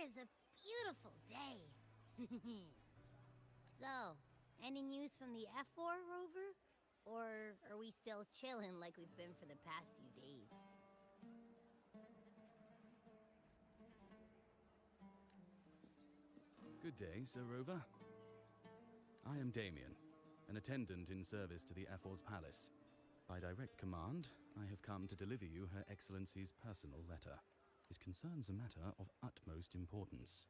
is a beautiful day. So, any news from the F4 rover? Or are we still chilling like we've been for the past few days? Good day, Sir Rover. I am Damien, an attendant in service to the F4's palace. By direct command, I have come to deliver you Her Excellency's personal letter. It concerns a matter of utmost importance.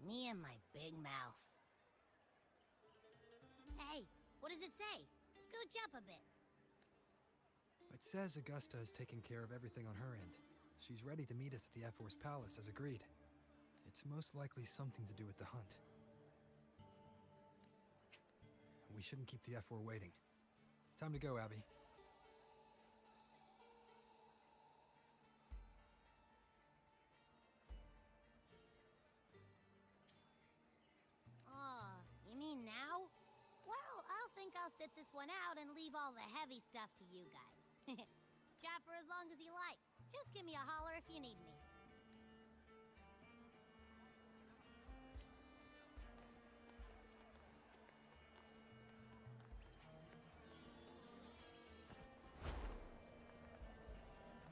Me and my big mouth. Hey, what does it say? Scooch up a bit. It says Augusta is taking care of everything on her end. She's ready to meet us at the F4's palace as agreed. It's most likely something to do with the hunt. We shouldn't keep the F4 waiting. Time to go, Abby. Oh, you mean now? Well, I'll sit this one out and leave all the heavy stuff to you guys. Chat for as long as you like. Just give me a holler if you need me.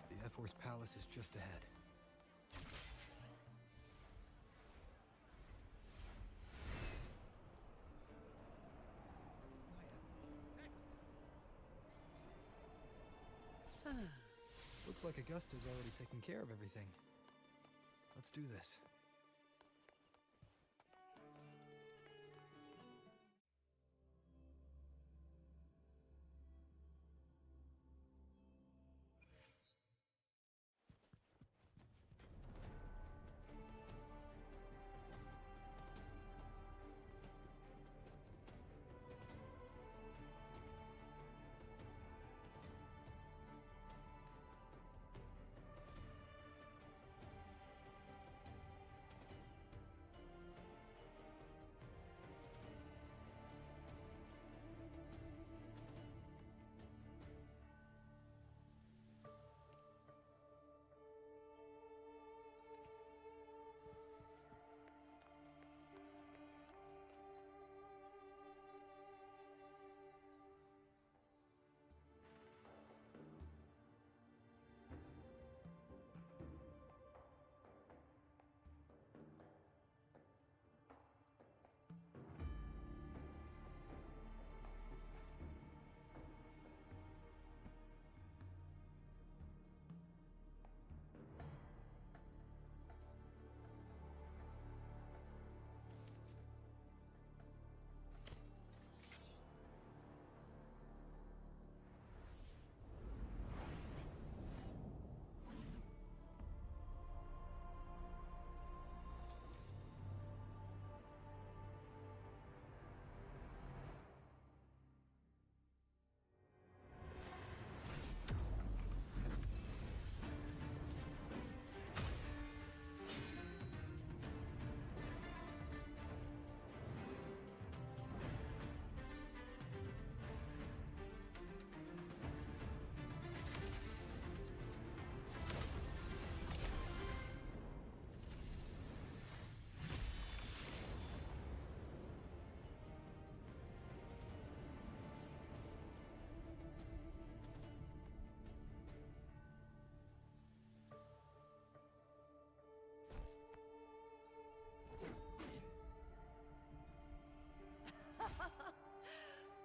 The F4's palace is just ahead. Looks like Augusta's already taken care of everything. Let's do this.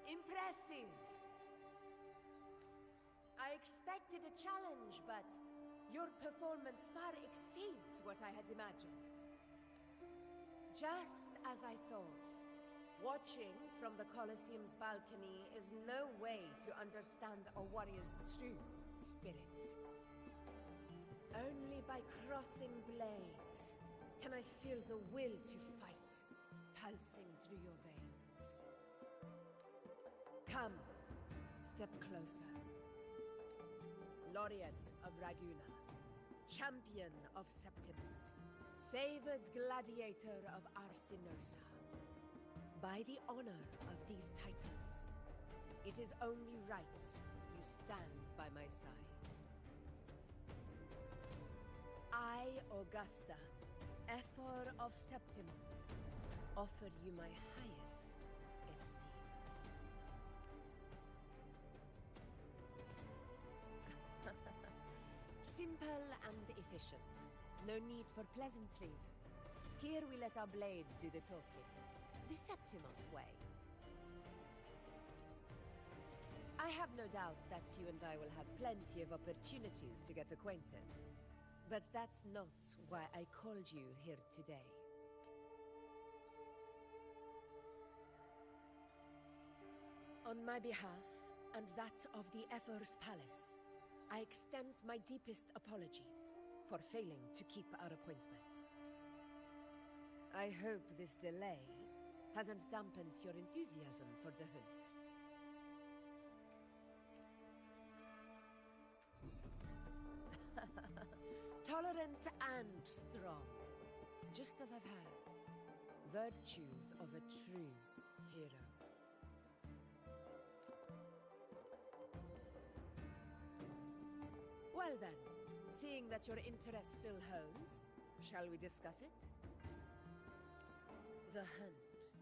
Impressive! I expected a challenge, but your performance far exceeds what I had imagined. Just as I thought, watching from the Colosseum's balcony is no way to understand a warrior's true spirit. Only by crossing blades can I feel the will to fight pulsing through your veins. Come, step closer. Laureate of Raguna, champion of Septiment, favored gladiator of Arsinosa. By the honor of these titans, it is only right you stand by my side. I, Augusta, Ephor of Septimont, offer you my highest esteem. Simple and efficient. No need for pleasantries. Here we let our blades do the talking. The Septimont way. I have no doubt that you and I will have plenty of opportunities to get acquainted. But that's not why I called you here today. On my behalf, and that of the Ephor's Palace, I extend my deepest apologies for failing to keep our appointment. I hope this delay hasn't dampened your enthusiasm for the hunt. Tolerant and strong, just as I've heard. Virtues of a true hero. Well then, seeing that your interest still holds, shall we discuss it? The hunt.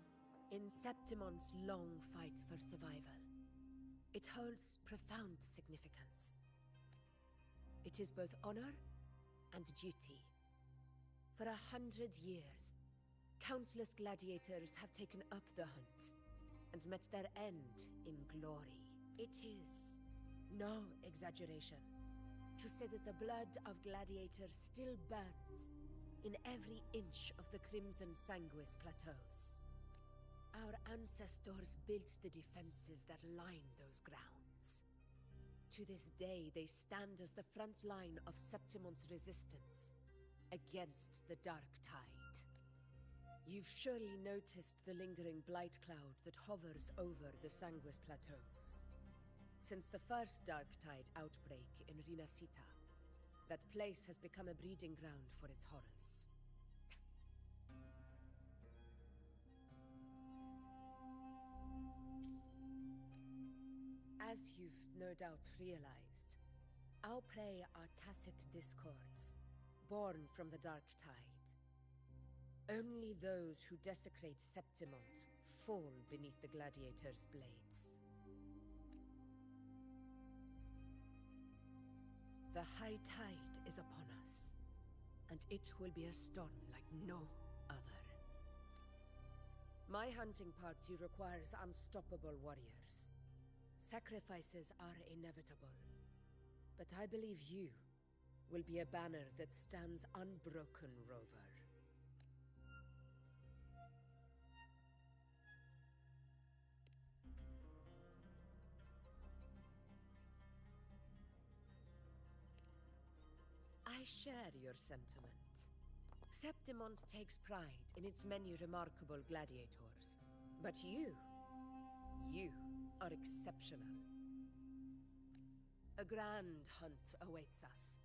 In Septimont's long fight for survival, it holds profound significance. It is both honor and duty. For 100 years, countless gladiators have taken up the hunt and met their end in glory. It is no exaggeration to say that the blood of gladiators still burns in every inch of the Crimson Sanguis plateaus. Our ancestors built the defenses that line those grounds. To this day, they stand as the front line of Septimont's resistance against the Dark Tide. You've surely noticed the lingering blight cloud that hovers over the Sanguis plateaus. Since the first Dark Tide outbreak in Rinasita, that place has become a breeding ground for its horrors. As you've no doubt realized, our prey are tacit discords, born from the Dark Tide. Only those who desecrate Septimont fall beneath the gladiators' blades. The high tide is upon us, and it will be a storm like no other. My hunting party requires unstoppable warriors. Sacrifices are inevitable, but I believe you will be a banner that stands unbroken, Rover. I share your sentiment. Septimont takes pride in its many remarkable gladiators, but you are exceptional. A grand hunt awaits us,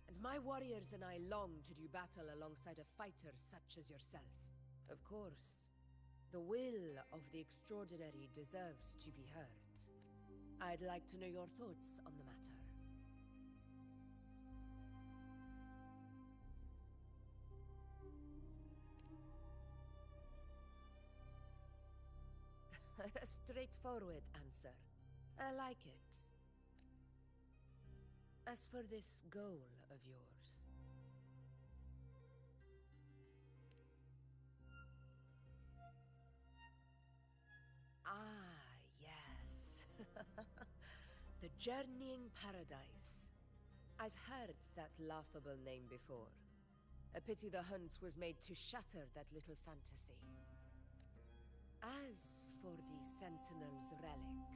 and my warriors and I long to do battle alongside a fighter such as yourself. Of course, the will of the extraordinary deserves to be heard. I'd like to know your thoughts on the matter. A straightforward answer. I like it. As for this goal of yours... Ah, yes. The Journeying Paradise. I've heard that laughable name before. A pity the hunt was made to shatter that little fantasy. As for the Sentinel's relic...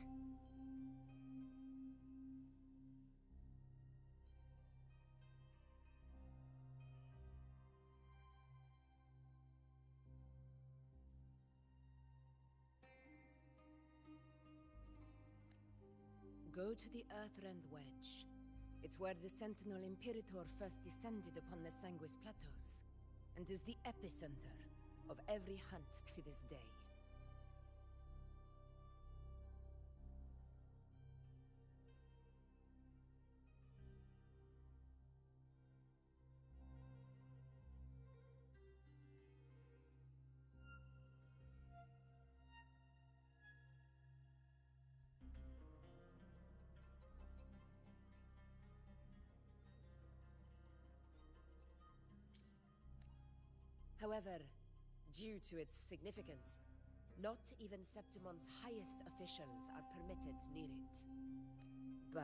Go to the Earthrend Wedge. It's where the Sentinel Imperator first descended upon the Sanguis Plateaus, and is the epicenter of every hunt to this day. However, due to its significance, not even Septimon's highest officials are permitted near it. But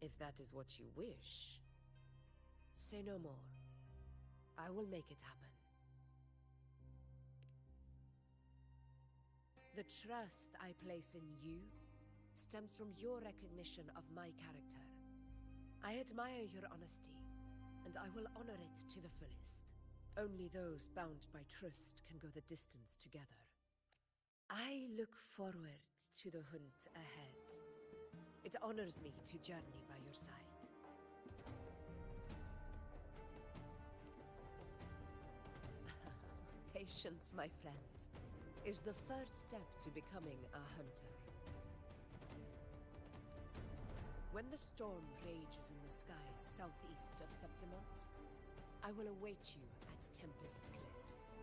if that is what you wish, say no more. I will make it happen. The trust I place in you stems from your recognition of my character. I admire your honesty, and I will honor it to the fullest. Only those bound by trust can go the distance together. I look forward to the hunt ahead. It honors me to journey by your side. Patience, my friend, is the first step to becoming a hunter. When the storm rages in the skies southeast of Septimont, I will await you at Tempest Cliffs.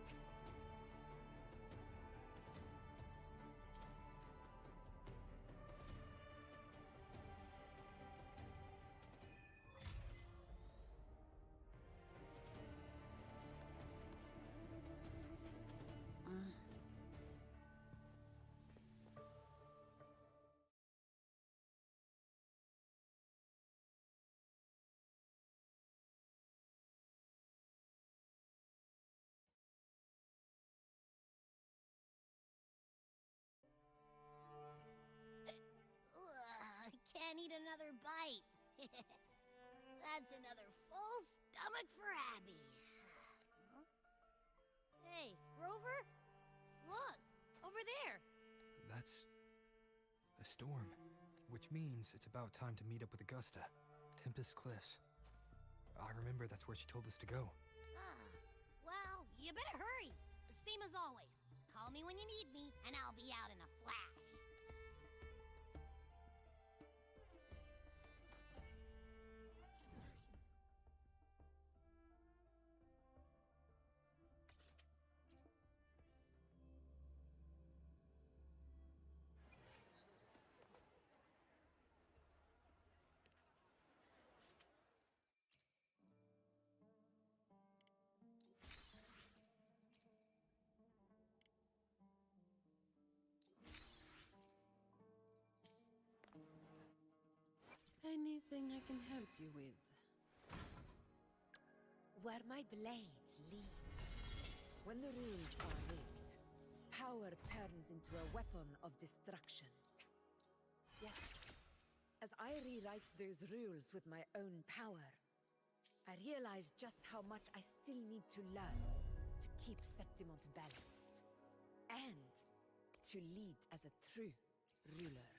I can't eat another bite. That's another full stomach for Abby. Huh? Hey, Rover? Look, over there. That's a storm, which means it's about time to meet up with Augusta. Tempest Cliffs. I remember that's where she told us to go. Well, you better hurry. Same as always. Call me when you need me, and I'll be out in a flash. Anything I can help you with? Where my blade leads. When the rules are rigged, power turns into a weapon of destruction. Yet, as I rewrite those rules with my own power, I realize just how much I still need to learn to keep Septimont balanced, and to lead as a true ruler.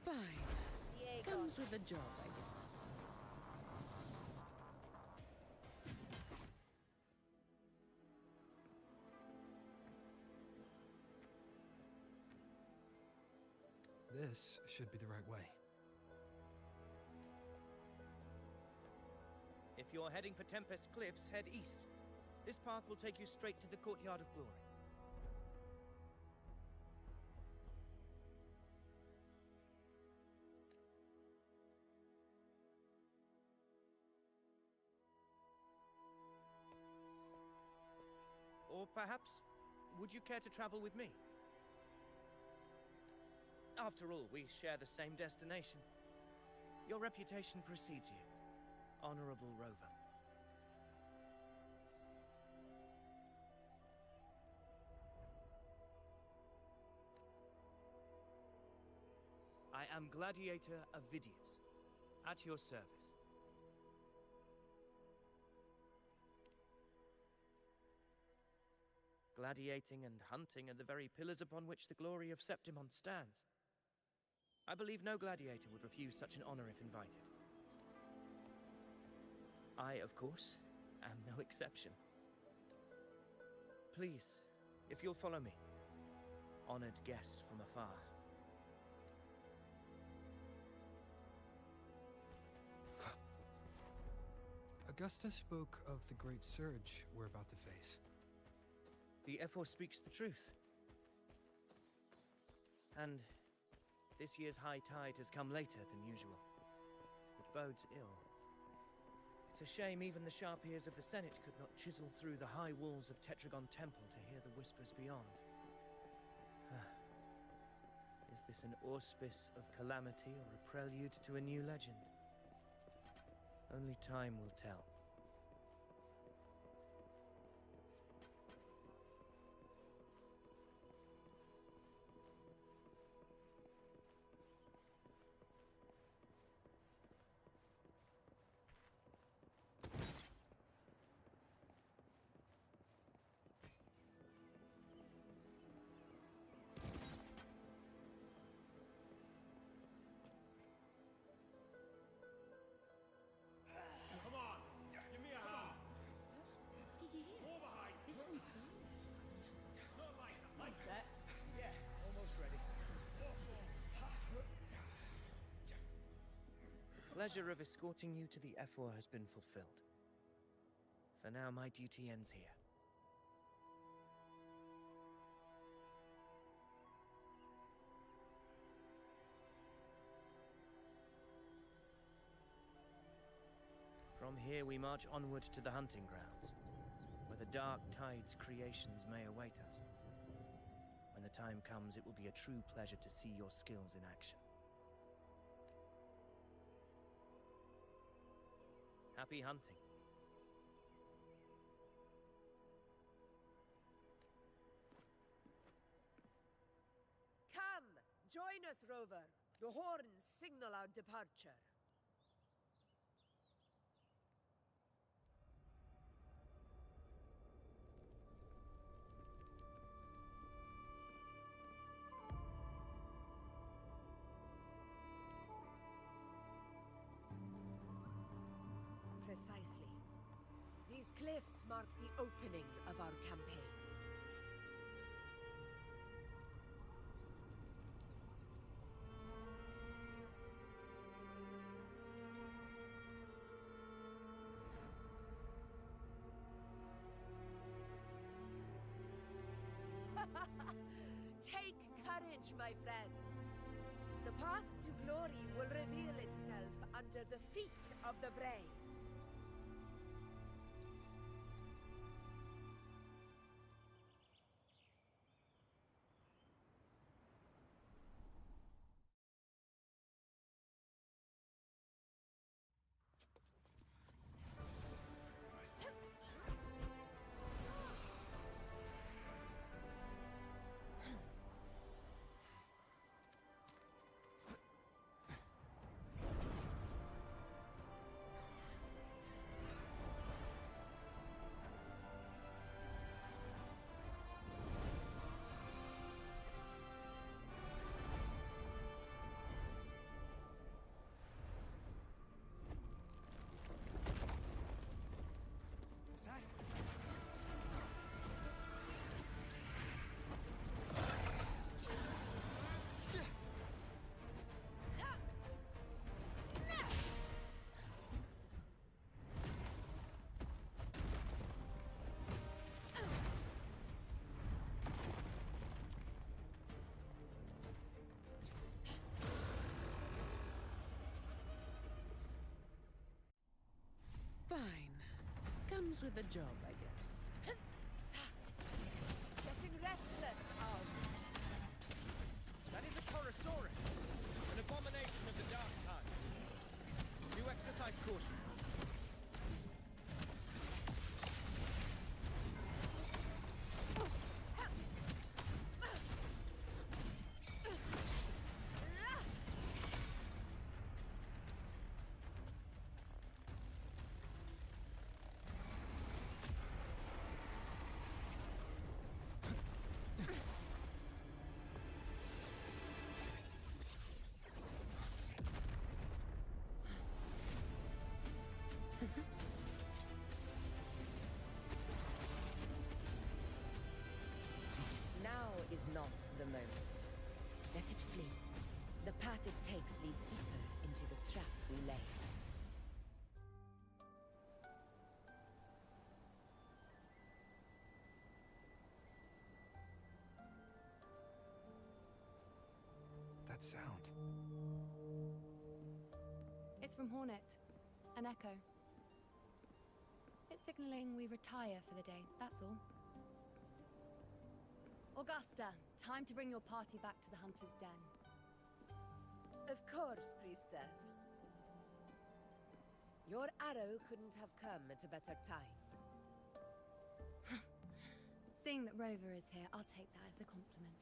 Fine. Comes with the job, I guess. This should be the right way. If you're heading for Tempest Cliffs, head east. This path will take you straight to the Courtyard of Glory. Or perhaps, would you care to travel with me? After all, we share the same destination. Your reputation precedes you, honorable rover. I am Gladiator Avidius, at your service. Gladiating and hunting are the very pillars upon which the glory of Septimon stands. I believe no gladiator would refuse such an honor if invited. I, of course, am no exception. Please, if you'll follow me, honored guest from afar. Augusta spoke of the great surge we're about to face. The Ephor speaks the truth. And this year's high tide has come later than usual, which bodes ill. It's a shame even the sharp ears of the Senate could not chisel through the high walls of Tetragon Temple to hear the whispers beyond. Is this an auspice of calamity or a prelude to a new legend? Only time will tell. Did you hear? This one's serious. One set. Yeah, almost ready. The pleasure of escorting you to the Ephor has been fulfilled. For now, my duty ends here. From here we march onward to the hunting grounds, where the Dark Tide's creations may await us. When the time comes, it will be a true pleasure to see your skills in action. Happy hunting. Come, join us, Rover. The horns signal our departure. Precisely. These cliffs mark the opening of our campaign. Take courage, my friend. The path to glory will reveal itself under the feet of the brave. Fine. Comes with the job, I guess. caution. Now is not the moment. Let it flee. The path it takes leads deeper into the trap we laid. That sound. It's from Hornet. An echo. It's signaling we retire for the day, that's all. Augusta, time to bring your party back to the Hunter's Den. Of course, priestess. Your arrow couldn't have come at a better time. Seeing that Rover is here, I'll take that as a compliment.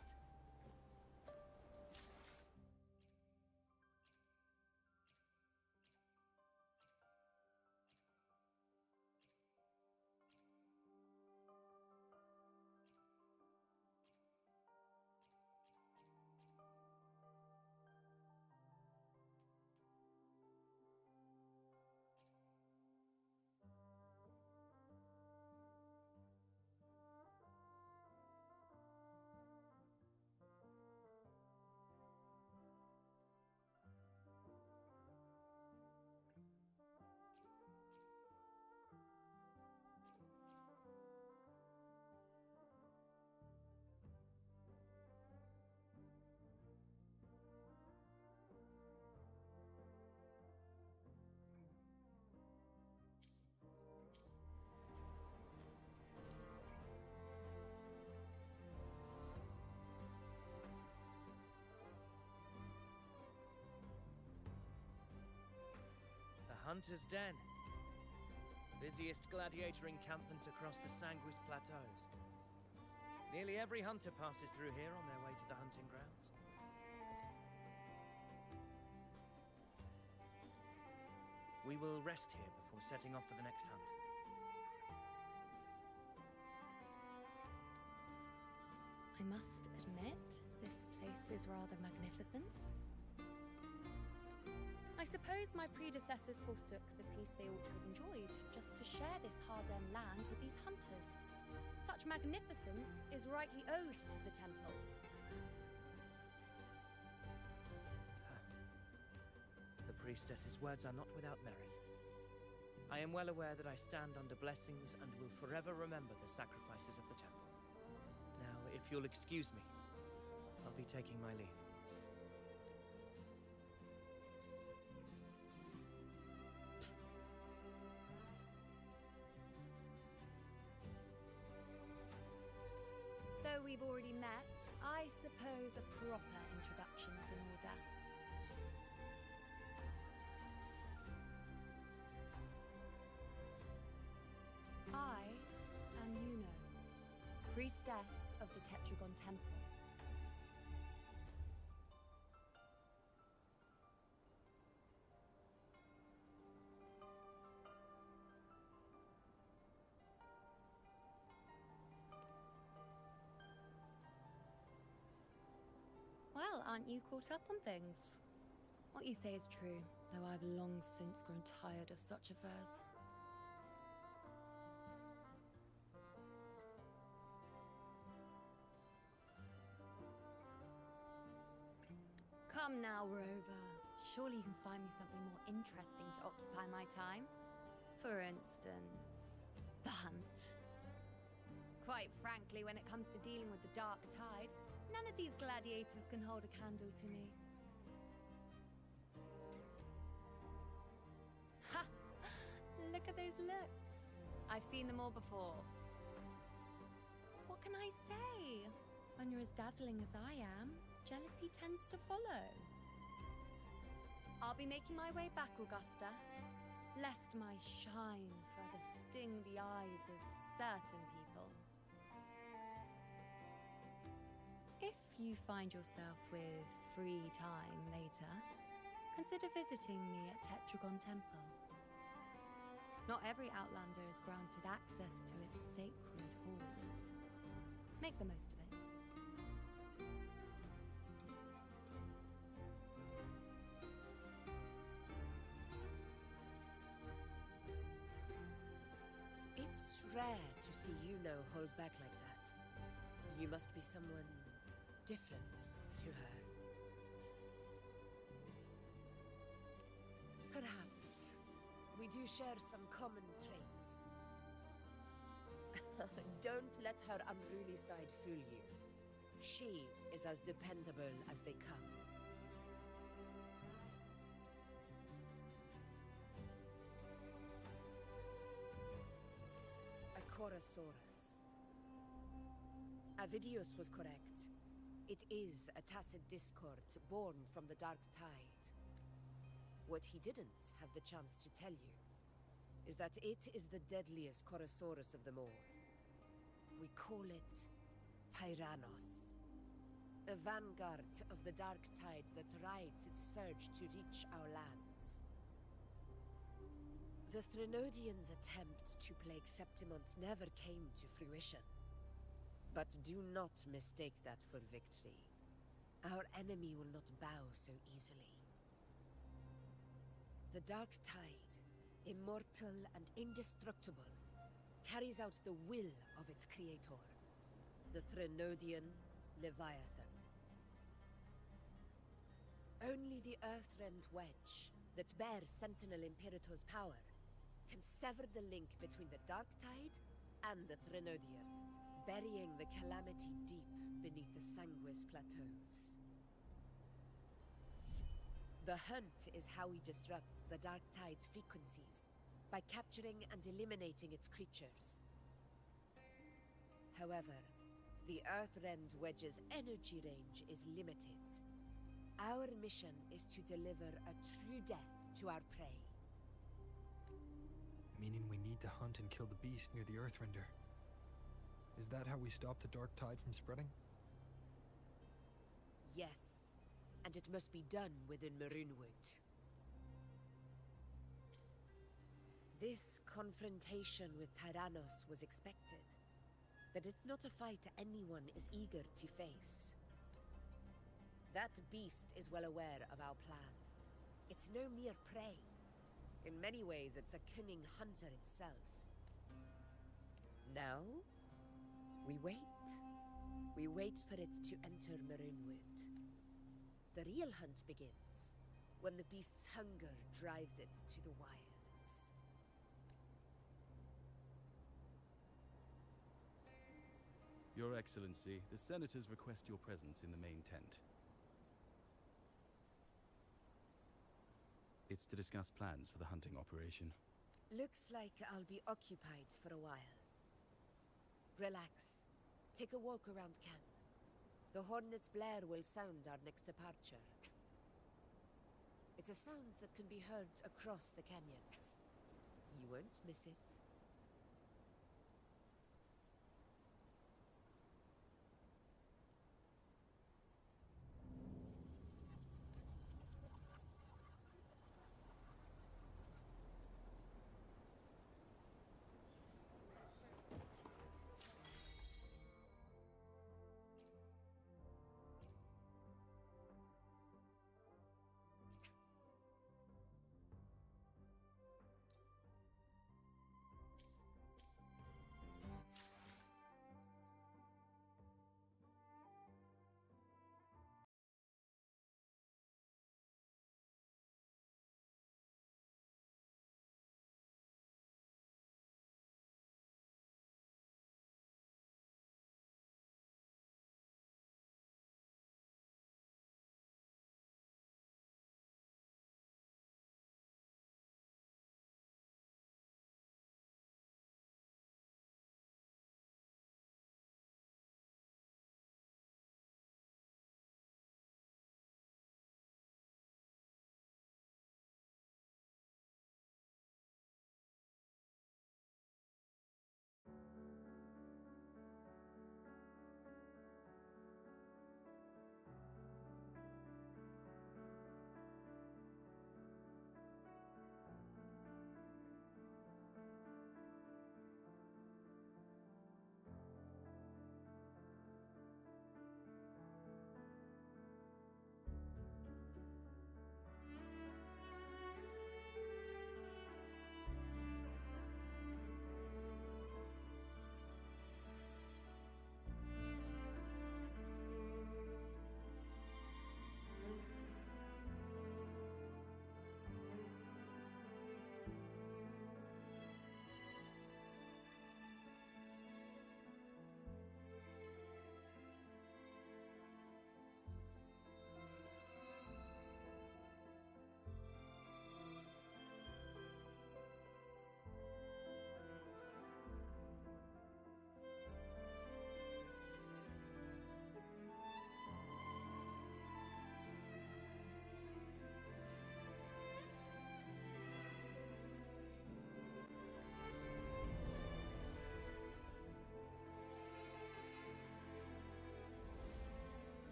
Hunter's Den. Busiest gladiator encampment across the Sanguis Plateaus. Nearly every hunter passes through here on their way to the hunting grounds. We will rest here before setting off for the next hunt. I must admit, this place is rather magnificent. I suppose my predecessors forsook the peace they ought to have enjoyed, just to share this hard-earned land with these hunters. Such magnificence is rightly owed to the temple. The priestess's words are not without merit. I am well aware that I stand under blessings and will forever remember the sacrifices of the temple. Now, if you'll excuse me, I'll be taking my leave. Though we've already met, I suppose a proper introduction's in order. I am Yuno, priestess of the Tetragon Temple. Well, aren't you caught up on things? What you say is true, though I've long since grown tired of such affairs. Come now, Rover. Surely you can find me something more interesting to occupy my time. For instance, the hunt. Quite frankly, when it comes to dealing with the dark tide, none of these gladiators can hold a candle to me. Ha! Look at those looks. I've seen them all before. What can I say? When you're as dazzling as I am, jealousy tends to follow. I'll be making my way back, Augusta. lest my shine further sting the eyes of certain people. If you find yourself with free time later, consider visiting me at Tetragon Temple. Not every Outlander is granted access to its sacred halls. Make the most of it. It's rare to see Yuno hold back like that. You must be someone different to her. Perhaps we do share some common traits. Don't let her unruly side fool you. She is as dependable as they come. A Chorosaurus. Avidius was correct. It is a tacit discord born from the Dark Tide. What he didn't have the chance to tell you is that it is the deadliest Chorosaurus of them all. We call it Tyrannos. A vanguard of the Dark Tide that rides its surge to reach our lands. The Threnodians' attempt to plague Septimont never came to fruition. But do not mistake that for victory. Our enemy will not bow so easily. The Dark Tide, immortal and indestructible, carries out the will of its creator, the Threnodian Leviathan. Only the Earthrend Wedge, that bears Sentinel Imperator's power, can sever the link between the Dark Tide and the Threnodian, burying the calamity deep beneath the Sanguis Plateaus. The hunt is how we disrupt the Dark Tide's frequencies, by capturing and eliminating its creatures. However, the Earthrend Wedge's energy range is limited. Our mission is to deliver a true death to our prey. Meaning we need to hunt and kill the beast near the Earthrender. Is that how we stop the Dark Tide from spreading? Yes, and it must be done within Maroonwood. This confrontation with Tyrannos was expected, but it's not a fight anyone is eager to face. That beast is well aware of our plan. It's no mere prey. In many ways, it's a cunning hunter itself. Now, we wait. We wait for it to enter Maroonwood. The real hunt begins, when the beast's hunger drives it to the wilds. Your Excellency, the Senators request your presence in the main tent. It's to discuss plans for the hunting operation. Looks like I'll be occupied for a while. Relax. Take a walk around camp. The hornet's blare will sound our next departure. It's a sound that can be heard across the canyons. You won't miss it.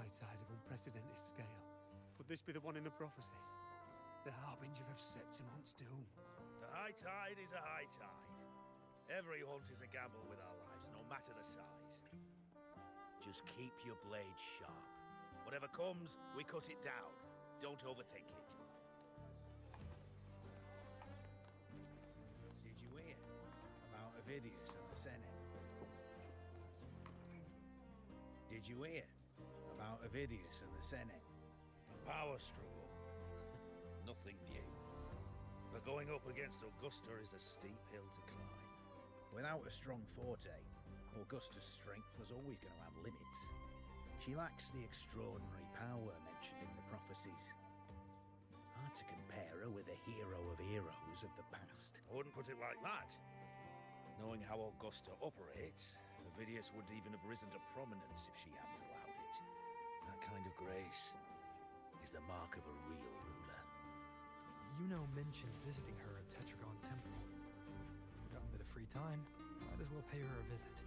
high tide of unprecedented scale. Would this be the one in the prophecy? The harbinger of Septimon's doom? The high tide is a high tide. Every hunt is a gamble with our lives, no matter the size. Just keep your blade sharp. Whatever comes, we cut it down. Don't overthink it. Did you hear about Avidius and the Senate? Did you hear about Avidius and the Senate? The power struggle. Nothing new. But going up against Augusta is a steep hill to climb. Without a strong forte, Augusta's strength was always going to have limits. She lacks the extraordinary power mentioned in the prophecies. Hard to compare her with a hero of heroes of the past. I wouldn't put it like that. Knowing how Augusta operates, Avidius would even have risen to prominence if she hadn't allowed it. That kind of grace is the mark of a real ruler. Yuno mentioned visiting her at Tetragon Temple. Got a bit of free time, might as well pay her a visit.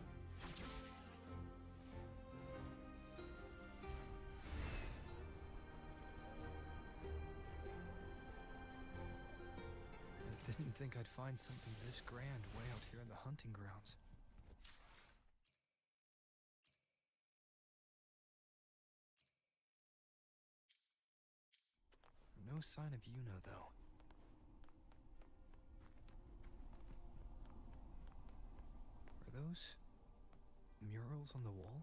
I didn't think I'd find something this grand way out here in the hunting grounds. No sign of Yuno, though. Are those murals on the wall?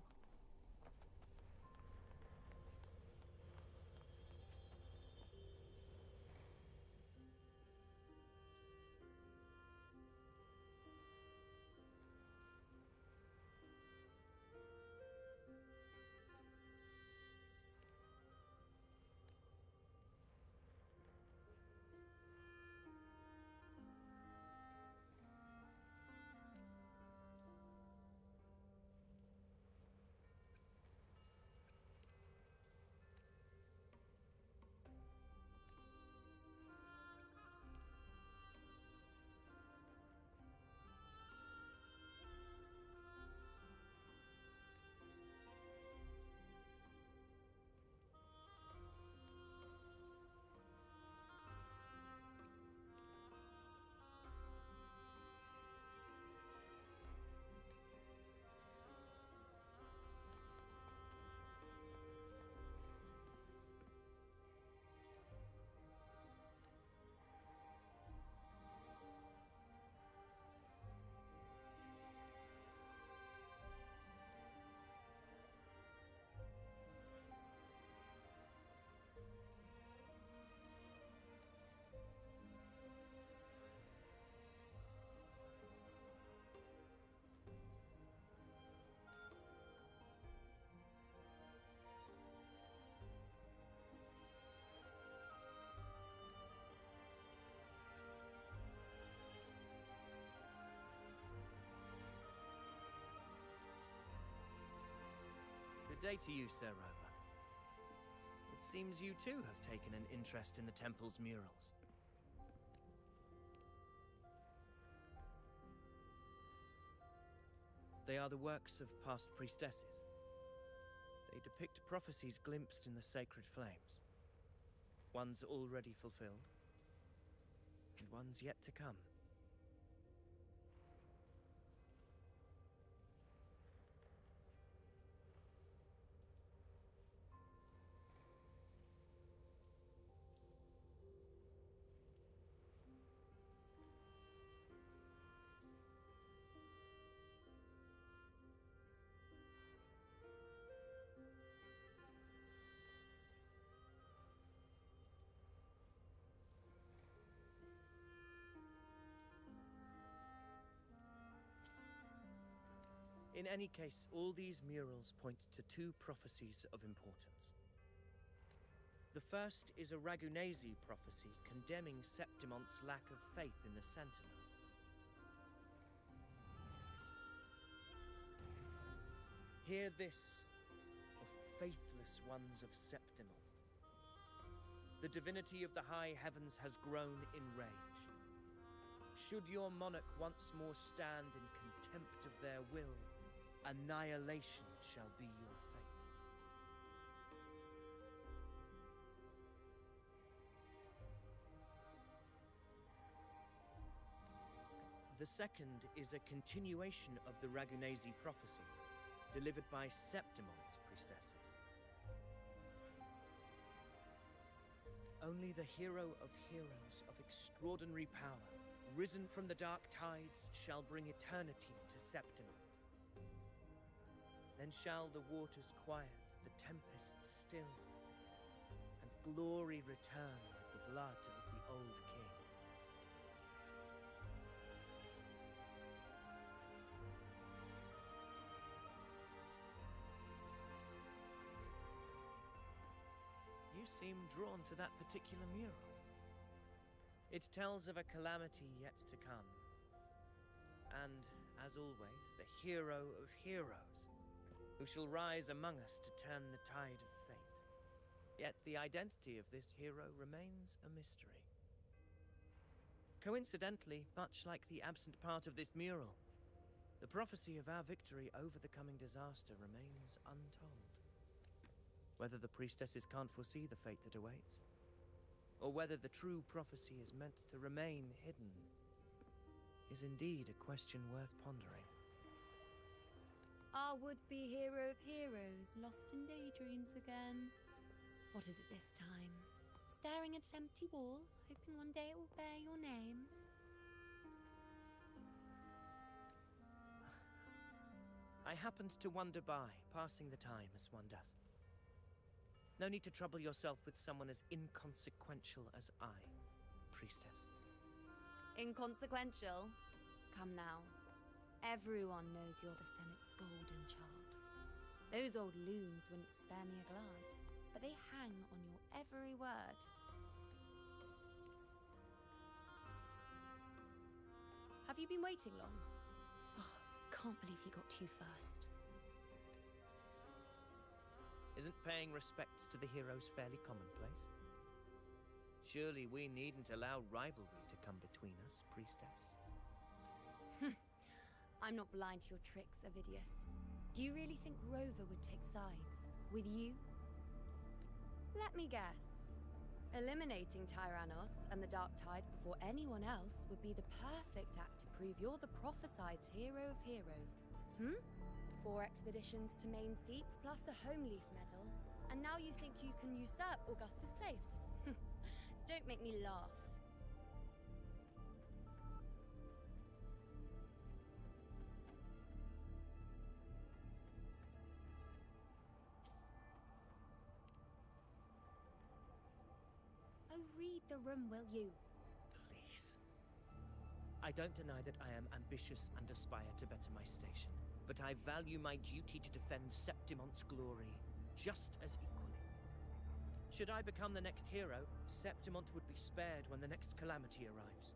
Good day to you, Sir Rover. It seems you too have taken an interest in the temple's murals. They are the works of past priestesses. They depict prophecies glimpsed in the sacred flames. Ones already fulfilled, and ones yet to come. In any case, all these murals point to two prophecies of importance. The first is a Ragunasi prophecy condemning Septimon's lack of faith in the Sentinel. Hear this, O faithless ones of Septimon. The divinity of the high heavens has grown enraged. Should your monarch once more stand in contempt of their will, annihilation shall be your fate. The second is a continuation of the Ragunesi prophecy, delivered by Septimon's priestesses. Only the hero of heroes of extraordinary power, risen from the dark tides, shall bring eternity to Septimont. Then shall the waters quiet, the tempests still, and glory return with the blood of the old king. You seem drawn to that particular mural. It tells of a calamity yet to come. And, as always, the hero of heroes, who shall rise among us to turn the tide of fate. Yet the identity of this hero remains a mystery. Coincidentally, much like the absent part of this mural, the prophecy of our victory over the coming disaster remains untold. Whether the priestesses can't foresee the fate that awaits, or whether the true prophecy is meant to remain hidden, is indeed a question worth pondering. Our would-be hero of heroes, lost in daydreams again. What is it this time? Staring at an empty wall, hoping one day it will bear your name? I happened to wander by, passing the time as one does. No need to trouble yourself with someone as inconsequential as I, priestess. Inconsequential? Come now. Everyone knows you're the Senate's golden child. Those old loons wouldn't spare me a glance, but they hang on your every word. Have you been waiting long? Oh, can't believe you got to you first. Isn't paying respects to the heroes fairly commonplace? Surely we needn't allow rivalry to come between us, priestess. I'm not blind to your tricks, Avidius. Do you really think Rover would take sides with you? Let me guess. Eliminating Tyrannos and the Dark Tide before anyone else would be the perfect act to prove you're the prophesied hero of heroes. 4 expeditions to Main's Deep, plus a home leaf medal, and now you think you can usurp Augustus' place? Don't make me laugh. Oh, read the room, will you? Please. I don't deny that I am ambitious and aspire to better my station, but I value my duty to defend Septimont's glory just as equally. Should I become the next hero, Septimont would be spared when the next calamity arrives.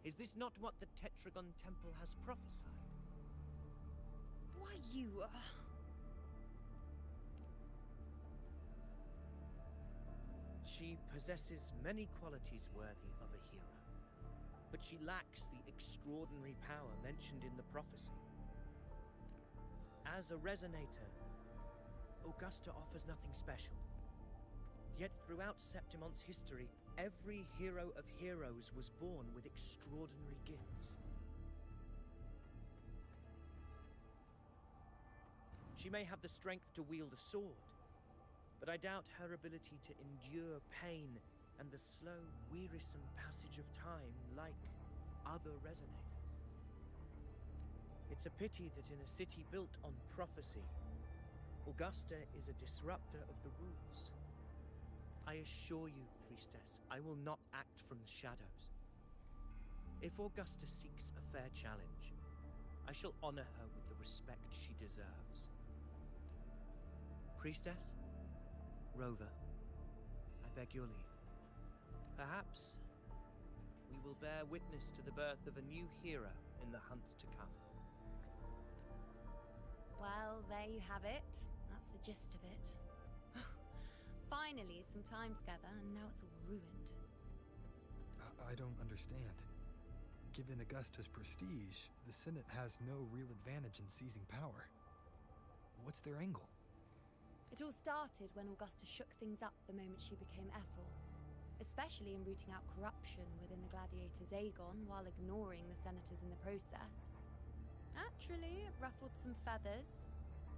Is this not what the Tetragon Temple has prophesied? Why, you... She possesses many qualities worthy of a hero, but she lacks the extraordinary power mentioned in the prophecy. As a resonator, Augusta offers nothing special. Yet throughout Septimont's history, every hero of heroes was born with extraordinary gifts. She may have the strength to wield a sword, but I doubt her ability to endure pain and the slow, wearisome passage of time like other resonators. It's a pity that in a city built on prophecy, Augusta is a disruptor of the rules. I assure you, priestess, I will not act from the shadows. If Augusta seeks a fair challenge, I shall honor her with the respect she deserves. Priestess? Rover, I beg your leave. Perhaps we will bear witness to the birth of a new hero in the hunt to come. Well, there you have it. That's the gist of it. Finally, some time together, and now it's all ruined. I don't understand. Given Augusta's prestige, the Senate has no real advantage in seizing power. What's their angle? It all started when Augusta shook things up the moment she became Ephor. especially in rooting out corruption within the gladiators' Aegon while ignoring the senators in the process. Naturally, it ruffled some feathers.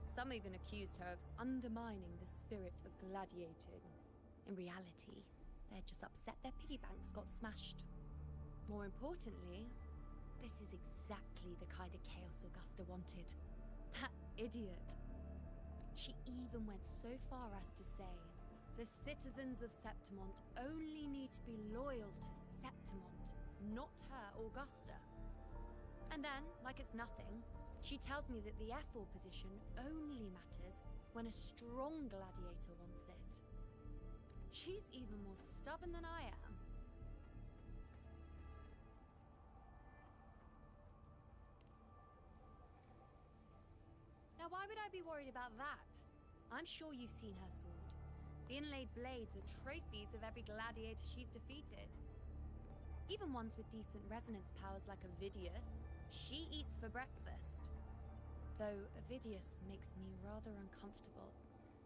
Some even accused her of undermining the spirit of gladiating. In reality, they're just upset their piggy banks got smashed. More importantly, this is exactly the kind of chaos Augusta wanted. That idiot. She even went so far as to say, the citizens of Septimont only need to be loyal to Septimont, not her, Augusta. And then, like it's nothing, she tells me that the F4 position only matters when a strong gladiator wants it. She's even more stubborn than I am. Now, why would I be worried about that? I'm sure you've seen her sword. The inlaid blades are trophies of every gladiator she's defeated. Even ones with decent resonance powers like Ovidius, she eats for breakfast. Though Ovidius makes me rather uncomfortable.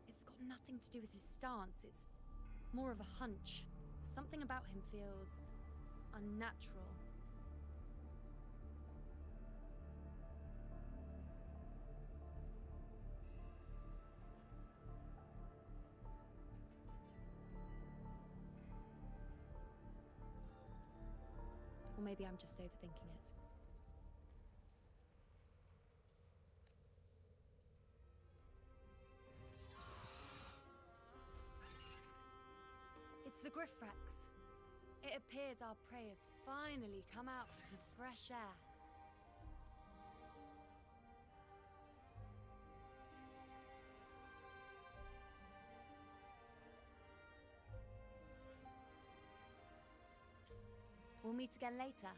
It's got nothing to do with his stance, it's more of a hunch. Something about him feels unnatural. Or maybe I'm just overthinking it. It's the Griffrex. It appears our prey has finally come out for some fresh air. We'll meet again later.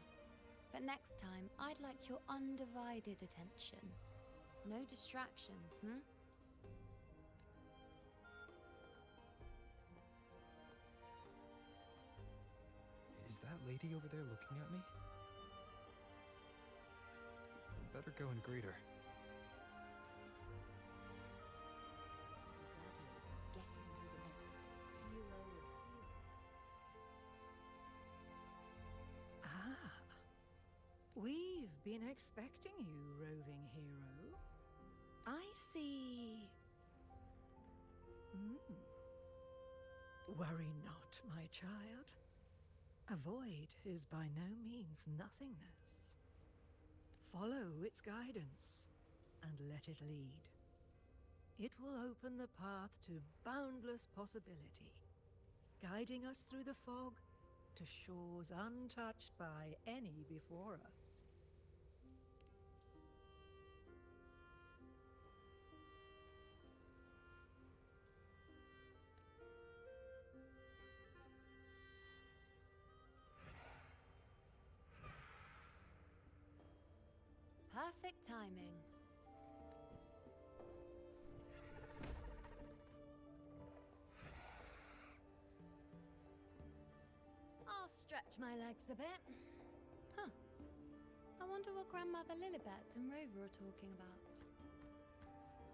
But next time, I'd like your undivided attention. No distractions, Is that lady over there looking at me? I'd better go and greet her. Gladiators guessing who the next hero of heroes. Ah, we've been expecting you, roving hero. I see. Worry not, my child. A void is by no means nothingness. Follow its guidance and let it lead. It will open the path to boundless possibility, guiding us through the fog to shores untouched by any before us. Perfect timing. I'll stretch my legs a bit. Huh. I wonder what Grandmother Lilibet and Rover are talking about.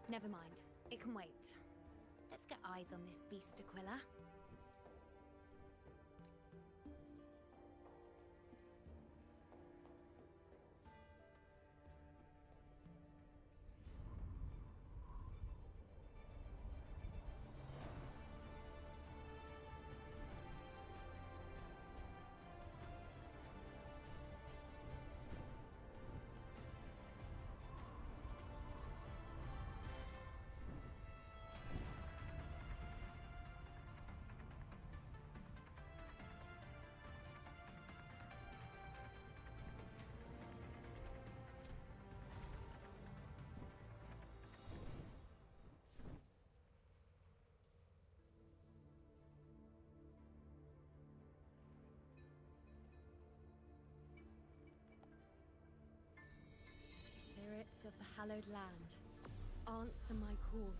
Never mind. It can wait. Let's get eyes on this beast, Aquila. Spirits of the hallowed land, answer my call.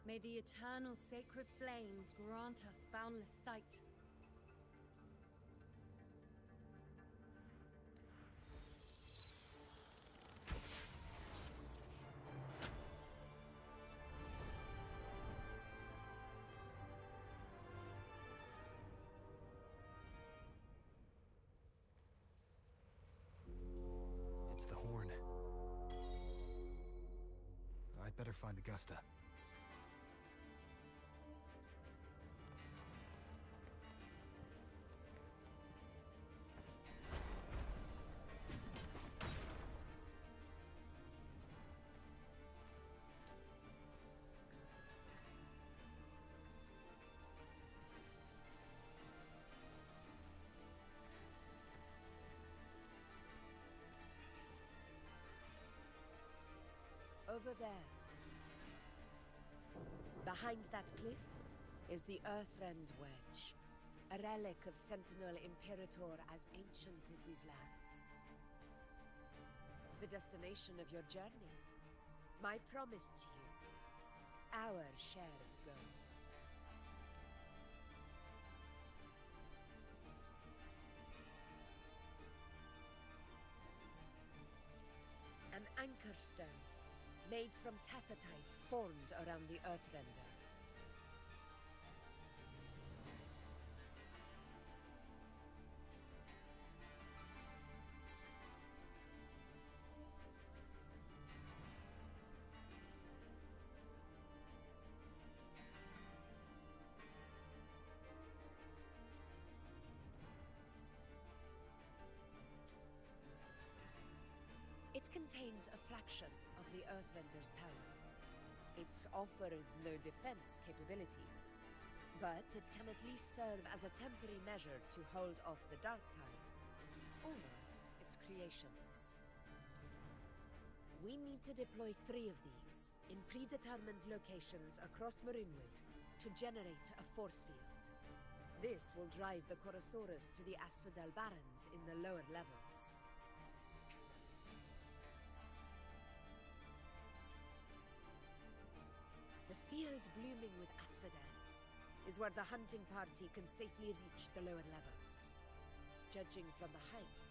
May the eternal sacred flames grant us boundless sight. It's the horn. I'd better find Augusta. Over there. Behind that cliff is the Earthrend Wedge, a relic of Sentinel Imperator as ancient as these lands. The destination of your journey, my promise to you, our shared goal. An anchor stone, made from tacitite formed around the Earthrender. It contains a fraction of the Earthrender's power. It offers no defense capabilities, but it can at least serve as a temporary measure to hold off the dark tide, or its creations. We need to deploy 3 of these in predetermined locations across Marinwood to generate a force field. This will drive the Chorosaurus to the Asphodel Barrens in the lower levels. The field blooming with asphodels is where the hunting party can safely reach the lower levels. Judging from the height,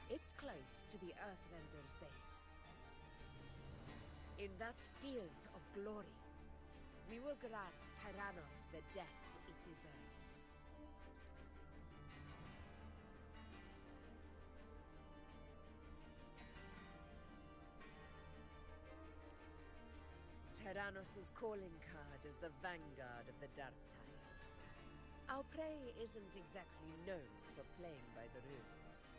it's close to the Earthrender's base. In that field of glory, we will grant Tyrannos the death it deserves. Tyrannos' calling card is the vanguard of the Dark Tide. Our prey isn't exactly known for playing by the rules.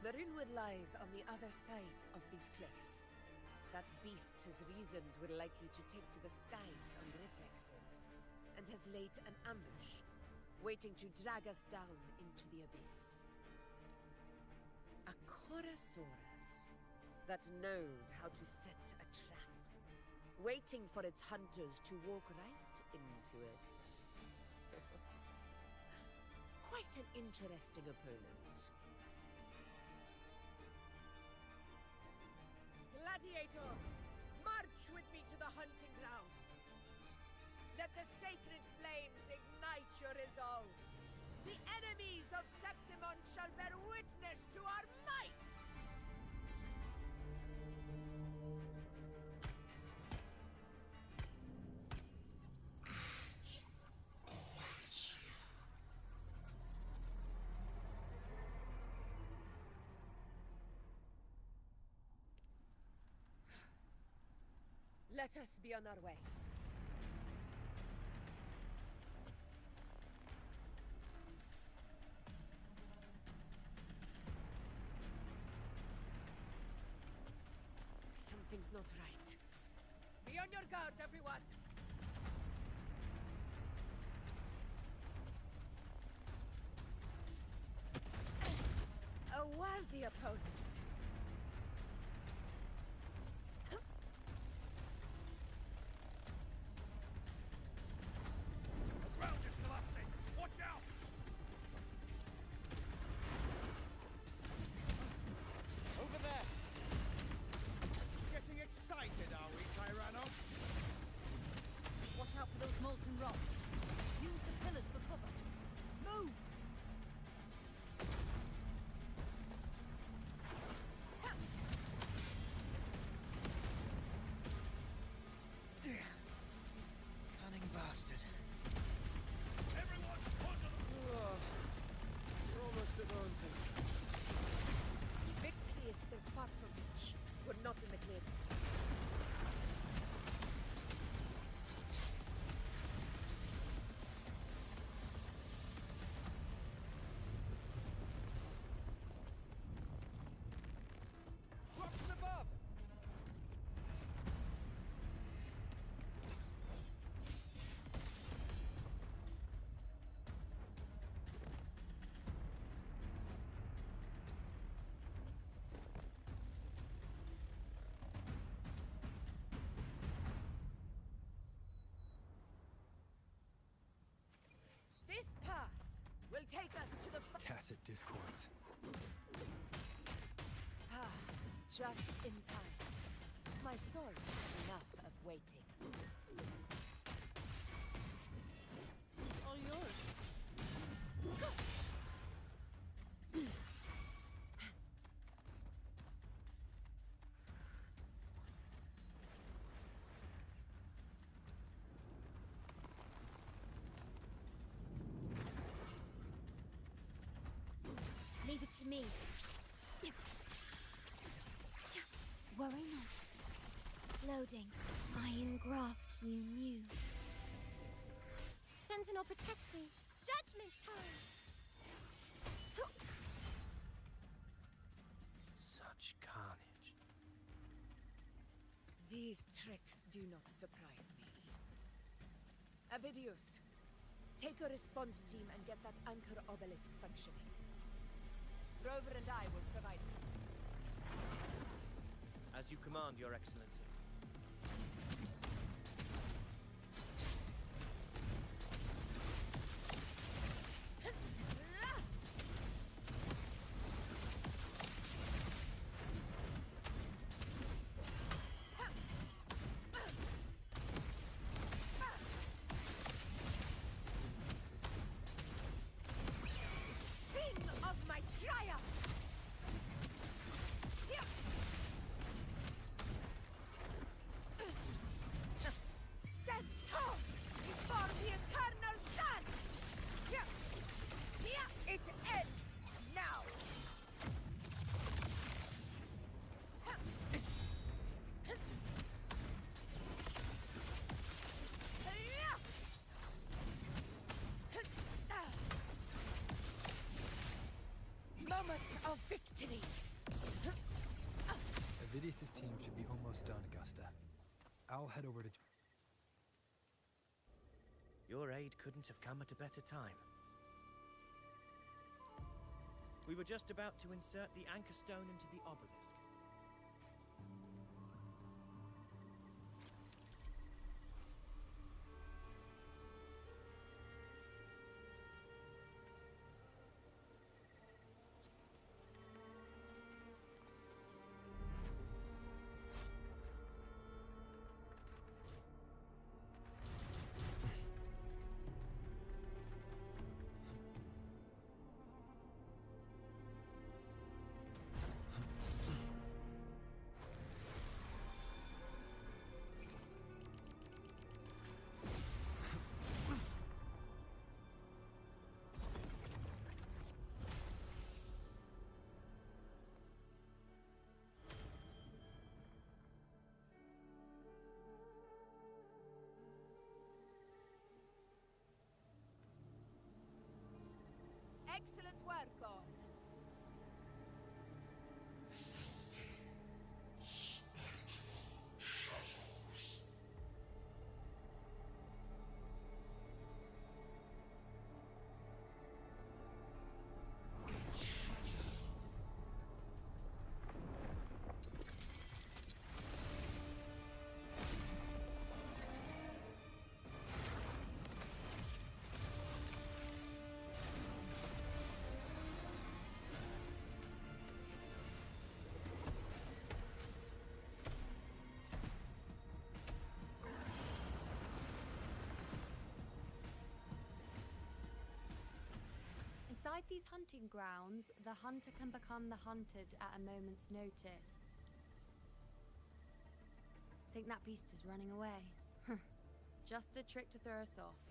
Marinwood lies on the other side of these cliffs. That beast has reasoned we're likely to take to the skies on reflexes, and has laid an ambush, waiting to drag us down into the abyss. A Chorosaurus that knows how to set a trap, waiting for its hunters to walk right into it. Quite an interesting opponent. Gladiators, march with me to the hunting grounds. Let the sacred flames ignite your resolve. The enemies of Septimon shall bear witness to our might! Let us be on our way. Something's not right. Be on your guard, everyone! A worthy opponent. The ground is collapsing! Watch out! Over there! Getting excited, are we, Tyranno? take us to the Tacit discords. Just in time. My sword had enough of waiting. All yours. Leave it to me. Worry not. Loading. Iron graft you knew. Sentinel protects me. Judgment time! Such carnage. These tricks do not surprise me. Avidius, take a response team and get that anchor obelisk functioning. Rover and I will provide it. As you command, Your Excellency. Sing of my triumph! Stand tall before the eternal sun! It ends now! Moment of victory! Avidius' team should be almost done, Augusta. I'll head over to... Your aid couldn't have come at a better time. We were just about to insert the anchor stone into the obelisk. Excellent work, all. Inside these hunting grounds, the hunter can become the hunted at a moment's notice. Think that beast is running away? Just a trick to throw us off.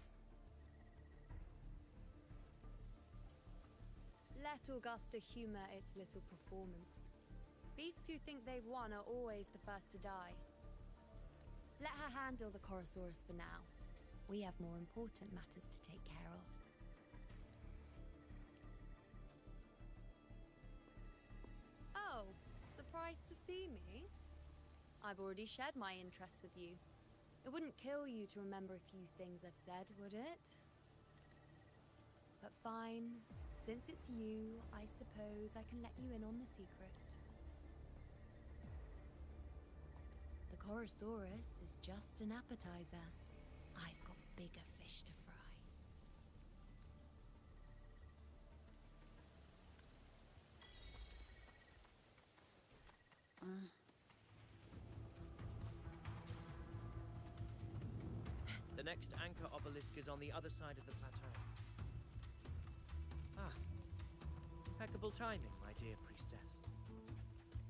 Let Augusta humor its little performance. Beasts who think they've won are always the first to die. Let her handle the Chorosaurus for now. We have more important matters to take care of. Oh, surprised to see me? I've already shared my interest with you. It wouldn't kill you to remember a few things I've said, would it? But fine. Since it's you, I suppose I can let you in on the secret. The Chorosaurus is just an appetizer. I've got bigger fish to fry. next anchor obelisk is on the other side of the plateau. Ah. Impeccable timing, my dear priestess.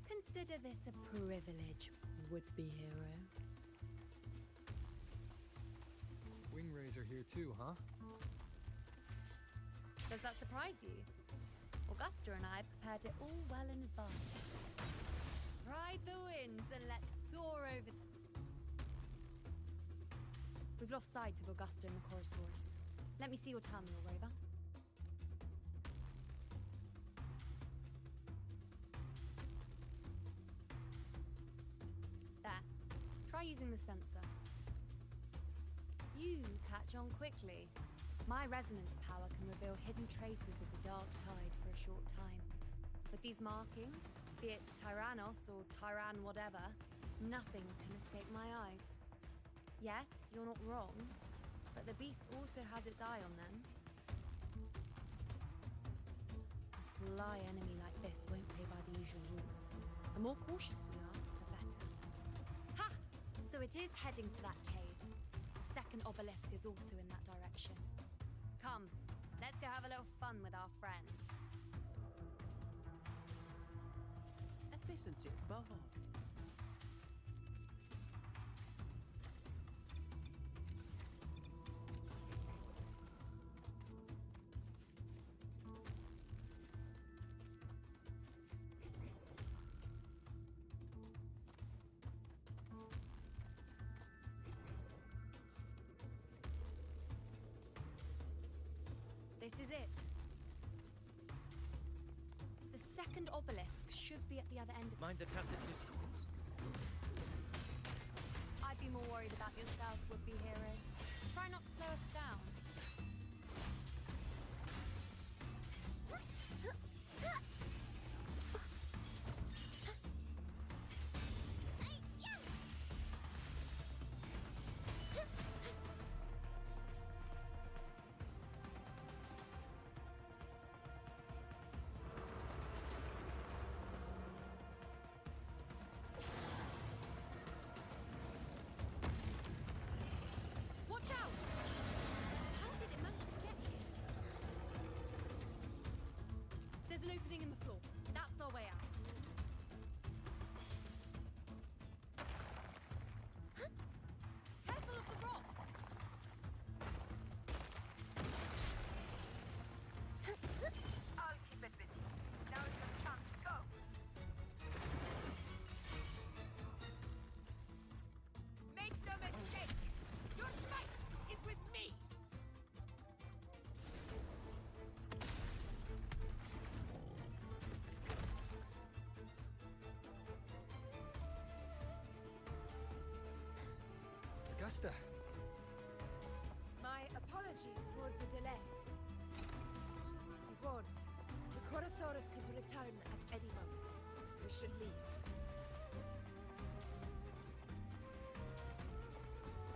Consider this a privilege, would-be hero. Wingrais are here too, huh? Does that surprise you? Augusta and I prepared it all well in advance. Ride the winds and let's soar over... We've lost sight of Augusta and the Chorosaurus. Let me see your terminal, Rover. There. Try using the sensor. You catch on quickly. My resonance power can reveal hidden traces of the Dark Tide for a short time. With these markings, be it Tyrannos or Tyran whatever, nothing can escape my eyes. Yes, you're not wrong, but the beast also has its eye on them. A sly enemy like this won't play by the usual rules. The more cautious we are, the better. Ha! So it is heading for that cave. The second obelisk is also in that direction. Come, let's go have a little fun with our friend. Efficiency above all. This is it. The second obelisk should be at the other end. Mind the tacit discourse. I'd be more worried about yourself, would-be hero. Try not to slow us down. Watch out! How did it manage to get here? There's an opening in the floor. That's our way out. Careful of the rocks! I'll keep it busy. Now is your chance to go. Make no mistake. Your fight is with me. Augusta! My apologies for the delay. I warned. The Chorosaurus could return at any moment. We should leave.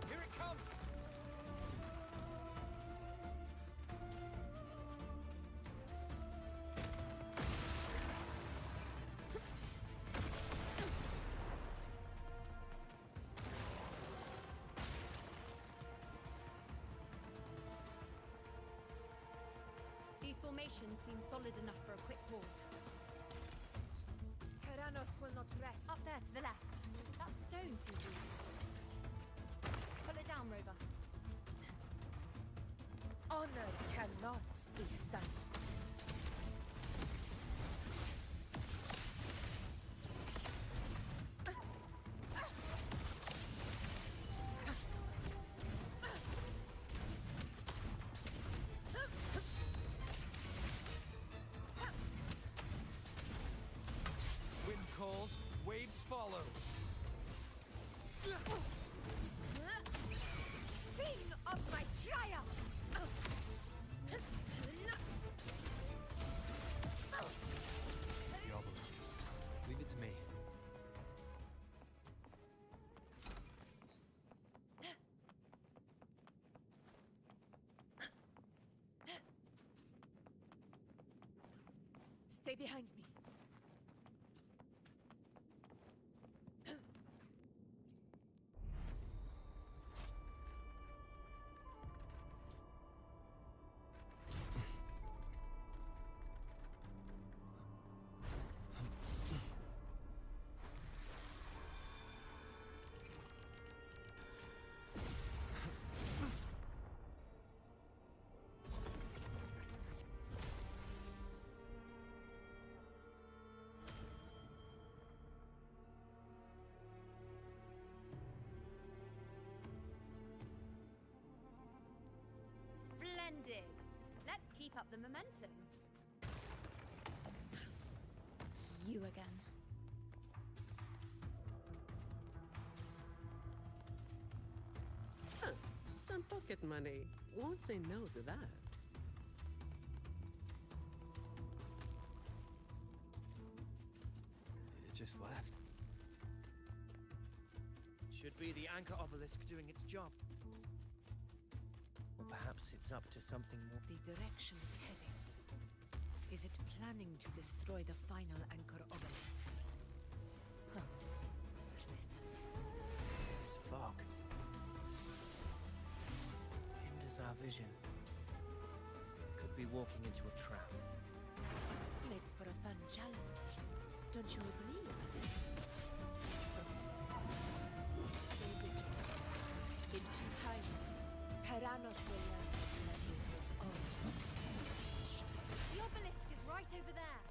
Here it comes! These formations seem solid enough for a quick pause. Tyrannos will not rest. Up there to the left. That stone seems loose. Pull it down, Rover. Honor cannot be silent. Wind calls, waves follow. Sing of my triumph! It's the obelisk. Leave it to me. Stay behind me. keep up the momentum. You again. Huh. Some pocket money. Won't say no to that. It just left. Should be the anchor obelisk doing its job. Or perhaps it's up to something more. The direction it's heading. Is it planning to destroy the final anchor obelisk? Huh. Persistent. This fog hinders our vision. Could be walking into a trap. Makes for a fun challenge. Don't you agree, Matthias? Stay vigilant. In due time, Tyrannos will learn that Gladiator's always The obelisk is right over there.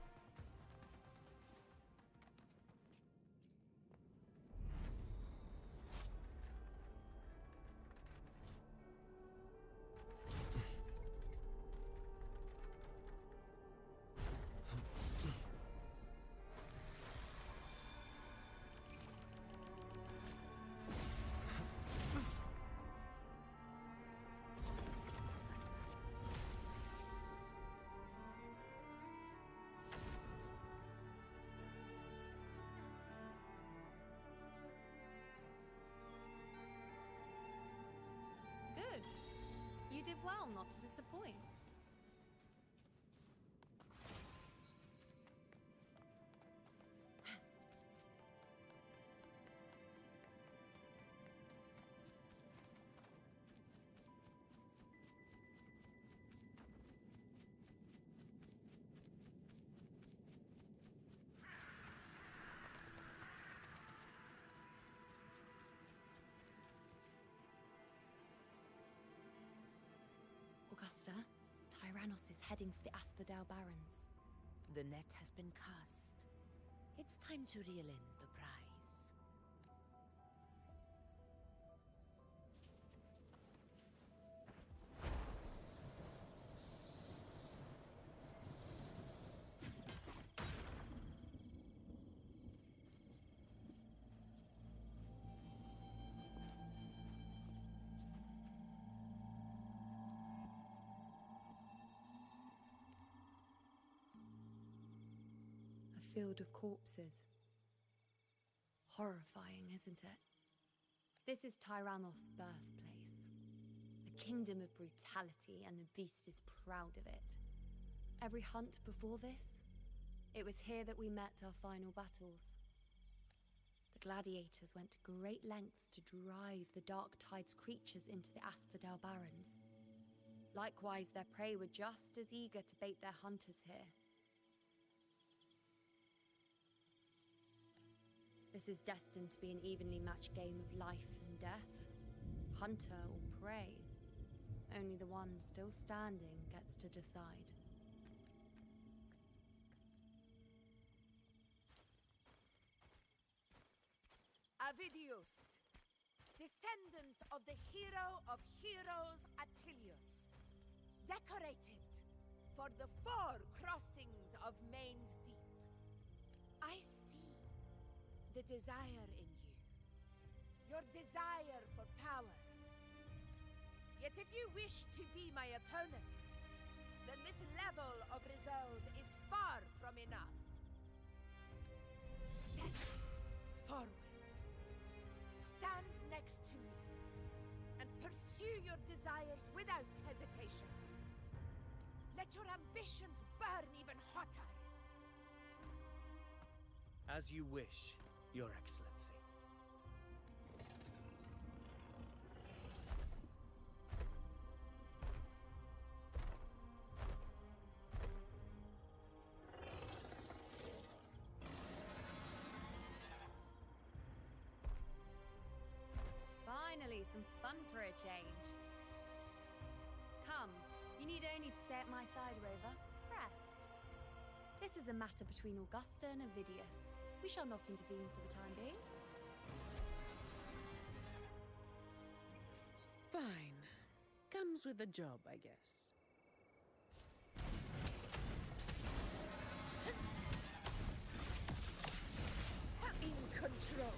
Good. You did well not to disappoint. Augusta, Tyrannos is heading for the Asphodel Barrens. The net has been cast. It's time to reel in the prize. A field of corpses. Horrifying, isn't it? This is Tyrannos' birthplace. A kingdom of brutality, and the beast is proud of it. Every hunt before this, it was here that we met our final battles. The gladiators went to great lengths to drive the Dark Tide's creatures into the Asphodel Barrens. Likewise, their prey were just as eager to bait their hunters here. This is destined to be an evenly matched game of life and death. Hunter or prey. Only the one still standing gets to decide. Avidius, descendant of the hero of heroes Attilius, decorated for the 4 crossings of Main's Deep. I see the desire in you, your desire for power. Yet if you wish to be my opponent, then this level of resolve is far from enough. Step forward. Stand next to me and pursue your desires without hesitation. Let your ambitions burn even hotter. As you wish, Your Excellency. Finally, some fun for a change. Come, you need only to stay at my side, Rover. Rest. This is a matter between Augusta and Avidius. We shall not intervene for the time being. Fine. Comes with the job, I guess. control.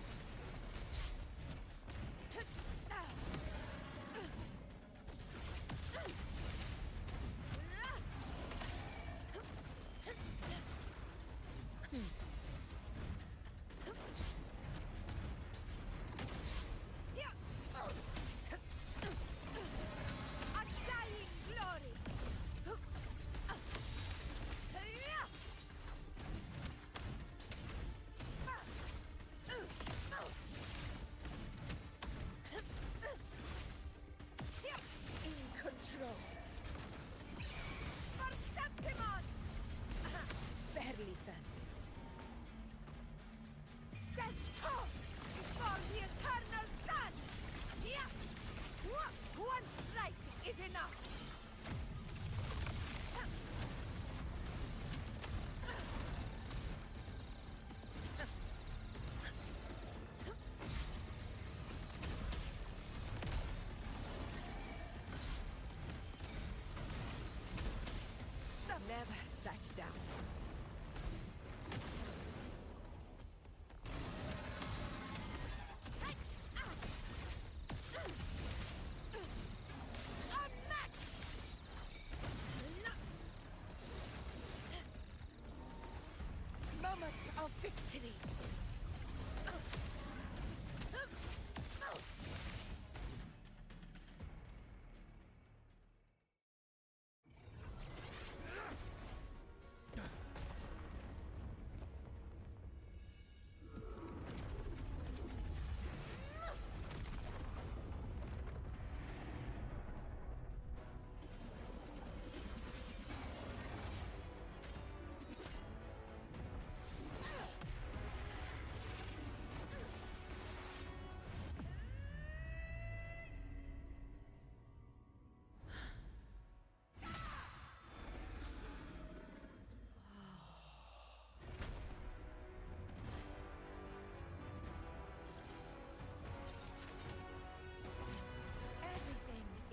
Barely felt it. Stand tall before the eternal sun! One strike is enough! Never back down. Moment of victory.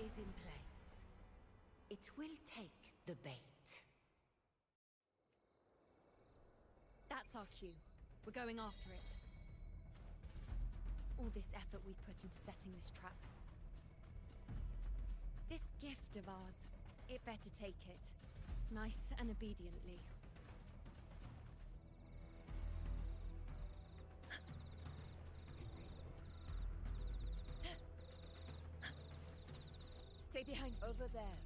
Is in place. It will take the bait. That's our cue. We're going after it. All this effort we've put into setting this trap. This gift of ours, it better take it. Nice and obediently. Stay behind me. Over there.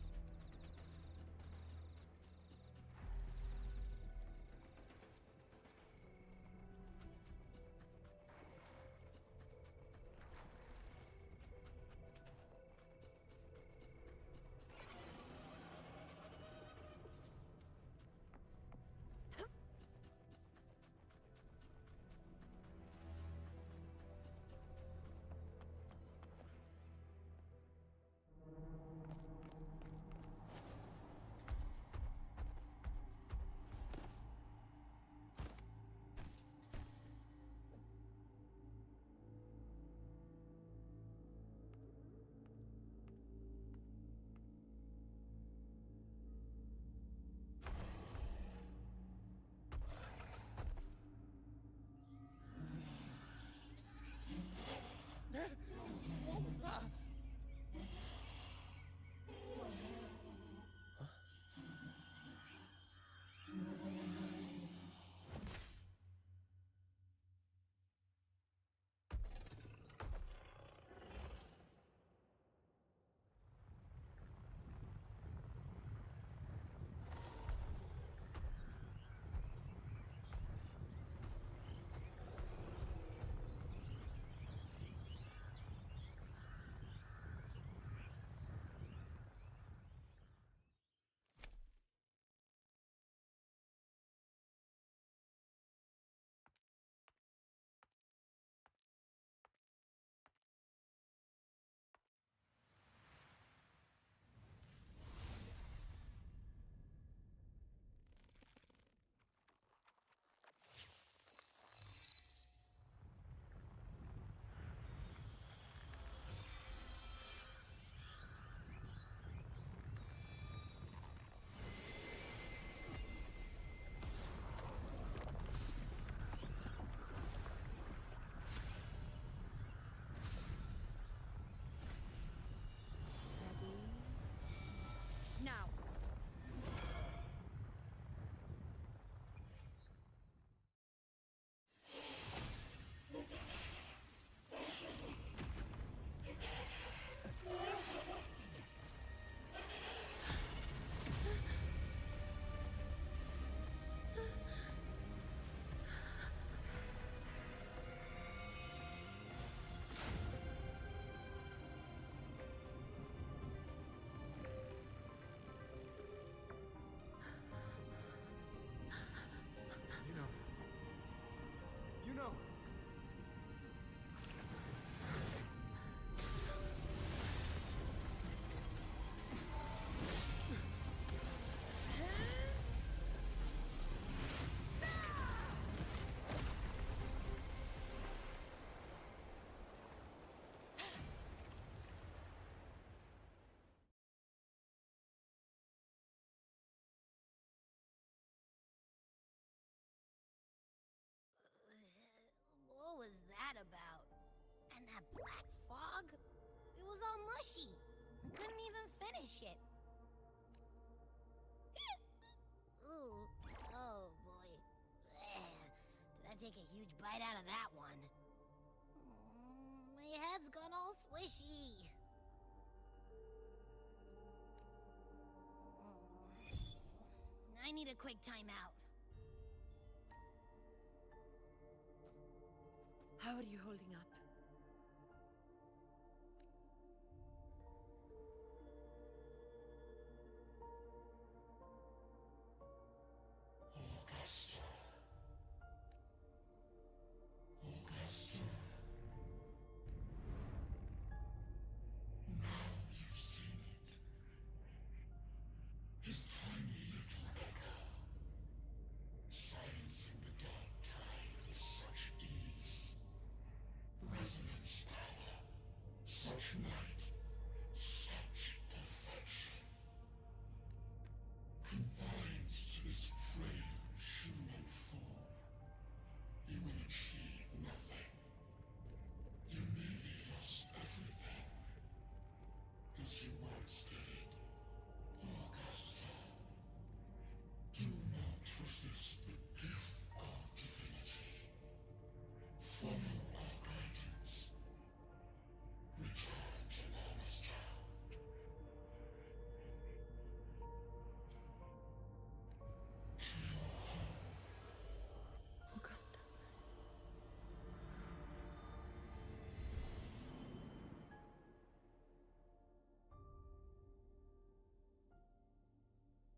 that about? And that black fog? It was all mushy. I couldn't even finish it. Ooh, oh boy. Did I take a huge bite out of that one? My head's gone all swishy. I need a quick timeout. How are you holding up? Augusta. Augusta. Now you've seen it. His tiny little echo, silencing the dark tide with such ease. Resonance power, such might, such perfection. Confined to this frail human form, you will achieve nothing. You nearly lost everything, as you once did. Augusta, do not resist the gift of divinity. Follow our guidance. Return to Augusta. To your home. Augusta.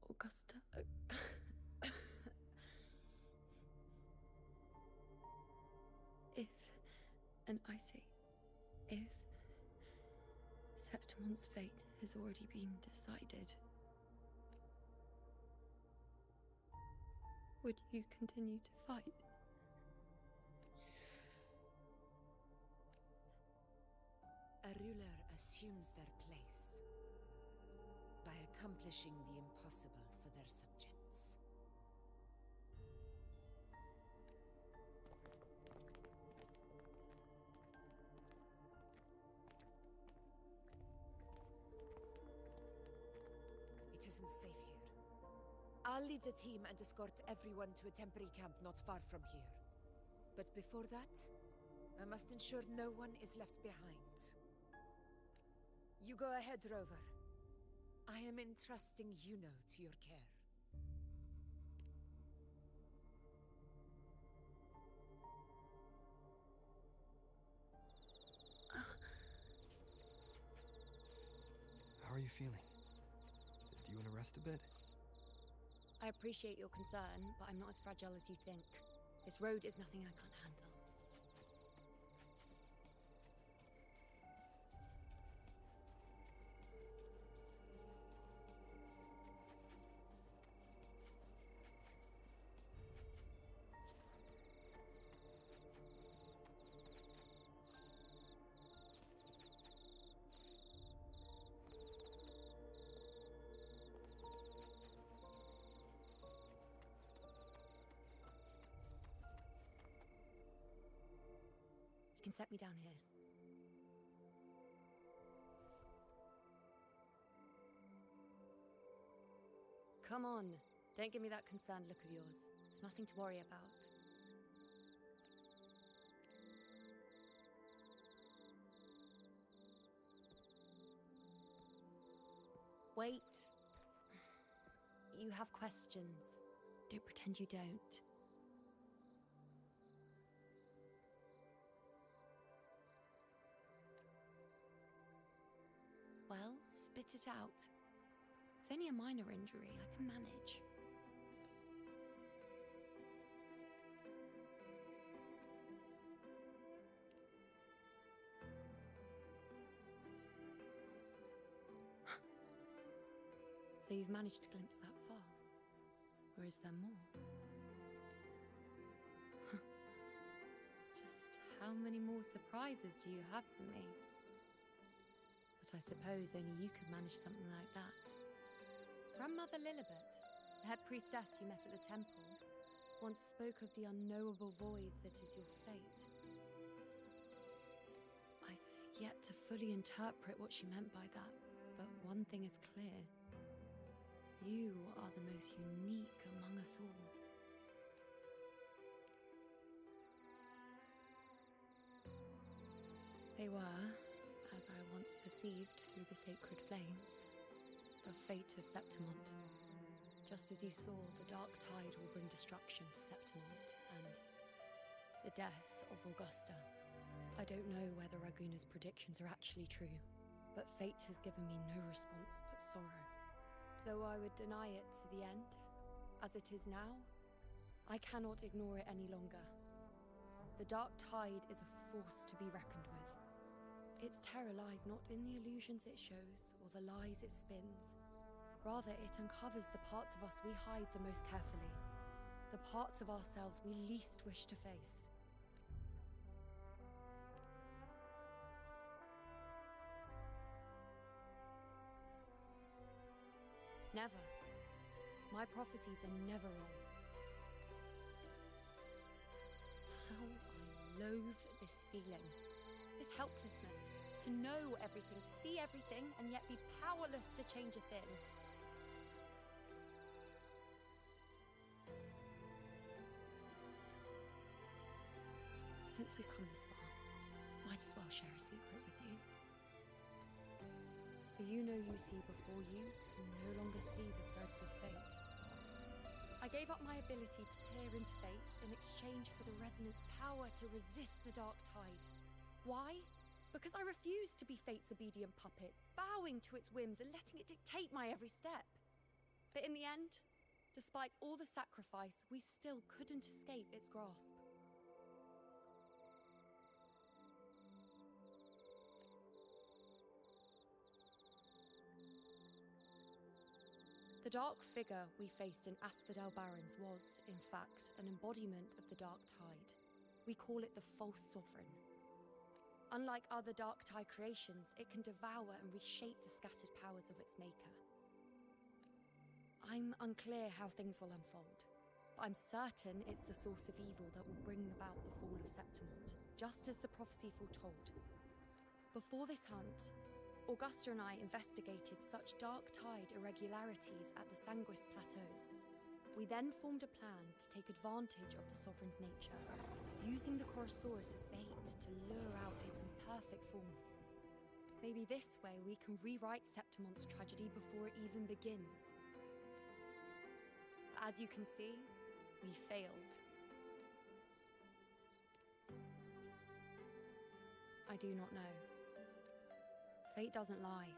Augusta. If, and I say, if Septimon's fate has already been decided, would you continue to fight? A ruler assumes their place by accomplishing the impossible for their subjects. It isn't safe here. I'll lead a team and escort everyone to a temporary camp not far from here. But before that, I must ensure no one is left behind. You go ahead, Rover. I am entrusting Yuno to your care. How are you feeling? Do you want to rest a bit? I appreciate your concern, but I'm not as fragile as you think. This road is nothing I can't handle. You can set me down here. Come on. Don't give me that concerned look of yours. There's nothing to worry about. Wait. You have questions. Don't pretend you don't. Well, spit it out. It's only a minor injury. I can manage. So you've managed to glimpse that far? Or is there more? Just how many more surprises do you have for me? But I suppose only you could manage something like that. Grandmother Lilibet, the head priestess you met at the temple, once spoke of the unknowable void that is your fate. to fully interpret what she meant by that, but one thing is clear. You are the most unique among us all. They were, as I once perceived through the sacred flames, the fate of Septimont. Just as you saw, the dark tide will bring destruction to Septimont, and the death of Augusta. I don't know whether Raguna's predictions are actually true, but fate has given me no response but sorrow. Though I would deny it to the end, as it is now, I cannot ignore it any longer. The dark tide is a force to be reckoned with. Its terror lies not in the illusions it shows or the lies it spins. Rather, it uncovers the parts of us we hide the most carefully, the parts of ourselves we least wish to face. Never. My prophecies are never wrong. How I loathe this feeling. This helplessness, to know everything, to see everything, and yet be powerless to change a thing. Since we've come this far, might as well share a secret with you. The you see before you can no longer see the threads of fate. I gave up my ability to peer into fate in exchange for the resonance power to resist the dark tide. Why? Because I refused to be fate's obedient puppet, bowing to its whims and letting it dictate my every step. But in the end, despite all the sacrifice, we still couldn't escape its grasp. The dark figure we faced in Asphodel Barrens was, in fact, an embodiment of the dark tide. We call it the false sovereign. Unlike other dark tide creations, it can devour and reshape the scattered powers of its maker. I'm unclear how things will unfold, but I'm certain it's the source of evil that will bring about the fall of Septimont, just as the prophecy foretold. Before this hunt, Augusta and I investigated such dark tide irregularities at the Sanguis Plateaus. We then formed a plan to take advantage of the sovereign's nature, using the Chorosaurus as bait to lure out its imperfect form. Maybe this way we can rewrite Septimont's tragedy before it even begins. But as you can see, we failed. I do not know. Fate doesn't lie.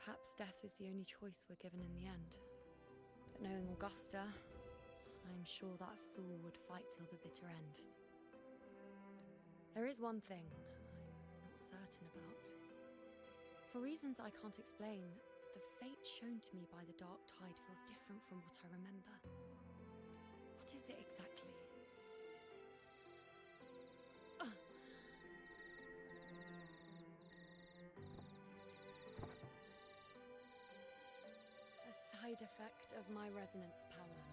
Perhaps death is the only choice we're given in the end. But knowing Augusta, I'm sure that fool would fight till the bitter end. There is one thing I'm not certain about. For reasons I can't explain, the fate shown to me by the dark tide feels different from what I remember. What is it exactly? Side effect of my resonance power.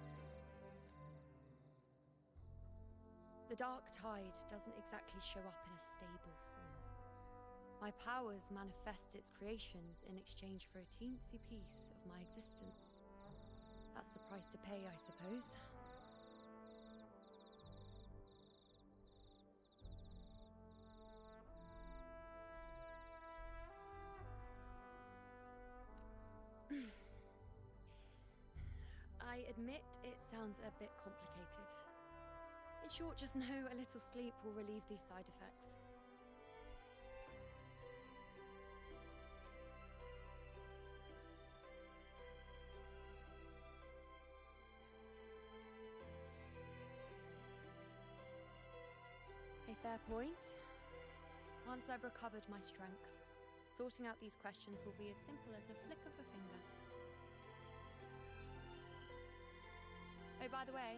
The dark tide doesn't exactly show up in a stable form. My powers manifest its creations in exchange for a teensy piece of my existence. That's the price to pay, I suppose. I admit it sounds a bit complicated. In short, just know a little sleep will relieve these side effects. A fair point. Once I've recovered my strength, sorting out these questions will be as simple as a flick of a finger. Oh, by the way,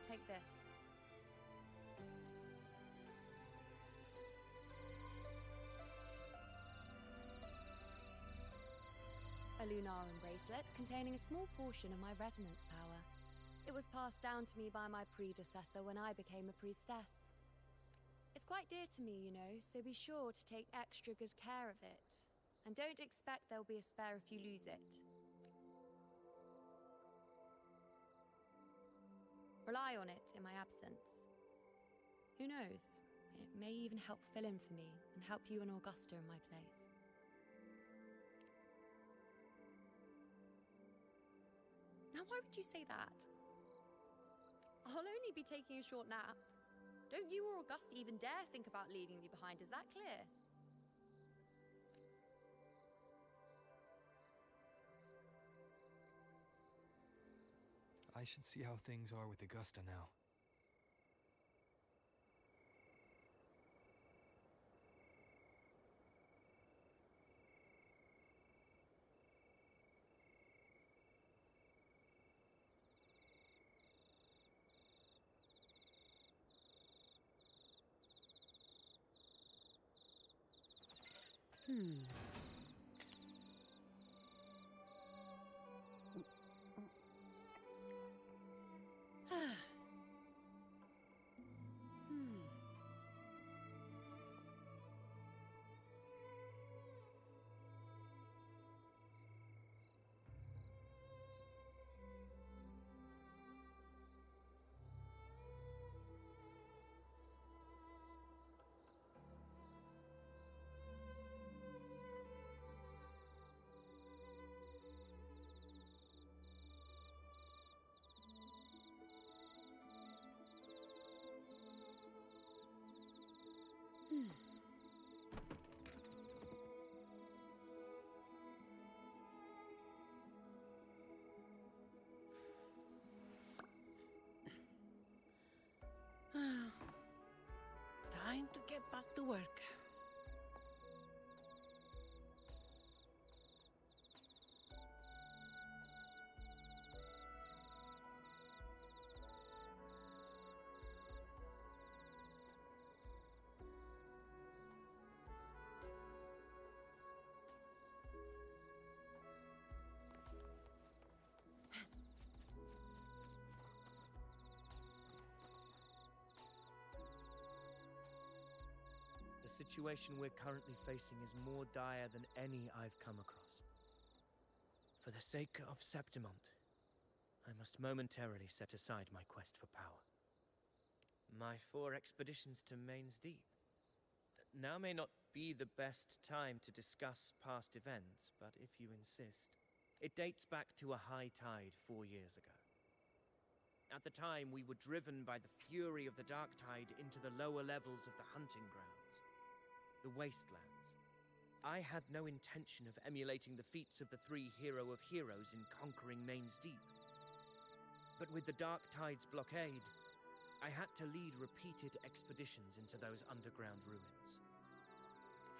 take this. A Lunaran bracelet containing a small portion of my resonance power. It was passed down to me by my predecessor when I became a priestess. It's quite dear to me, you know, so be sure to take extra good care of it. And don't expect there'll be a spare if you lose it. Rely on it in my absence. Who knows? It may even help fill in for me and help you and Augusta in my place. Now, why would you say that? I'll only be taking a short nap. Don't you or Augusta even dare think about leaving me behind, is that clear? I should see how things are with Augusta now. Time to get back to work. The situation we're currently facing is more dire than any I've come across. For the sake of Septimont, I must momentarily set aside my quest for power. My 4 expeditions to Main's Deep. Now may not be the best time to discuss past events, but if you insist, it dates back to a high tide 4 years ago. At the time, we were driven by the fury of the Dark Tide into the lower levels of the hunting grounds, the wastelands. I had no intention of emulating the feats of the 3 Hero of Heroes in conquering Main's Deep. But with the Dark Tide's blockade, I had to lead repeated expeditions into those underground ruins.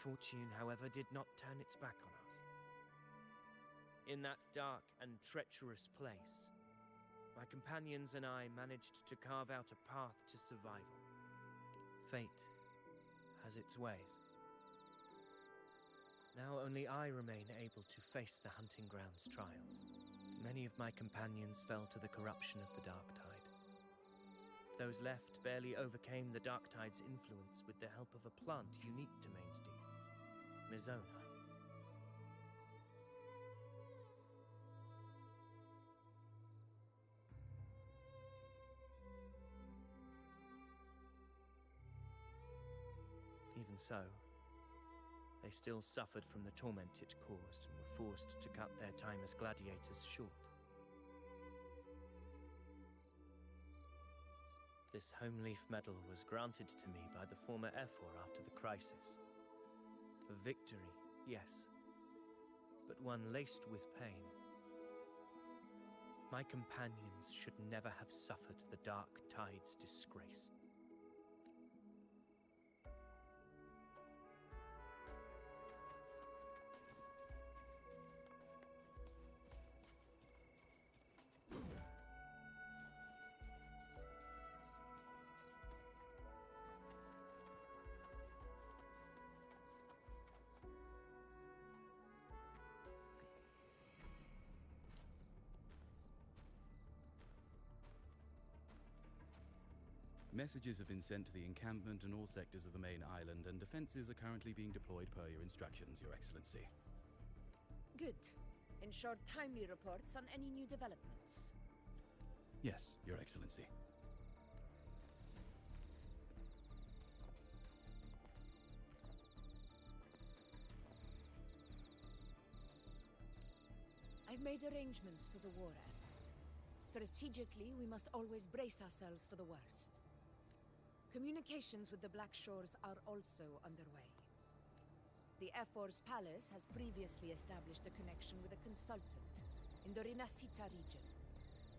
Fortune, however, did not turn its back on us. In that dark and treacherous place, my companions and I managed to carve out a path to survival. Fate has its ways. Now only I remain able to face the hunting grounds trials. Many of my companions fell to the corruption of the Dark Tide. Those left barely overcame the Dark Tide's influence with the help of a plant unique to Main's Deep, Mizona. Even so, they still suffered from the torment it caused and were forced to cut their time as gladiators short. This home leaf medal was granted to me by the former Ephor after the crisis. For victory, yes, but one laced with pain. My companions should never have suffered the Dark Tide's disgrace. Messages have been sent to the encampment and all sectors of the main island, and defenses are currently being deployed per your instructions, Your Excellency. Good. Ensure timely reports on any new developments. Yes, Your Excellency. I've made arrangements for the war effort. Strategically, we must always brace ourselves for the worst. Communications with the Black Shores are also underway. The Ephor's Palace has previously established a connection with a consultant in the Rinascita region.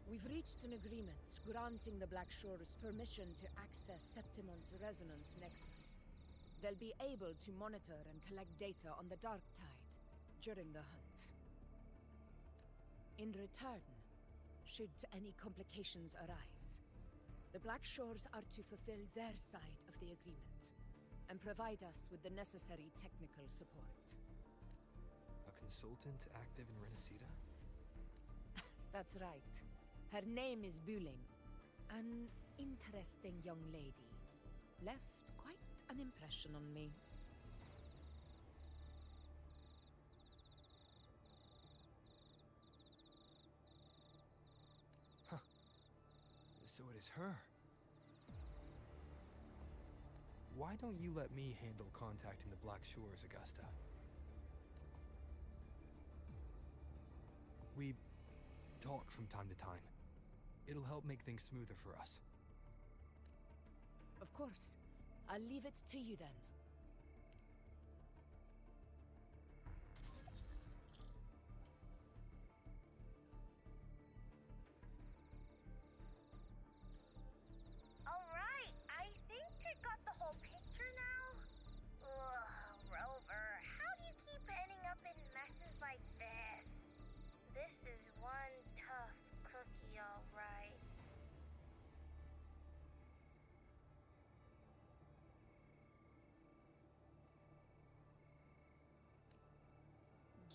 We've reached an agreement granting the Black Shores permission to access Septimon's resonance nexus. They'll be able to monitor and collect data on the Dark Tide during the hunt. In return, should any complications arise, the Black Shores are to fulfill their side of the agreement and provide us with the necessary technical support. A consultant active in Renacita? That's right. Her name is Buling. An interesting young lady. Left quite an impression on me. So it is her. Why don't you let me handle contacting the Black Shores, Augusta? We talk from time to time. It'll help make things smoother for us. Of course. I'll leave it to you then.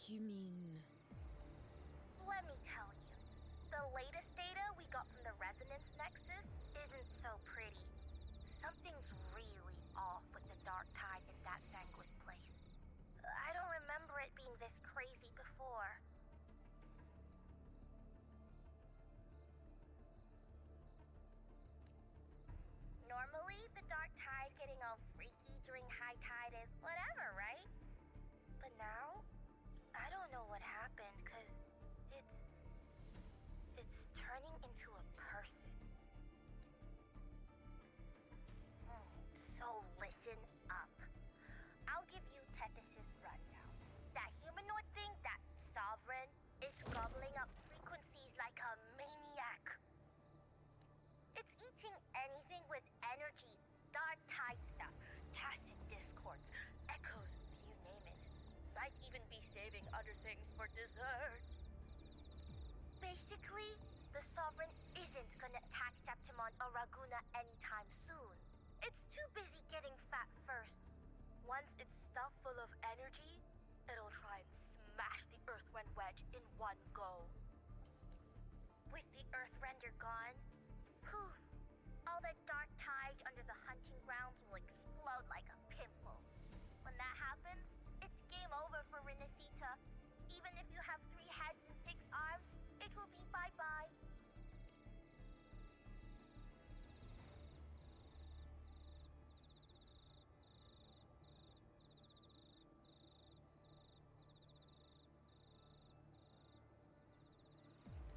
You mean... Let me tell you. The latest data we got from the Resonance Nexus isn't so pretty. Something's really off with the Dark Tide in that sanguine place. I don't remember it being this crazy before. Normally, the Dark Tide getting all freaky during high tide is whatever, right? But now... I don't know what happened, cause it's turning into a person. So listen up. I'll give you Tethys' rundown. That humanoid thing, that sovereign, is gobbling up frequencies like a maniac. It's eating anything with energy, dark tide stuff, tacit discords, echoes, you name it. Might even be saving other things for dessert. Basically, the Sovereign isn't gonna attack Septimon or Raguna anytime soon. It's too busy getting fat first. Once it's stuffed full of energy, it'll try and smash the Earthwind Wedge in one go. With the Earthrender gone, poof, all that dark tide under the hunting grounds will explode like a pimple. When that happens, it's game over for Rinascita. Even if you have 3 heads and 6 arms, it will be bye-bye.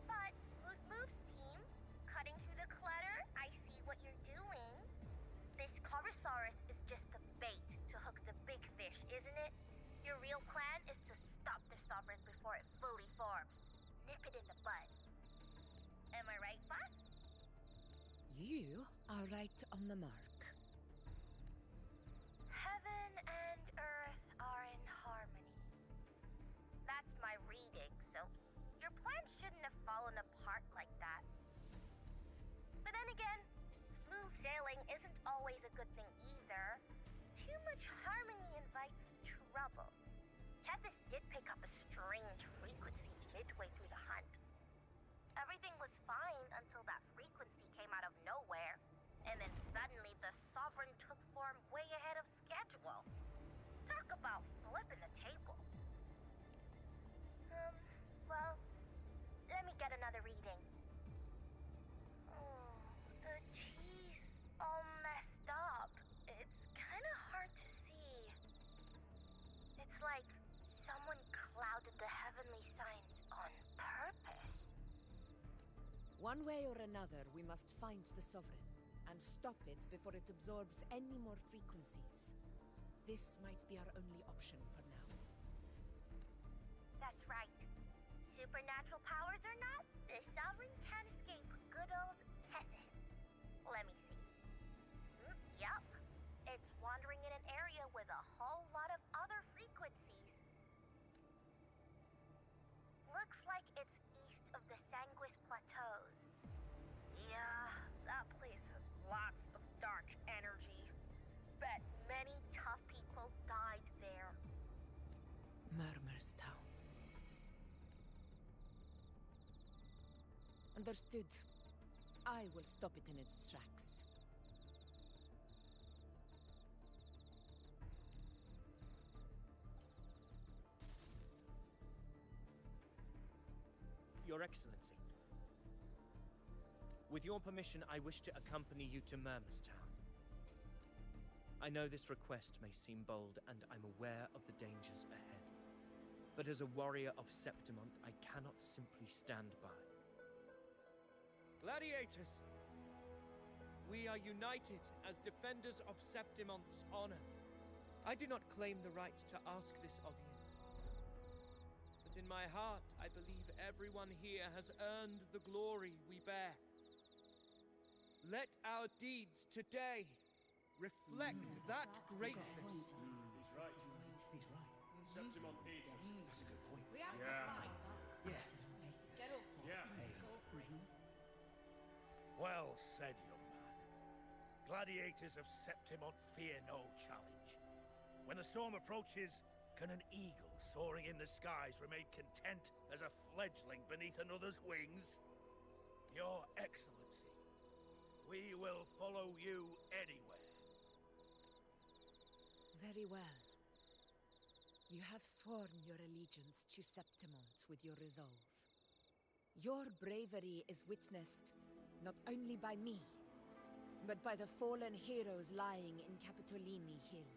But, Smooth Moves team, cutting through the clutter, I see what you're doing. This Corosaurus is just the bait to hook the big fish, isn't it? Your real plan is to stop the Sovereign before it fully forms. Nip it in the bud. Am I right, boss? You are right on the mark. Heaven and Earth are in harmony. That's my reading, so your plan shouldn't have fallen apart like that. But then again, smooth sailing isn't always a good thing either. Too much harmony invites trouble. Tethys did pick up a strange frequency midway through the hunt. Everything was fine until that frequency came out of nowhere, and then Sovereign took form way ahead of schedule. Talk about flipping the table. Well, let me get another reading. Oh, the cheese all messed up. It's kind of hard to see. It's like someone clouded the heavenly signs on purpose. One way or another, we must find the Sovereign and stop it before it absorbs any more frequencies. This might be our only option for now. That's right. Supernatural powers or not, the Sovereign can't escape good old heaven. Let me see. Yup. It's wandering in an area with a whole lot of other frequencies. Looks like it's east of the Sanguis Plateaus. Yeah, that place has lots of dark energy. Bet many tough people died there. Murmur's Town. Understood. I will stop it in its tracks. Your Excellency. With your permission, I wish to accompany you to Murmur's Town. I know this request may seem bold, and I'm aware of the dangers ahead. But as a warrior of Septimont, I cannot simply stand by. Gladiators! We are united as defenders of Septimont's honor. I do not claim the right to ask this of you. But in my heart, I believe everyone here has earned the glory we bear. Let our deeds today reflect that greatness. He's right. He's right. Septimont needs us. That's a good point. We have to fight. Yeah. Get up. Yeah. Go for it. Well said, young man. Gladiators of Septimont fear no challenge. When the storm approaches, can an eagle soaring in the skies remain content as a fledgling beneath another's wings? Your Excellency, we will follow you anywhere. Very well. You have sworn your allegiance to Septimont with your resolve. Your bravery is witnessed not only by me, but by the fallen heroes lying in Capitolini Hill.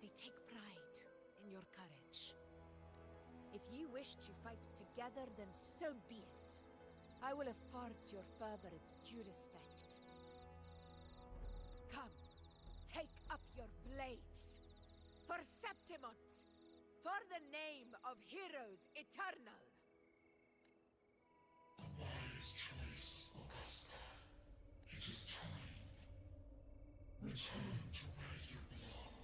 They take pride in your courage. If you wish to fight together, then so be it. I will afford your fervor its due respect. Come, take up your blades. For Septimont! For the name of heroes eternal! A wise choice, Augusta. It is time. Return to where you belong.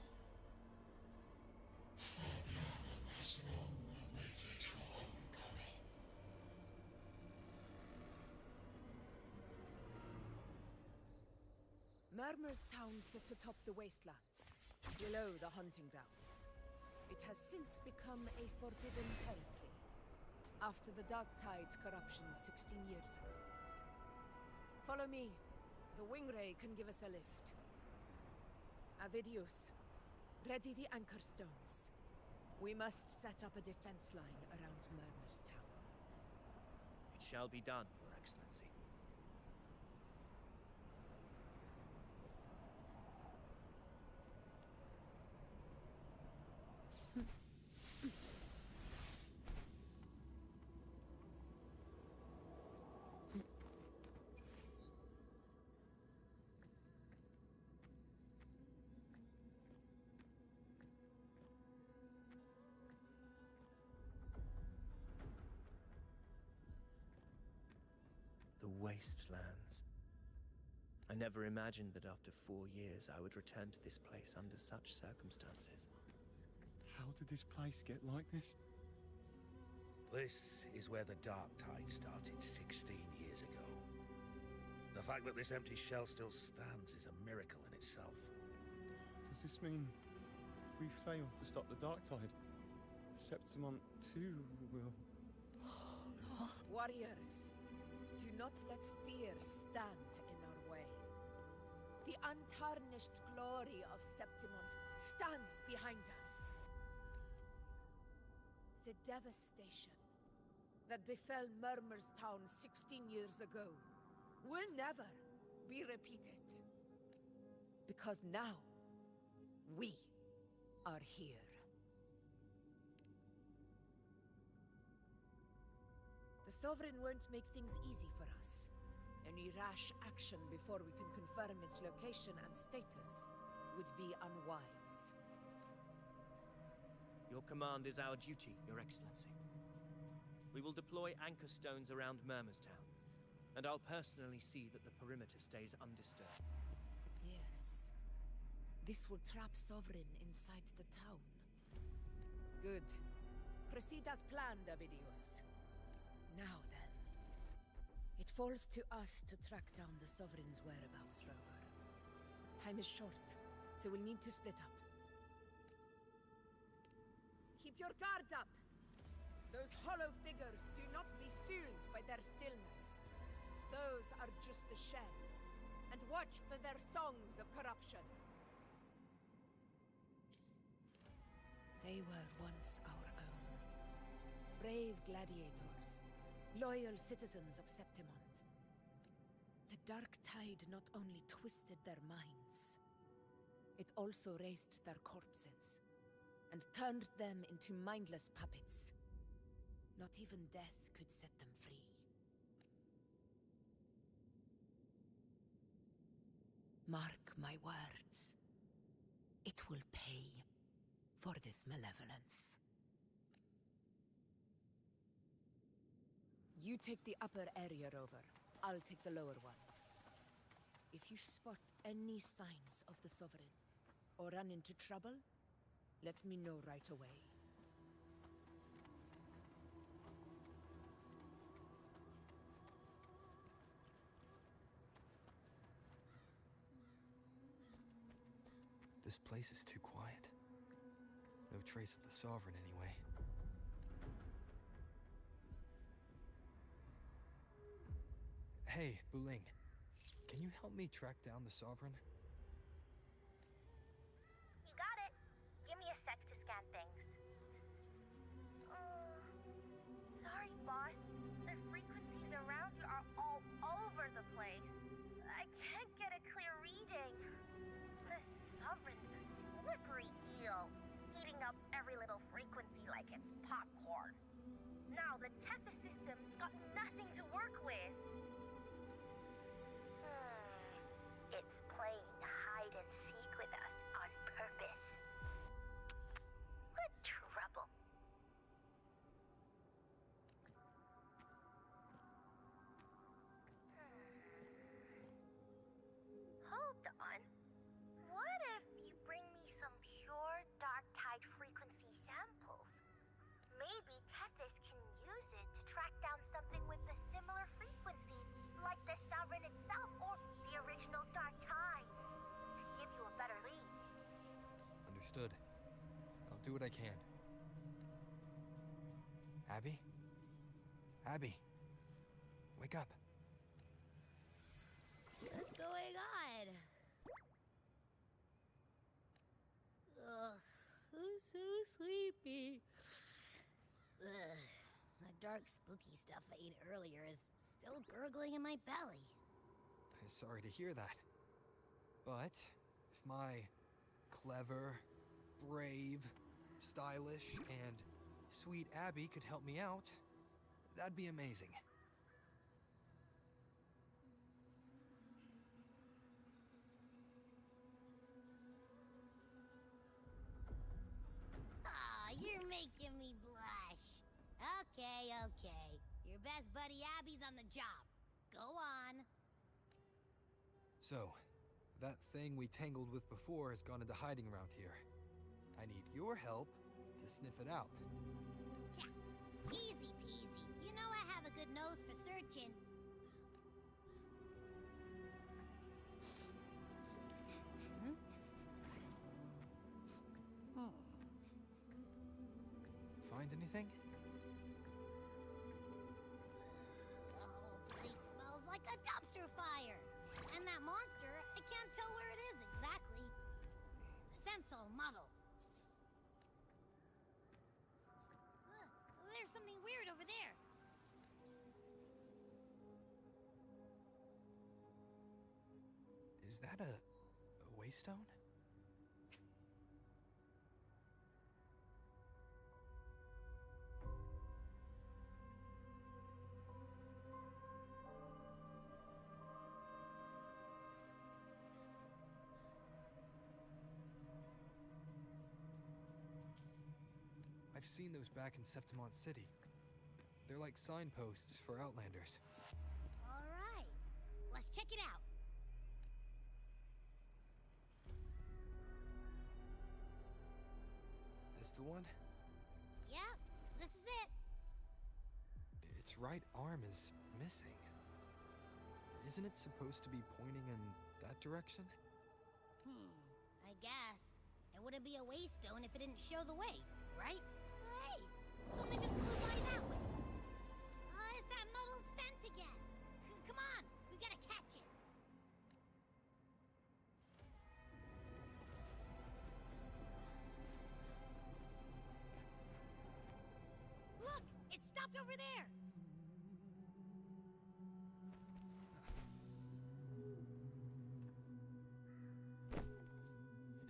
Fabiana has long awaited your homecoming. Murmur's Town sits atop the wastelands, below the hunting grounds. It has since become a forbidden territory, after the Dark Tide's corruption 16 years ago. Follow me. The Wingray can give us a lift. Avidius, ready the anchor stones. We must set up a defense line around Murmur's Town. It shall be done, Your Excellency. The wastelands. I never imagined that after 4 years I would return to this place under such circumstances. How did this place get like this? This is where the Dark Tide started 16 years ago. The fact that this empty shell still stands is a miracle in itself. Does this mean if we fail to stop the Dark Tide, Septimont too will... Warriors, do not let fear stand in our way. The untarnished glory of Septimont stands behind us. The devastation that befell Murmur's town 16 years ago will never be repeated. Because now, we are here. The Sovereign won't make things easy for us. Any rash action before we can confirm its location and status would be unwise. Your command is our duty, Your Excellency. We will deploy anchor stones around Murmurstown, and I'll personally see that the perimeter stays undisturbed. Yes. This will trap Sovereign inside the town. Good. Proceed as planned, Avidius. Now then. It falls to us to track down the Sovereign's whereabouts, Rover. Time is short, so we'll need to split up. Keep your guard up! Those hollow figures do not be fooled by their stillness. Those are just the shell. And watch for their songs of corruption. They were once our own. Brave gladiators, loyal citizens of Septimont. The dark tide not only twisted their minds, it also raised their corpses and turned them into mindless puppets. Not even death could set them free. Mark my words. It will pay for this malevolence. You take the upper area, Rover. I'll take the lower one. If you spot any signs of the Sovereign, or run into trouble, let me know right away. This place is too quiet. No trace of the Sovereign, anyway. Hey, Buling. Can you help me track down the Sovereign? You got it. Give me a sec to scan things. Sorry, boss. The frequencies around you are all over the place. I can't get a clear reading. The Sovereign's a slippery eel, eating up every little frequency like it's popcorn. Now the Tethys system's got nothing to work with. It's playing hide and seek with us on purpose. What trouble. Hold on. What if you bring me some pure dark tide frequency samples? Maybe Tethys can use it to track down something with a similar frequency, like the Sovereign itself or the original dark tide. Give you a better lead. Understood. I'll do what I can. Abby? Abby! Wake up. What's going on? Ugh, I'm so sleepy. Ugh, that dark, spooky stuff I ate earlier is still gurgling in my belly. I'm sorry to hear that. But if my clever, brave, stylish, and sweet Abby could help me out, that'd be amazing. Aw, you're making me blush. Okay. Your best buddy Abby's on the job. Go on. So, that thing we tangled with before has gone into hiding around here. I need your help to sniff it out. Yeah, easy peasy. You know I have a good nose for searching. Find anything? The whole place smells like a dumpster fire. And that monster, I can't tell where scent's all muddled. There's something weird over there. Is that a waystone? I've seen those back in Septimont City. They're like signposts for Outlanders. All right, let's check it out. This the one? Yep, this is it. Its right arm is missing. Isn't it supposed to be pointing in that direction? I guess. It wouldn't be a waystone if it didn't show the way, right? Hey, something just flew by that way. It's that muddled scent again. Come on, we gotta catch it. Look, it stopped over there.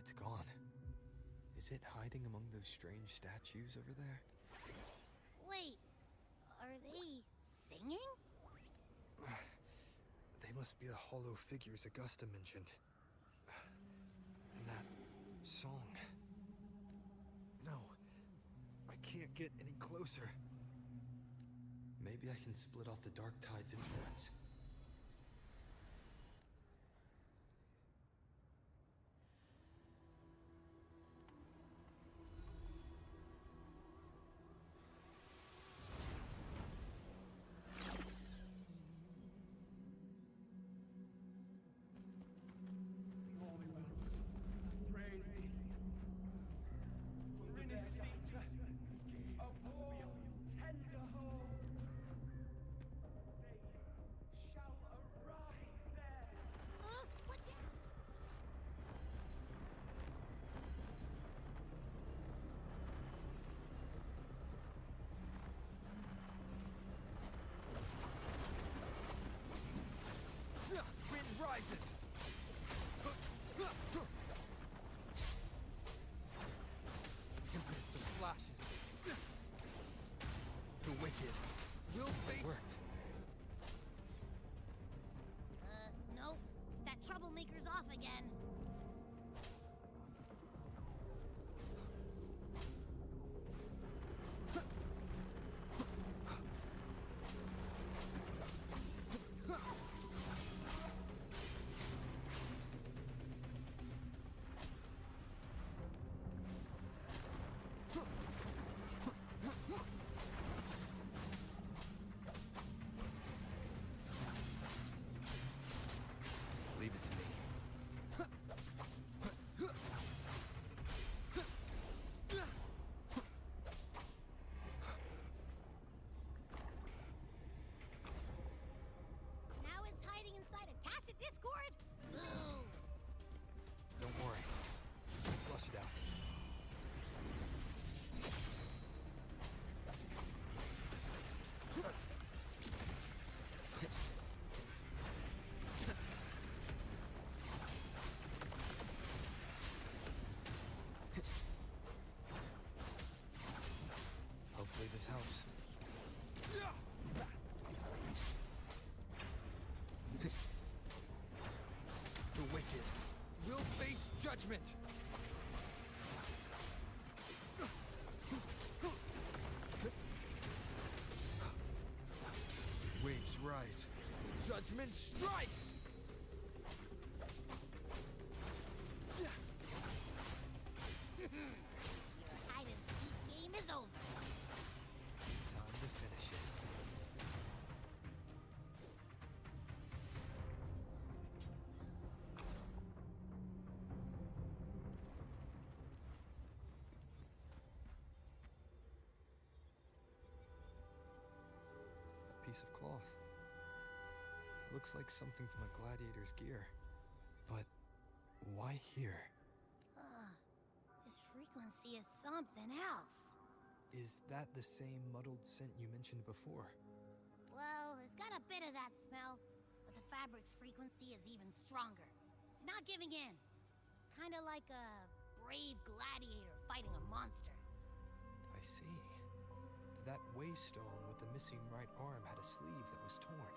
It's gone. Is it hiding among those strange statues over there? Wait, are they singing? They must be the hollow figures Augusta mentioned. And that song. No, I can't get any closer. Maybe I can split off the Dark Tide's influence. Wind rises! Tempest of slashes. The wicked will fade. Worked. Nope. That troublemaker's off again. Leave it to me. Now it's hiding inside a tacit discord? Boo! Don't worry. I'll flush it out. Hopefully this helps. The wicked will face judgment! Waves rise. Judgment strikes! Your hide and seek game is over. Time to finish it. A piece of cloth. Looks like something from a gladiator's gear. But why here? frequency is something else. Is that the same muddled scent you mentioned before? Well, it's got a bit of that smell, but the fabric's frequency is even stronger. It's not giving in. Kinda like a brave gladiator fighting a monster. I see. That waystone with the missing right arm had a sleeve that was torn.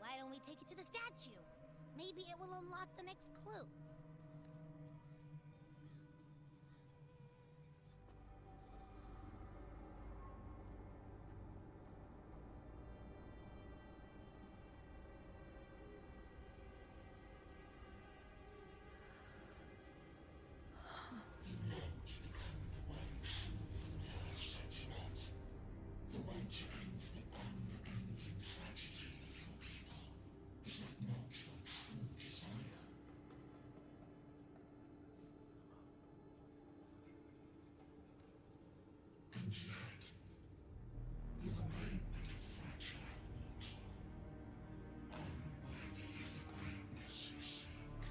Why don't we take it to the statue? Maybe it will unlock the next clue. The way to end the unending tragedy of your people. Is that not your true desire? And yet, you remain but a fragile mortal, unworthy of the greatness you seek.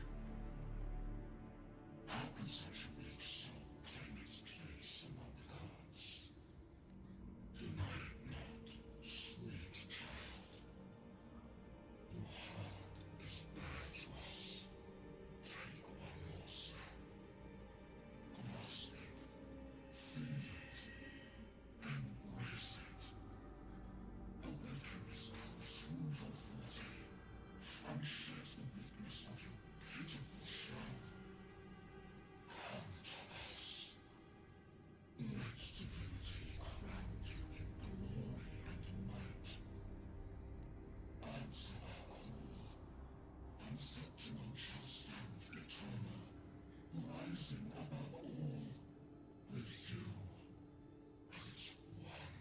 How can such a weak soul claim its place among the gods? Deny it not, sweet child. Your heart is bare to us. Take one more step. Grasp it, feel it, embrace it. Awaken this power through your forte, and shed the weakness of your pitiful shell. Come to us. Let divinity crown you in glory and might. Answer our call, and Septimon shall stand eternal, rising above all, with you as its one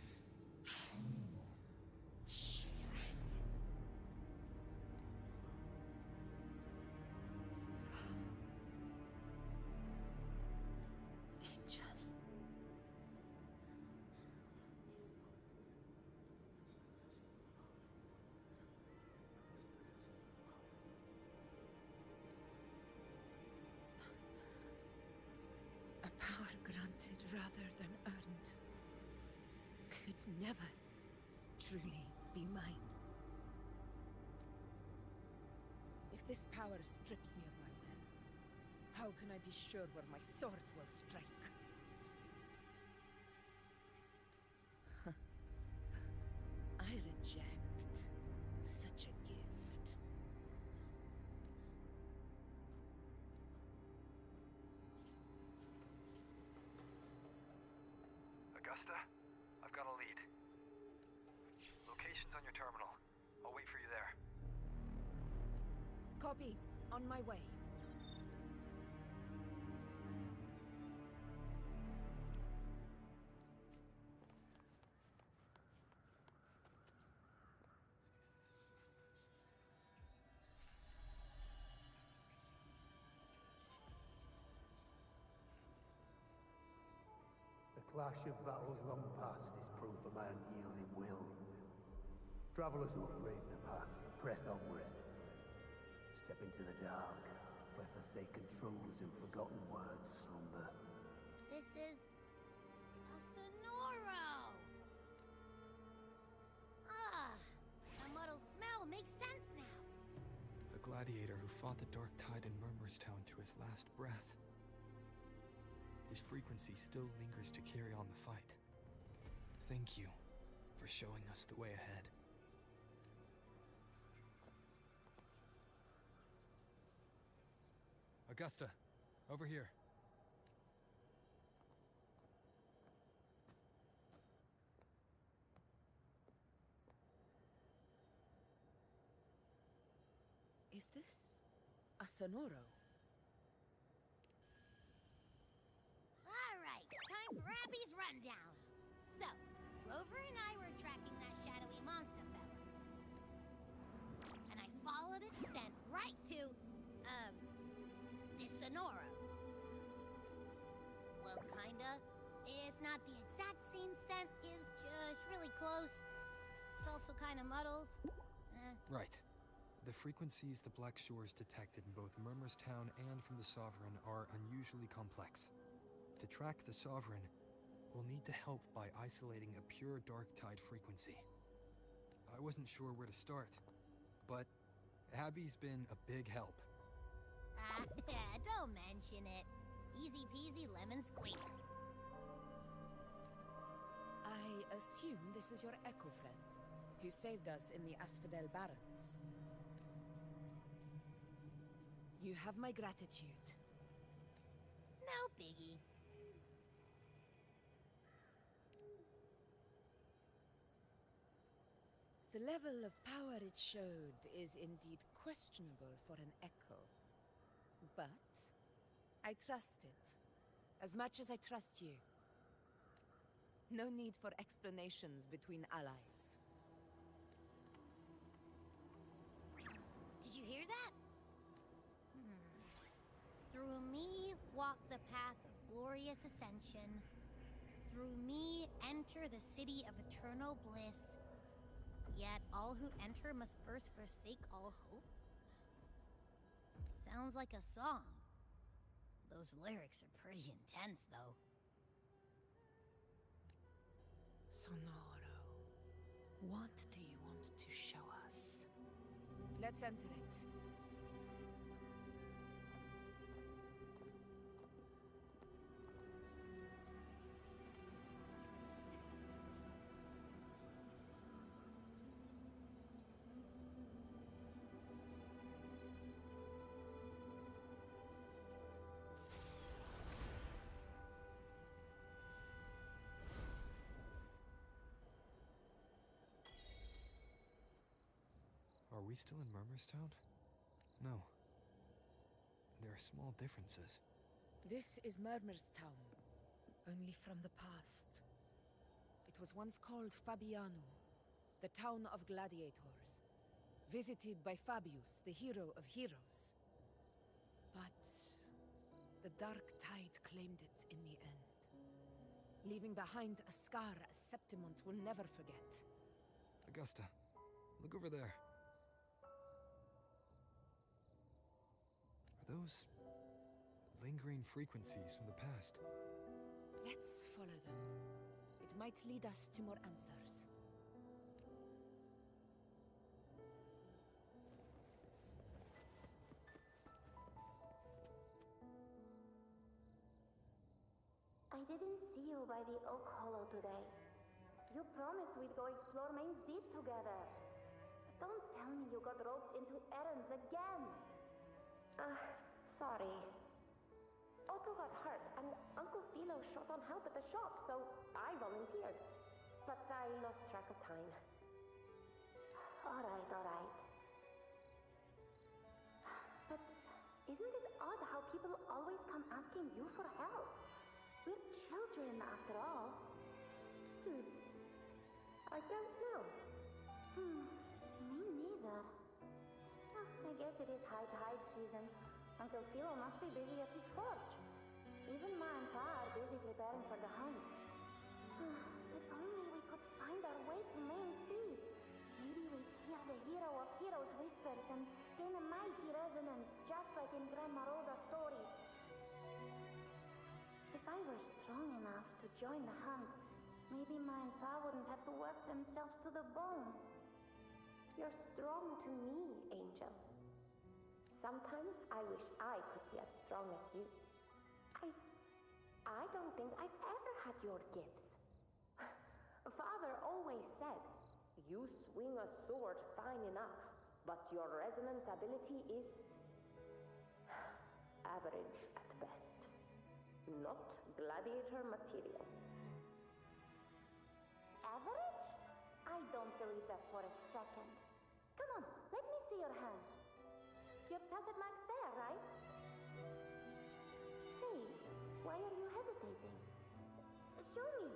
true sovereign. Angel. A power granted rather than earned could never truly be mine. If this power strips me of my will, how can I be sure where my sword will strike? I reject such a gift. Augusta, I've got a lead. Location's on your terminal. I'll wait for you there. Copy. On my way. The clash of battles long past is proof of my unyielding will. Travelers who have braved the path, press onward. Step into the dark, where forsaken truths and forgotten words slumber. This is a Sonoro! Ah, the muddled smell makes sense now. A gladiator who fought the Dark Tide in Murmurstown to his last breath. His frequency still lingers to carry on the fight. Thank you for showing us the way ahead. Augusta, over here. Is this a Sonoro? Alright, time for Abby's rundown. So, Rover and I were tracking that shadowy monster fella. And I followed its scent right to, this Sonoro. Well, kinda. It's not the exact same scent, it's just really close. It's also kinda muddled. Right. The frequencies the Black Shores detected in both Murmurstown and from the Sovereign are unusually complex. To track the Sovereign, we'll need to help by isolating a pure dark tide frequency. I wasn't sure where to start, but Abby's been a big help. Don't mention it. Easy peasy lemon squeezy. I assume this is your Echo friend, who saved us in the Asphodel Barrens. You have my gratitude. No biggie. The level of power it showed is indeed questionable for an Echo. But I trust it, as much as I trust you. No need for explanations between allies. Did you hear that? Through me walk the path of glorious ascension. Through me enter the city of eternal bliss. Yet all who enter must first forsake all hope? Sounds like a song. Those lyrics are pretty intense, though. Sonoro, what do you want to show us? Let's enter it. Are we still in Murmurstown? No. There are small differences. This is Murmurstown, only from the past. It was once called Fabianum, the town of gladiators, visited by Fabius, the hero of heroes. But the dark tide claimed it in the end, leaving behind a scar Septimont will never forget. Augusta, look over there. Are those lingering frequencies from the past? Let's follow them. It might lead us to more answers. I didn't see you by the Oak Hollow today. You promised we'd go explore Main's Deep together. Don't tell me you got roped into errands again. Sorry. Otto got hurt, and Uncle Philo short on help at the shop, so I volunteered. But I lost track of time. Alright. But isn't it odd how people always come asking you for help? We're children, after all. I don't know. Me neither. I guess it is high tide season. Uncle Philo must be busy at his forge. Even Ma and Pa are busy preparing for the hunt. If only we could find our way to Main's Deep. Maybe we'd hear the hero of heroes whispers and gain a mighty resonance, just like in Grandma Rosa's stories. If I were strong enough to join the hunt, maybe Ma and Pa wouldn't have to work themselves to the bone. You're strong to me, Angel. Sometimes I wish I could be as strong as you. I don't think I've ever had your gifts. Father always said, you swing a sword fine enough, but your resonance ability is average at best. Not gladiator material. Average? I don't believe that for a second. Come on, let me see your hand. Your tacet mark's there, right? Hey, why are you hesitating? Show me.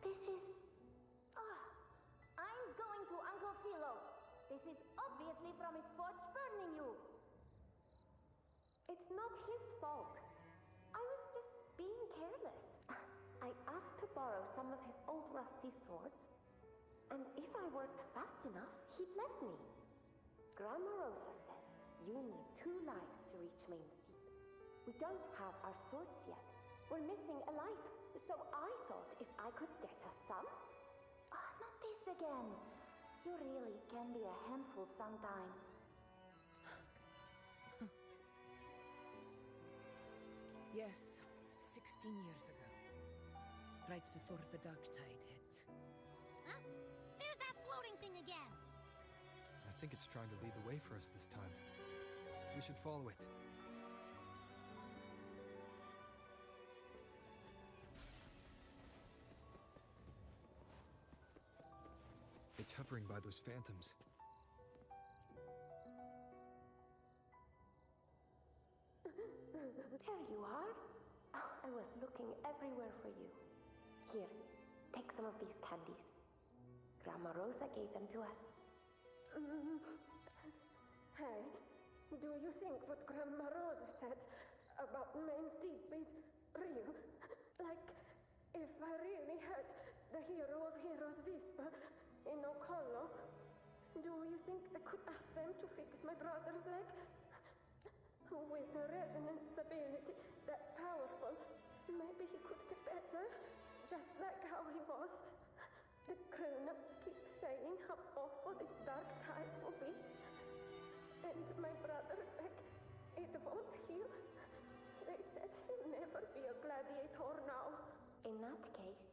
This is... I'm going to Uncle Philo. This is obviously from his forge burning you. It's not his fault. I was just being careless. I asked to borrow some of his old rusty swords, and if I worked fast enough, he'd let me. Grandma Rosa says you need 2 lives to reach Main's Deep. We We don't have our swords yet. We're missing a life. So I thought if I could get us some. Ah, not this again. You really can be a handful sometimes. Yes, 16 years ago. Right before the dark tide hit. Huh? There's that floating thing again! I think it's trying to lead the way for us this time. We should follow it. It's hovering by those phantoms. There you are. Oh, I was looking everywhere for you. Here, take some of these candies. Grandma Rosa gave them to us. Hey, do you think what Grandma Rosa said about Main's Deep is real? Like, if I really had the hero of heroes whisper in Okolo, do you think I could ask them to fix my brother's leg? With a resonance ability that powerful, maybe he could get better, just like how he was. The grown-ups keep saying how awful this dark tide will be. And my brother's leg, it won't heal. They said he'll never be a gladiator now. In that case,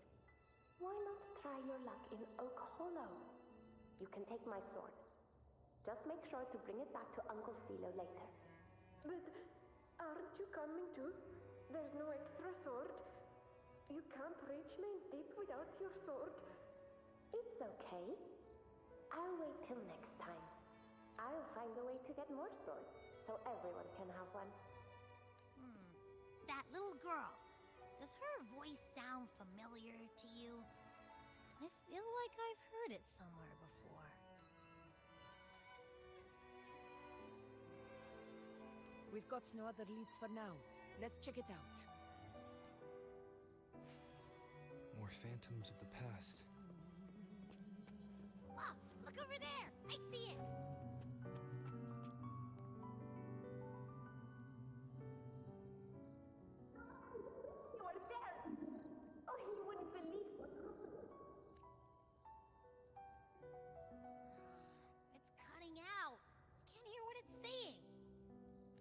why not try your luck in Oak Hollow? You can take my sword. Just make sure to bring it back to Uncle Philo later. But aren't you coming too? There's no extra sword. You can't reach Main's Deep without your sword. It's okay. I'll wait till next time. I'll find a way to get more swords, so everyone can have one. That little girl. Does her voice sound familiar to you? I feel like I've heard it somewhere before. We've got no other leads for now. Let's check it out. More phantoms of the past. Wow, look over there! I see it! You are there! Oh, you wouldn't believe what happened. It's cutting out. I can't hear what it's saying.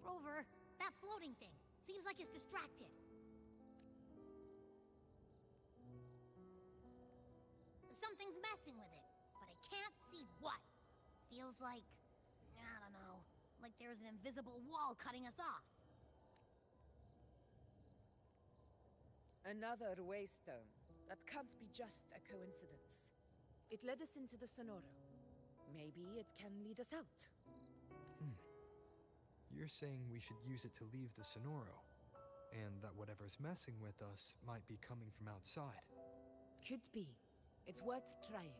Rover, that floating thing. Seems like it's distracted. Something's messing with it, but I can't see what. Feels like, I don't know, like there's an invisible wall cutting us off. Another waystone. That can't be just a coincidence. It led us into the Sonoro. Maybe it can lead us out. You're saying we should use it to leave the Sonoro, and that whatever's messing with us might be coming from outside. Could be. It's worth trying.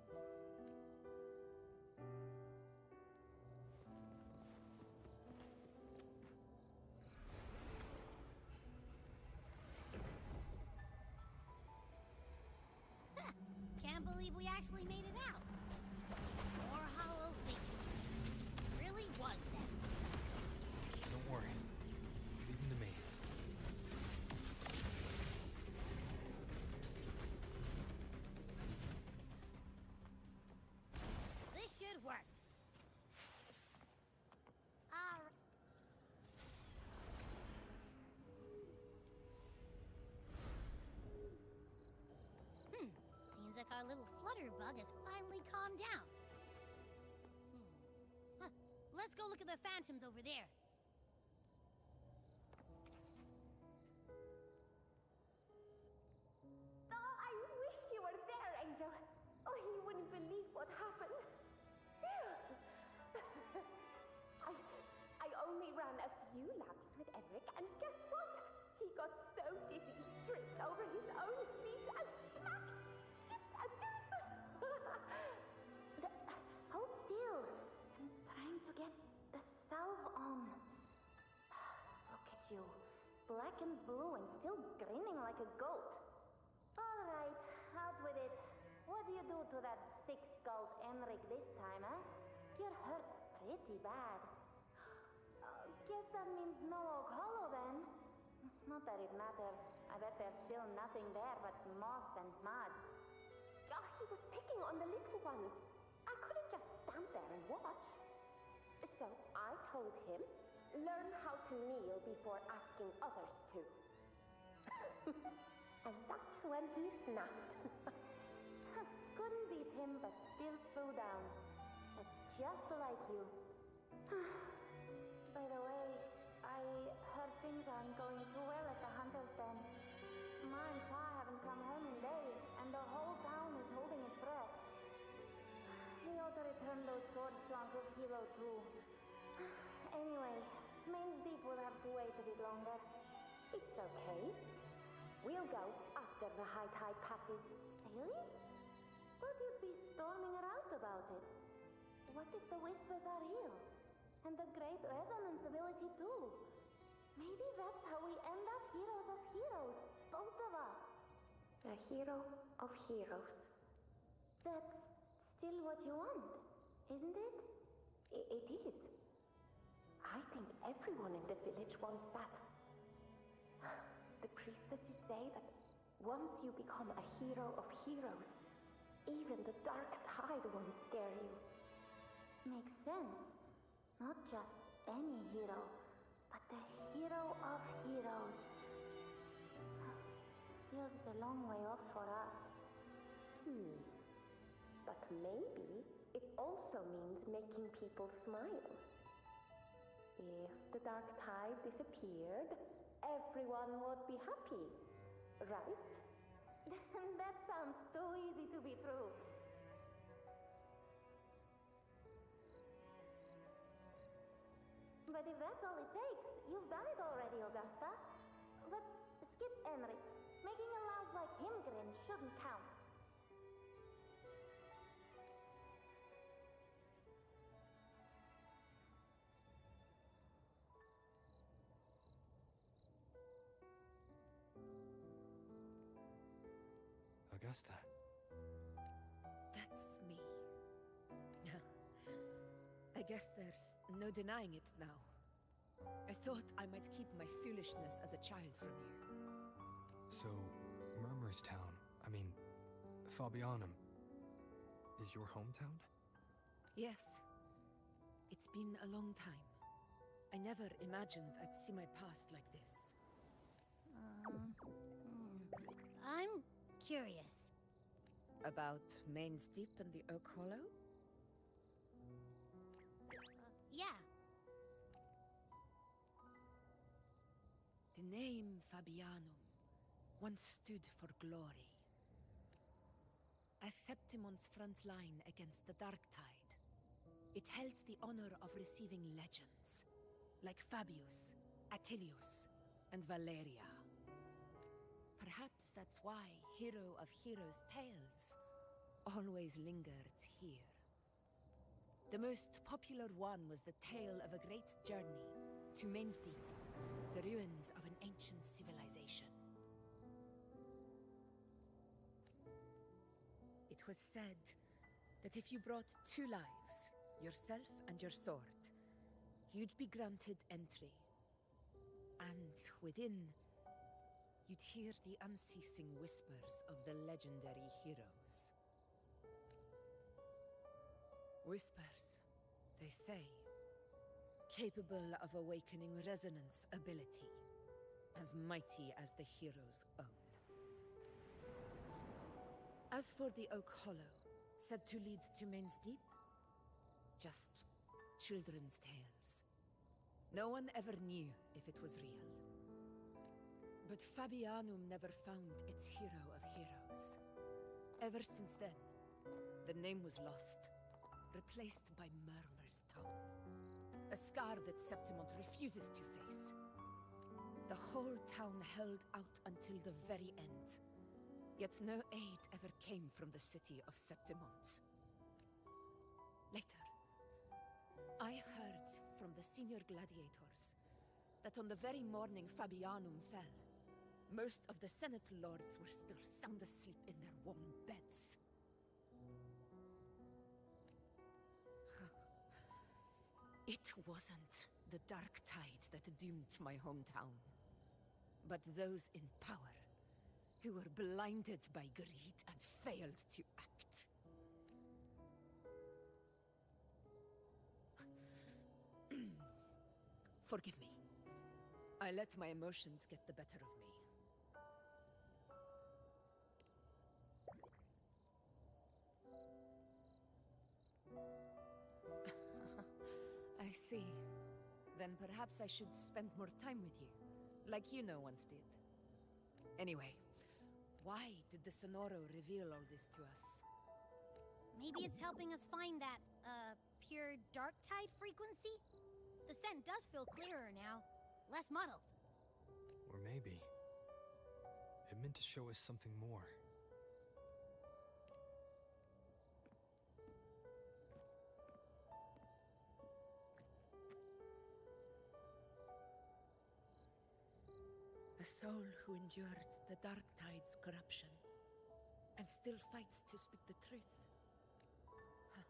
Can't believe we actually made it out. More hollow things. Really was that. Don't worry. Leave them to me. This should work. Alright. Seems like our little flutterbug has finally calmed down. Huh. Let's go look at the phantoms over there. Oh, I wish you were there, Angel. Oh, you wouldn't believe what happened. I only ran a few laps with Edric, and guess what? He got so dizzy he tripped over his own feet and smacked, chipped a tooth. Hold still. I'm trying to get the salve on. Look at you. Black and blue and still grinning like a goat. All right, out with it. What do you do to that thick-skulled Enric this time, huh? You're hurt pretty bad. Guess that means no Oak Hollow then. Not that it matters. I bet there's still nothing there but moss and mud. Oh, he was picking on the little ones. I couldn't just stand there and watch. So I told him, learn how to kneel before asking others to. And that's when he snapped. Couldn't beat him, but still threw down. That's just like you. By the way, I heard things aren't going too well at the Hunter's Den. Ma and Pa haven't come home in days, and the whole town is holding its breath. We ought to return those swords to Uncle Hero, too. Anyway, Main's Deep will have to wait a bit longer. It's okay. We'll go after the high tide passes. Really? Thought you'd be storming around about it. What if the whispers are real? And the great resonance ability, too? Maybe that's how we end up heroes of heroes, both of us. A hero of heroes. That's still what you want, isn't it? It is. I think everyone in the village wants that. The priestesses say that once you become a hero of heroes, even the dark tide won't scare you. Makes sense. Not just any hero, but the hero of heroes. Feels a long way off for us. But maybe it also means making people smile. If the dark tide disappeared, everyone would be happy, right? That sounds too easy to be true. But if that's all it takes, you've done it already, Augusta. But skip Enric. Making a louse like him grin shouldn't count. Augusta. That's me. I guess there's no denying it now. I thought I might keep my foolishness as a child from you. So, Murmur's town, Fabianum, is your hometown? Yes. It's been a long time. I never imagined I'd see my past like this. I'm curious. About Main's Deep and the Oak Hollow? Yeah. The name Fabianum once stood for glory. As Septimon's front line against the Dark Tide, it held the honor of receiving legends, like Fabius, Attilius, and Valeria. Perhaps that's why Hero of Heroes' tales always lingered here. The most popular one was the tale of a great journey to Main's Deep, the ruins of an ancient civilization. It was said that if you brought 2 lives, yourself and your sword, you'd be granted entry. And within, you'd hear the unceasing whispers of the legendary heroes. Whispers, they say, capable of awakening resonance ability, as mighty as the hero's own. As for the Oak Hollow, said to lead to Main's Deep, just children's tales. No one ever knew if it was real. But Fabianum never found its hero of heroes. Ever since then, the name was lost, replaced by Murmur's tongue. A scar that Septimont refuses to face. The whole town held out until the very end. Yet no aid ever came from the city of Septimont. Later, I heard from the senior gladiators that on the very morning Fabianum fell, most of the Senate lords were still sound asleep in their warm beds. It wasn't the Dark Tide that doomed my hometown, but those in power, who were blinded by greed and failed to act. Forgive me. I let my emotions get the better of me. I see. Then perhaps I should spend more time with you, like you once did. Anyway, why did the Sonoro reveal all this to us? Maybe it's helping us find that, pure dark tide frequency? The scent does feel clearer now, less muddled. Or maybe it meant to show us something more. A soul who endured the dark tide's corruption and still fights to speak the truth. Huh.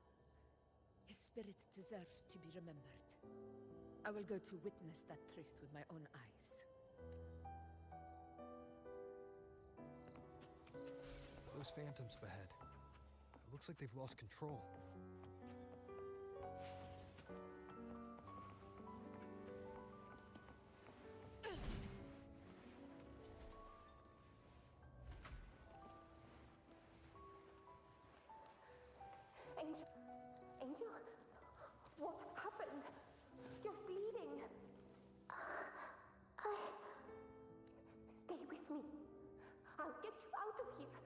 His spirit deserves to be remembered. I will go to witness that truth with my own eyes. Those phantoms up ahead. It looks like they've lost control. Angel? What happened? You're bleeding. Stay with me. I'll get you out of here.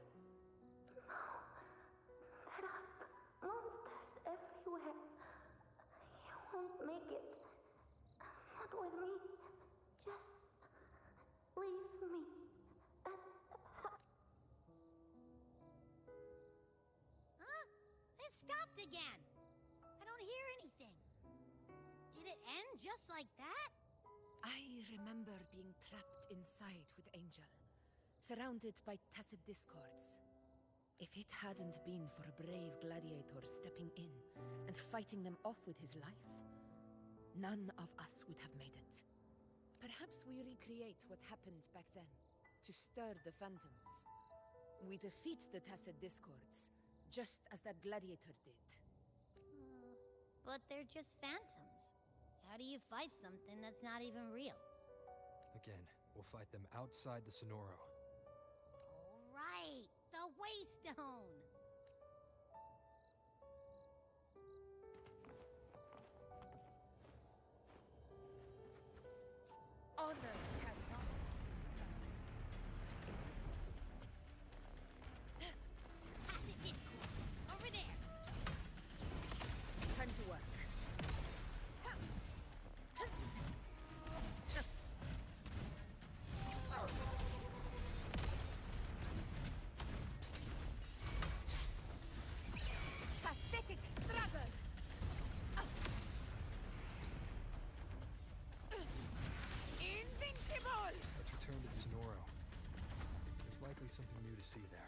No. There are monsters everywhere. You won't make it. Not with me. Just leave me. Huh? It stopped again. I don't hear anything. Did it end just like that? I remember being trapped inside with Angel, surrounded by tacit discords. If it hadn't been for a brave gladiator stepping in and fighting them off with his life, none of us would have made it. Perhaps we recreate what happened back then, to stir the phantoms. We defeat the tacit discords, just as that gladiator did. But they're just phantoms. How do you fight something that's not even real? Again, we'll fight them outside the Sonoro. All right, the Waystone! Honor cannot Tacit discord! Over there! Time to work. Pathetic struggle! Invincible! Let's return to the Sonoro. There's likely something new to see there.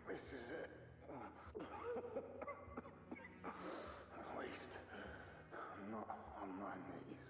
This is it. At least, I'm not on my knees.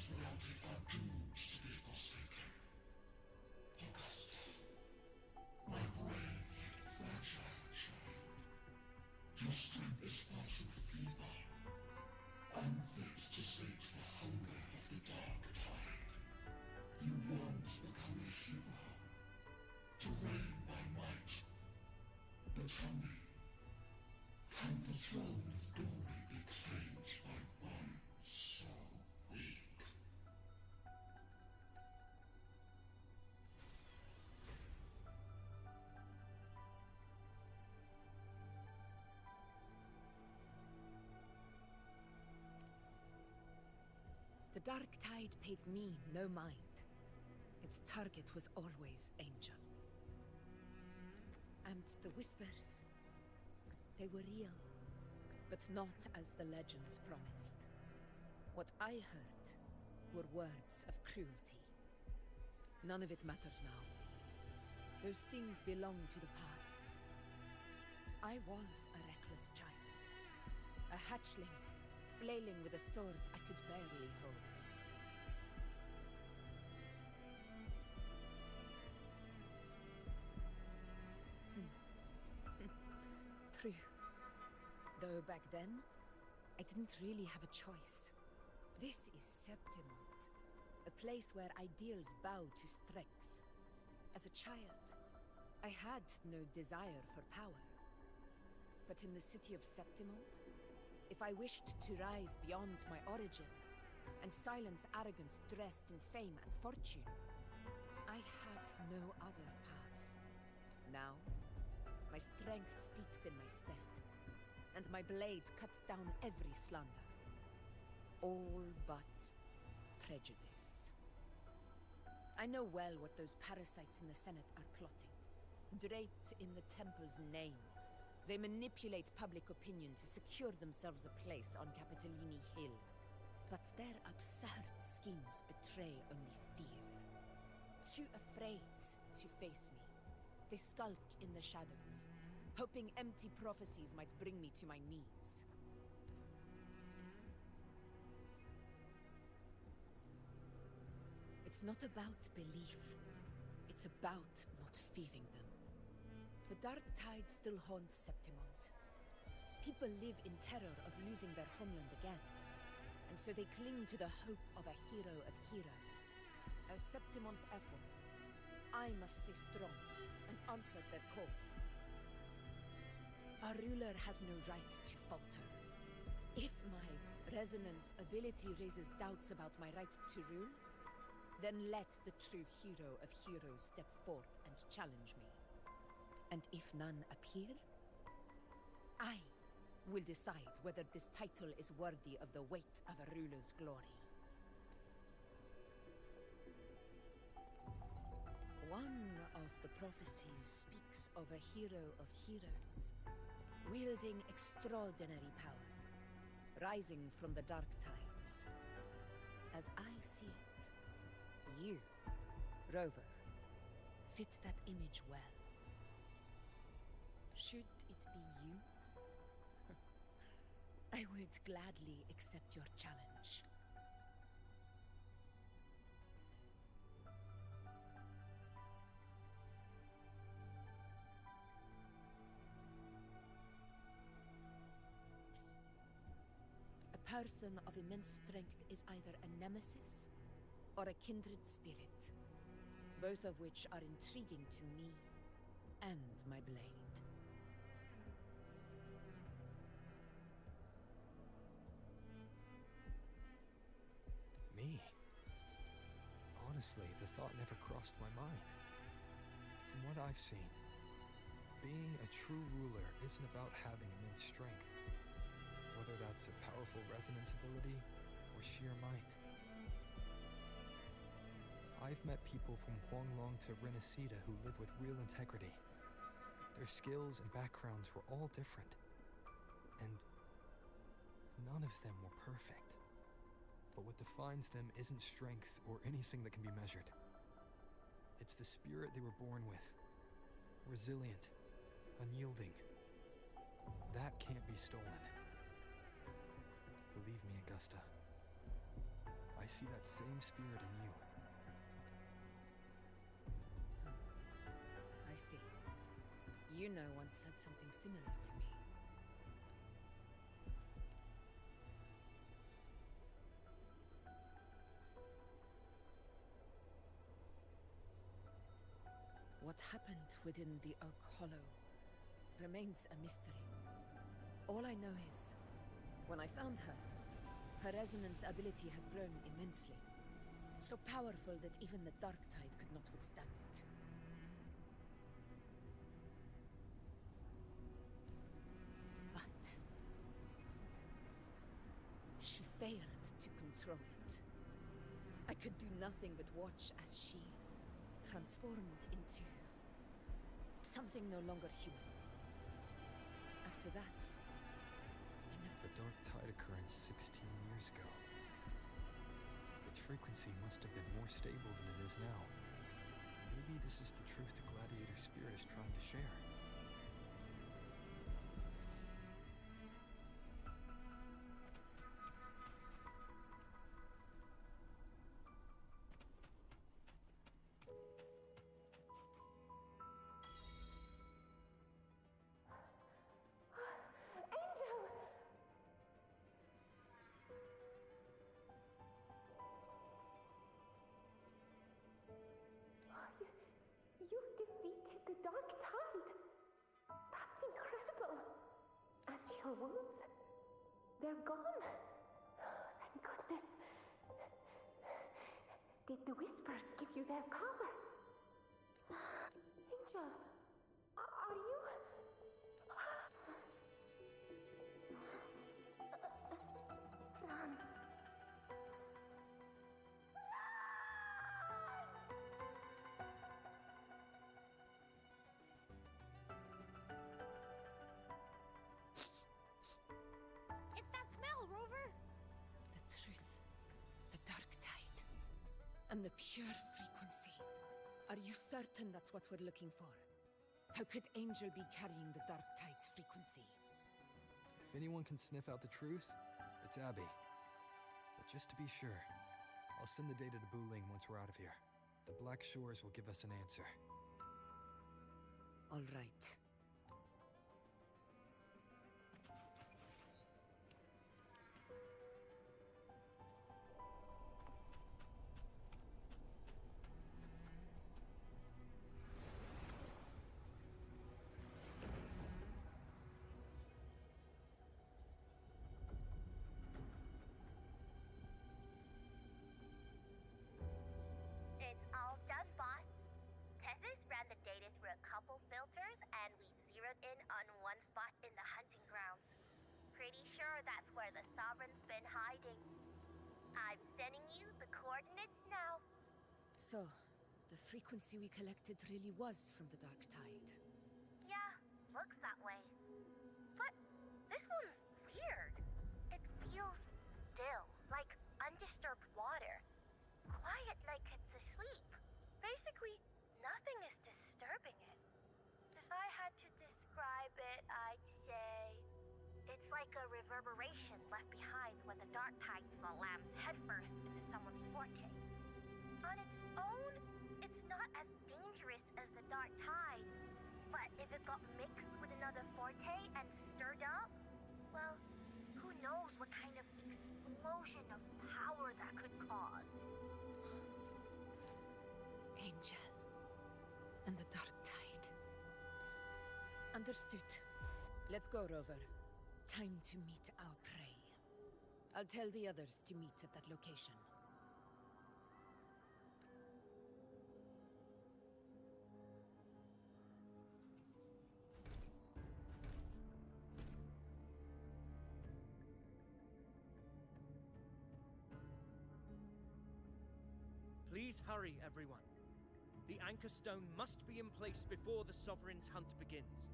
Those without it are doomed to be forsaken. Augusta, my brave yet fragile child, your strength is far too feeble, unfit to sate the hunger of the dark tide. You long to become a hero, to reign by might. But tell me, can the throne of glory be claimed by one so weak? The Dark Tide paid me no mind. Its target was always Angel. And the whispers, they were real, but not as the legends promised. What I heard were words of cruelty. None of it matters now. Those things belong to the past. I was a reckless child, a hatchling, flailing with a sword I could barely hold. True. Though back then, I didn't really have a choice. This is Septimont, a place where ideals bow to strength. As a child, I had no desire for power. But in the city of Septimont, if I wished to rise beyond my origin and silence arrogance dressed in fame and fortune, I had no other path. Now, my strength speaks in my stead, and my blade cuts down every slander. All but prejudice. I know well what those parasites in the Senate are plotting. Draped in the temple's name, they manipulate public opinion to secure themselves a place on Capitolini Hill. But their absurd schemes betray only fear. Too afraid to face me, they skulk in the shadows, hoping empty prophecies might bring me to my knees. It's not about belief. It's about not fearing them. The Dark Tide still haunts Septimont. People live in terror of losing their homeland again. And so they cling to the hope of a hero of heroes. As Septimont's effort, I must stay strong and answer their call. Our ruler has no right to falter. If my resonance ability raises doubts about my right to rule, then let the true hero of heroes step forth and challenge me. And if none appear, I will decide whether this title is worthy of the weight of a ruler's glory. One of the prophecies speaks of a hero of heroes, wielding extraordinary power, rising from the dark tides. As I see it, you, Rover, fit that image well. Should it be you, I would gladly accept your challenge. A person of immense strength is either a nemesis or a kindred spirit, both of which are intriguing to me and my blade. Me? Honestly, the thought never crossed my mind. From what I've seen, being a true ruler isn't about having immense strength, whether that's a powerful resonance ability or sheer might. I've met people from Huanglong to Renacida who live with real integrity. Their skills and backgrounds were all different, and none of them were perfect. But what defines them isn't strength or anything that can be measured. It's the spirit they were born with. Resilient, unyielding. That can't be stolen. Believe me, Augusta. I see that same spirit in you. I see. You know once said something similar to me. What happened within the Oak Hollow remains a mystery. All I know is, when I found her, her resonance ability had grown immensely. So powerful that even the Dark Tide could not withstand it. But she failed to control it. I could do nothing but watch as she transformed into something no longer human. After that, The Dark Tide occurrence 16 years ago. Its frequency must have been more stable than it is now. Maybe this is the truth the Gladiator Spirit is trying to share. You defeated the Dark Tide! That's incredible! And your wounds? They're gone? Thank goodness. Did the Whispers give you their power? Angel, are you... Run. It's that smell, Rover! the truth, the Dark Tide, and the pure frequency. Are you certain that's what we're looking for? How could Angel be carrying the Dark Tide's frequency? If anyone can sniff out the truth, it's Abby. But just to be sure, I'll send the data to Buling once we're out of here. The Black Shores will give us an answer. All right. It's all done, boss. Tethys ran the data through a couple filters, and we zeroed in on one spot in the hunting grounds. Pretty sure that's where the Sovereign's been hiding. I'm sending you the coordinates now. So, the frequency we collected really was from the Dark Tide. Yeah, looks that way. But this one's weird. It feels still, like undisturbed water. Quiet like it's asleep. Basically, nothing is disturbing it. If I had to describe it, I'd say it's like a reverberation left behind when the Dark Tide slams headfirst into someone's forte. On its own, it's not as dangerous as the Dark Tide, but if it got mixed with another forte and stirred up, well, who knows what kind of explosion of power that could cause. Angel and the Dark Tide. Understood. Let's go, Rover. Time to meet our prey. I'll tell the others to meet at that location. Please hurry, everyone. The Anchor Stone must be in place before the Sovereign's hunt begins.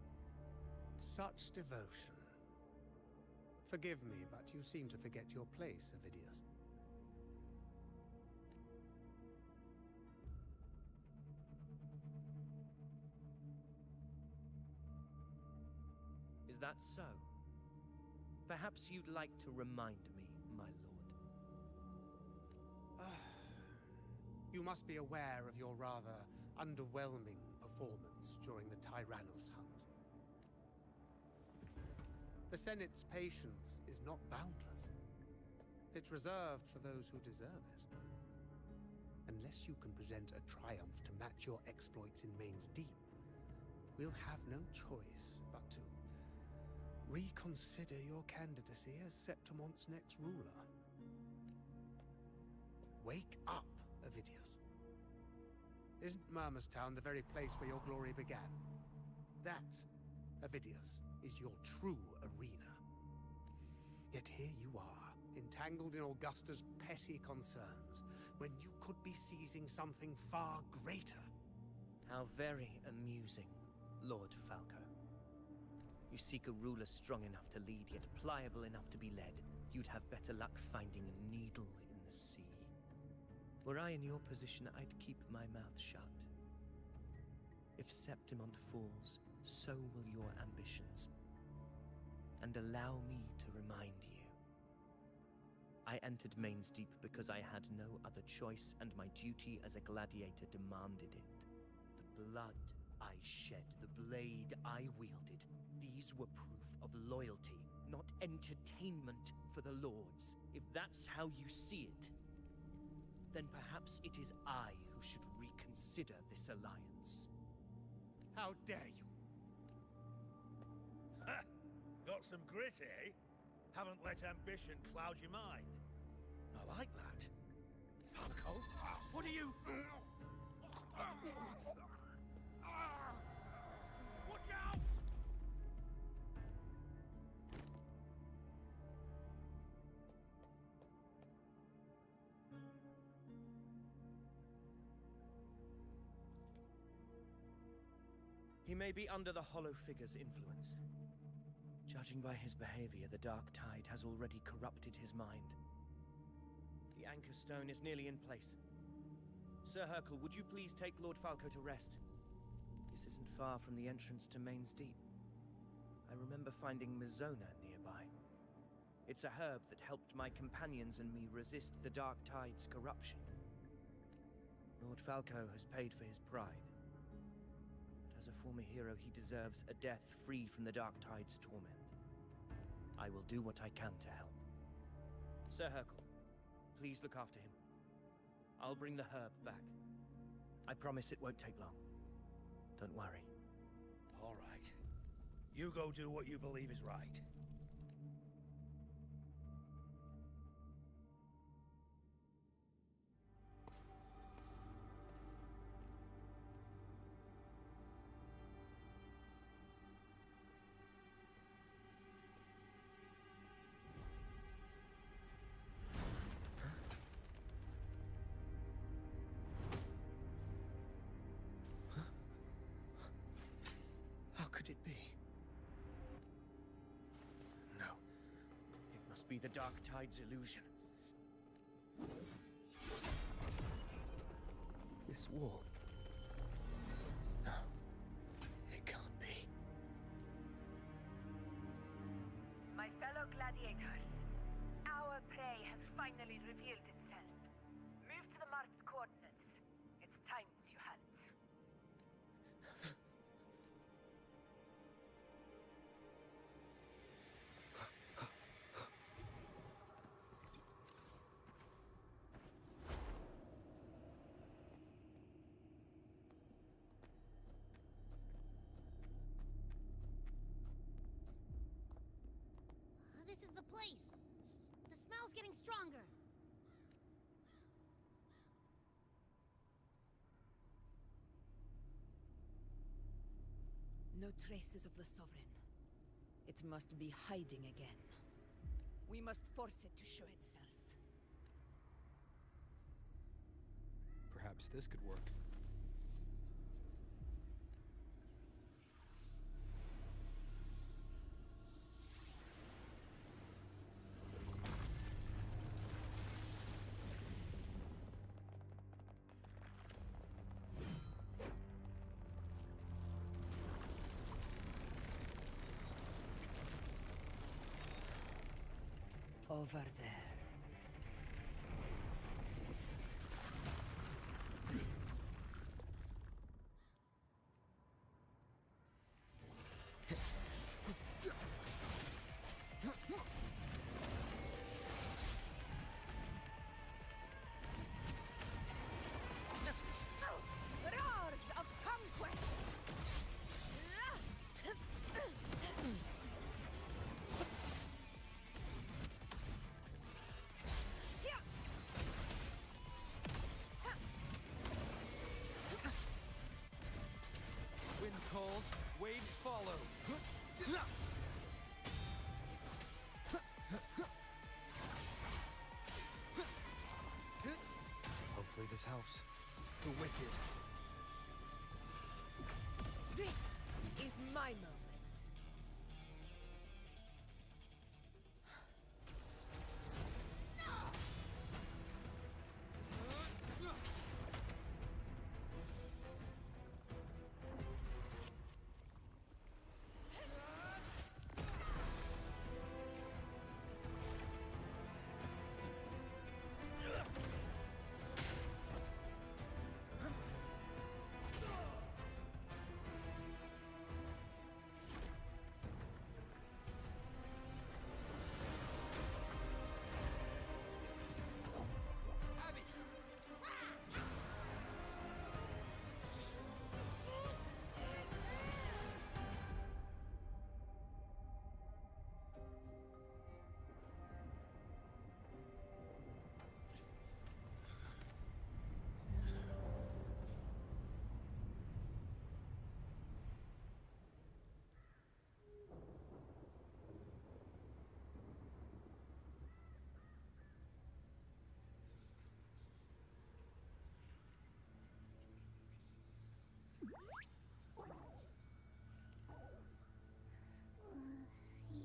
Such devotion. Forgive me, but you seem to forget your place, Avidius. Is that so? Perhaps you'd like to remind me, my lord. You must be aware of your rather underwhelming performance during the Tyrannus hunt. The Senate's patience is not boundless. It's reserved for those who deserve it. Unless you can present a triumph to match your exploits in Main's Deep, we'll have no choice but to reconsider your candidacy as Septimon's next ruler. Wake up, Avidius. Isn't Murmustown the very place where your glory began? That, Avidius, is your true arena. Yet here you are, entangled in Augusta's petty concerns, when you could be seizing something far greater. How very amusing, Lord Falco. You seek a ruler strong enough to lead, yet pliable enough to be led. You'd have better luck finding a needle in the sea. Were I in your position, I'd keep my mouth shut. If Septimont falls, so will your ambitions. And allow me to remind you. I entered Main's Deep because I had no other choice, and my duty as a gladiator demanded it. The blood I shed, the blade I wielded, these were proof of loyalty, not entertainment for the Lords. If that's how you see it, then perhaps it is I who should reconsider this alliance. How dare you? Ha! Got some grit, eh? Haven't let ambition cloud your mind. I like that. Falco, what are you... Watch out! He may be under the Hollow Figure's influence. Judging by his behavior, the Dark Tide has already corrupted his mind. The Anchor Stone is nearly in place. Sir Hercule, would you please take Lord Falco to rest? This isn't far from the entrance to Main's Deep. I remember finding Mizona nearby. It's a herb that helped my companions and me resist the Dark Tide's corruption. Lord Falco has paid for his pride. But as a former hero, he deserves a death free from the Dark Tide's torment. I will do what I can to help. Sir Hercule, please look after him. I'll bring the herb back. I promise it won't take long. Don't worry. All right. You go do what you believe is right. Be the Dark Tide's illusion. This wall. No, it can't be. My fellow gladiators, our prey has finally revealed itself. Move to the marked coordinates. It's time to hunt. This is the place! The smell's getting stronger! No traces of the Sovereign. It must be hiding again. We must force it to show itself. Perhaps this could work. Over there. Hopefully this helps. The wicked. This is my moment.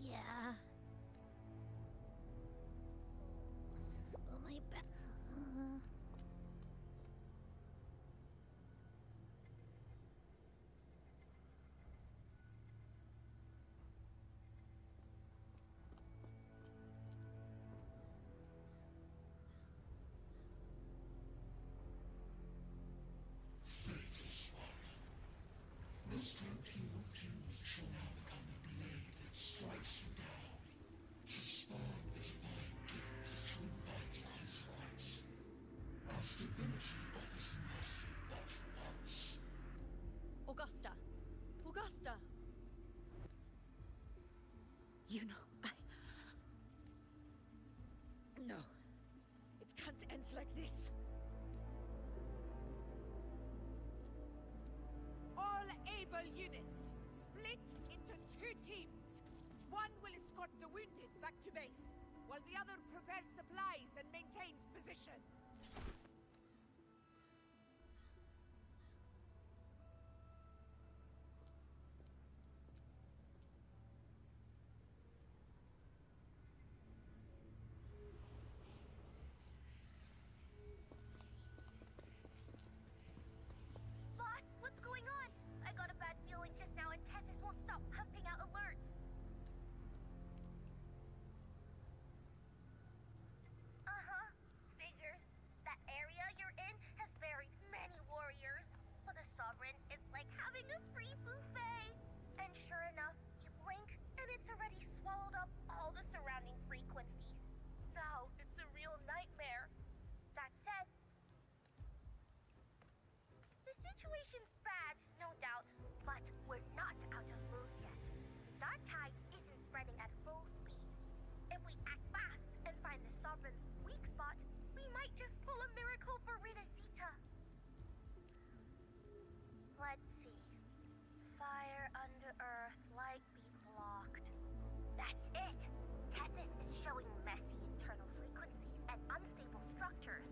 Yeah. But my back. Faithless one. Mr. Refuse shall now become a blade that strikes you down. To spawn a divine gift is to invite consequence. And divinity offers mercy but once. Augusta! Augusta! You know, No. It can't end like this. All able units, split into 2 teams. One will escort the wounded back to base, while the other prepares supplies and maintains position. Boss, what's going on? I got a bad feeling just now and Tessus won't stop pumping out alerts. Uh-huh. Figures. That area you're in has buried many warriors. For the Sovereign, it's like having a free buffet. And sure enough, you blink and it's already swallowed up all the surrounding frequencies. Now it's a real nightmare. That said, the situation's bad, no doubt, but we're not out of moves yet. That tide isn't spreading at full speed. If we act fast and find the Sovereign's weak spot, we might just pull a miracle for Renacita. Let's see. Fire under earth, light beam blocked. That's it! Tessus is showing messy internal frequencies and unstable structures.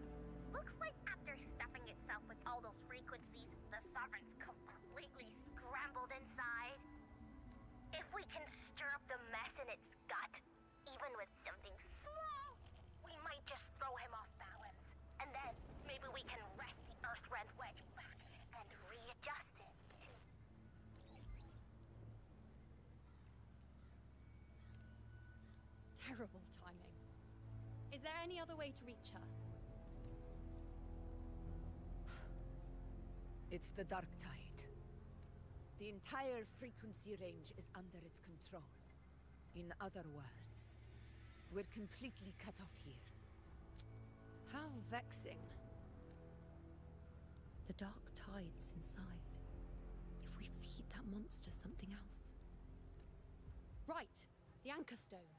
Looks like after stuffing itself with all those frequencies, the Sovereign's completely scrambled inside. If we can stir up the mess in its gut, even with something small, we might just throw him off balance. And then maybe we can wrest the Earth-rend wedge back and readjust it. Terrible timing. Is there any other way to reach her? It's the Dark Tide. The entire frequency range is under its control. In other words, we're completely cut off here. How vexing. The Dark Tide's inside. If we feed that monster something else. Right! The Anchor Stone.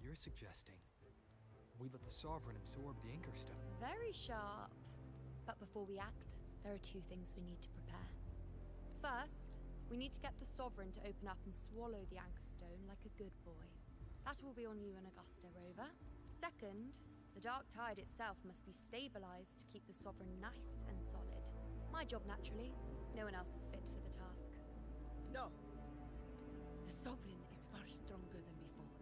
You're suggesting we let the Sovereign absorb the Anchor Stone. Very sharp. But before we act, there are 2 things we need to prepare. First, We need to get the Sovereign to open up and swallow the Anchor Stone like a good boy. That will be on you and Augusta, Rover. Second, the Dark Tide itself must be stabilized to keep the Sovereign nice and solid. My job, naturally. No one else is fit for the task. No. The Sovereign is far stronger than before.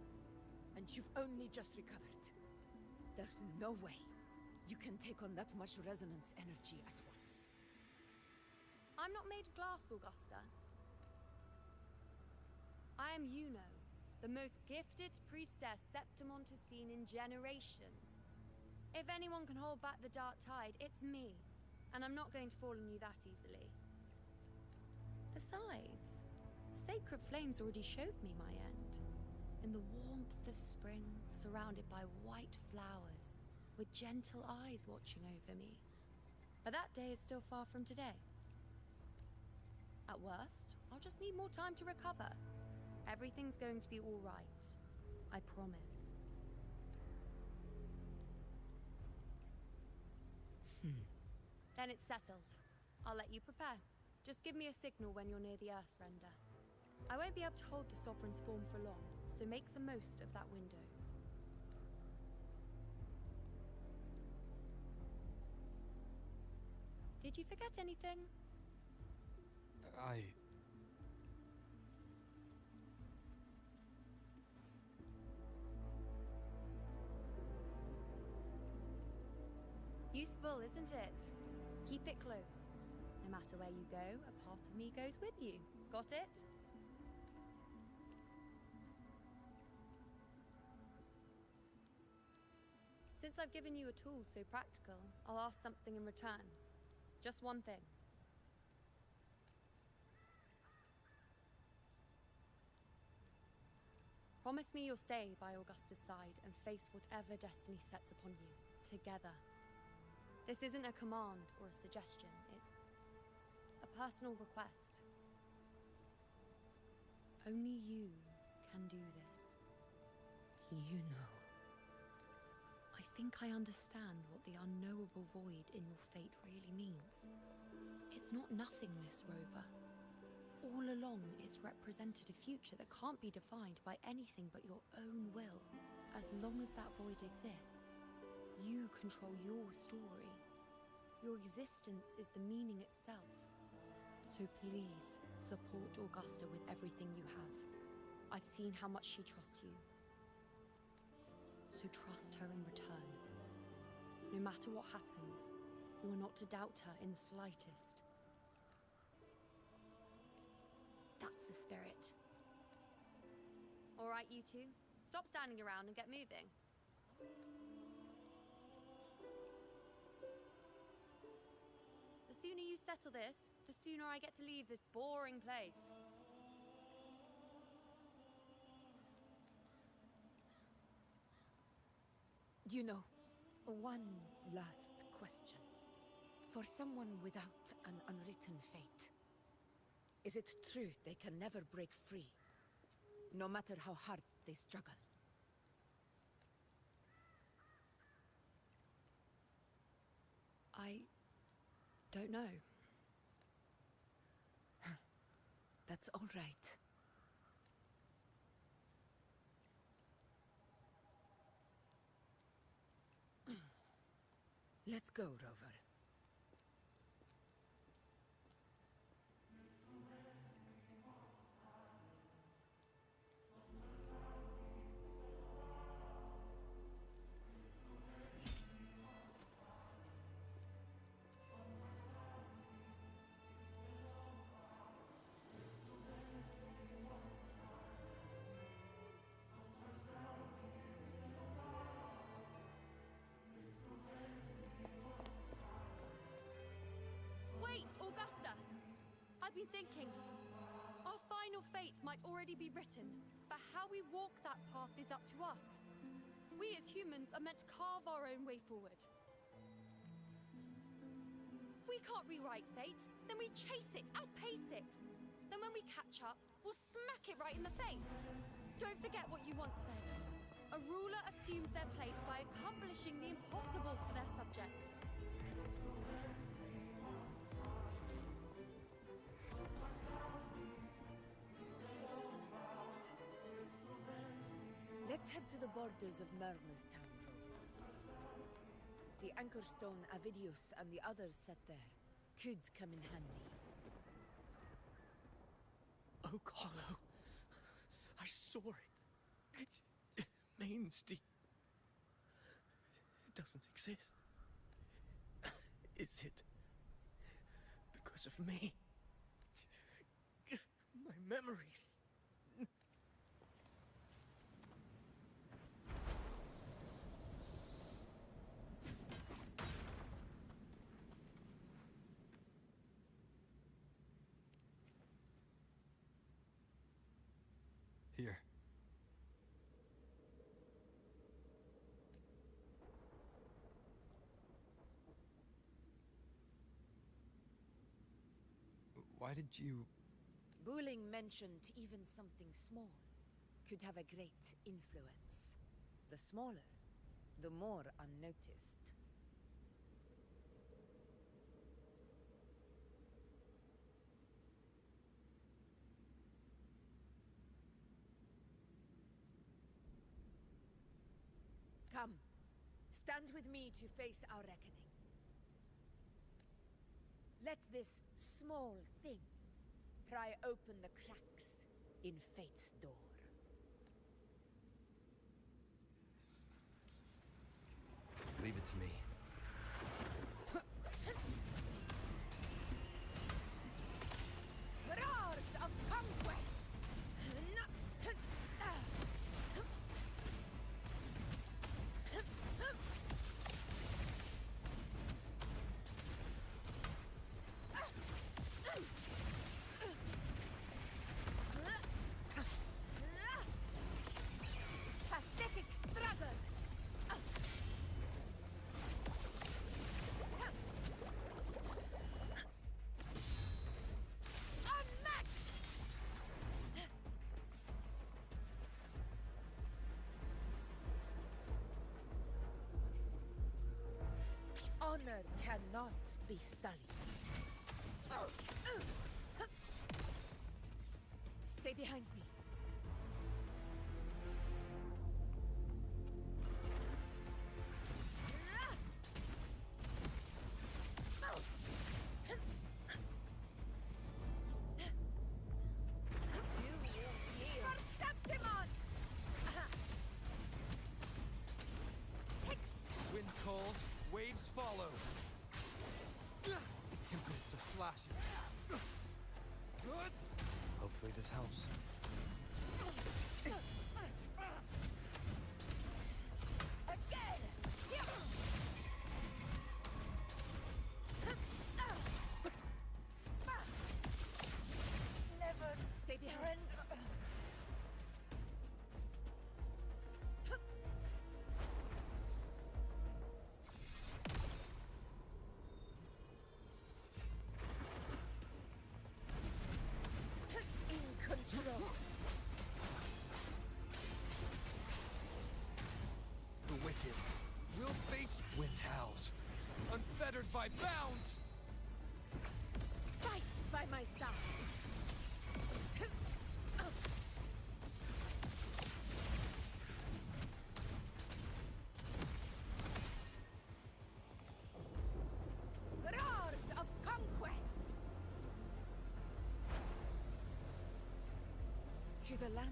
And you've only just recovered. There's no way you can take on that much resonance energy at once. I'm not made of glass, Augusta. I am Yuno, the most gifted priestess Septimont has seen in generations. If anyone can hold back the Dark Tide, it's me. And I'm not going to fall on you that easily. Besides, the sacred flames already showed me my end. In the warmth of spring, surrounded by white flowers, with gentle eyes watching over me. But that day is still far from today. At worst, I'll just need more time to recover. Everything's going to be all right. I promise. Then it's settled. I'll let you prepare. Just give me a signal when you're near the Earthrender. I won't be able to hold the Sovereign's form for long, so make the most of that window. Did you forget anything? Useful, isn't it? Keep it close. No matter where you go, a part of me goes with you. Got it? Since I've given you a tool so practical, I'll ask something in return. Just one thing. Promise me you'll stay by Augusta's side and face whatever destiny sets upon you, together. This isn't a command or a suggestion, it's a personal request. Only you can do this. You know. I think I understand what the unknowable void in your fate really means. It's not nothingness, Rover. All along, it's represented a future that can't be defined by anything but your own will. As long as that void exists, you control your story. Your existence is the meaning itself. So please, support Augusta with everything you have. I've seen how much she trusts you. So trust her in return. No matter what happens, you are not to doubt her in the slightest. That's the spirit. All right, you two. Stop standing around and get moving. The sooner you settle this, the sooner I get to leave this boring place. You know, one last question. For someone without an unwritten fate, is it true they can never break free, no matter how hard they struggle? I don't know. That's all right. Let's go, Rover. Wait, Augusta! I've been thinking. Our final fate might already be written, but how we walk that path is up to us. We as humans are meant to carve our own way forward. If we can't rewrite fate, then we chase it, outpace it. Then when we catch up, we'll smack it right in the face. Don't forget what you once said. A ruler assumes their place by accomplishing the impossible for their subjects. head to the borders of Myrna's town, Rover. The anchor stone Avidius and the others set there could come in handy. Oak Hollow. I saw it. It means deep. It doesn't exist. Is it because of me? My memories. Here. Why did you... Buling mentioned even something small could have a great influence. The smaller, the more unnoticed. Come, stand with me to face our reckoning. Let this small thing pry open the cracks in fate's door. Leave it to me. Roars of conquest! Pathetic struggle! Unmatched! Honor cannot be sullied. Stay behind me. Wind calls, waves follow. A tempest of slashes. Hopefully this helps. Again! Never stay behind. In control. The wicked will face wind howls, unfettered by bounds. Fight by my side. Roars of conquest. To the land.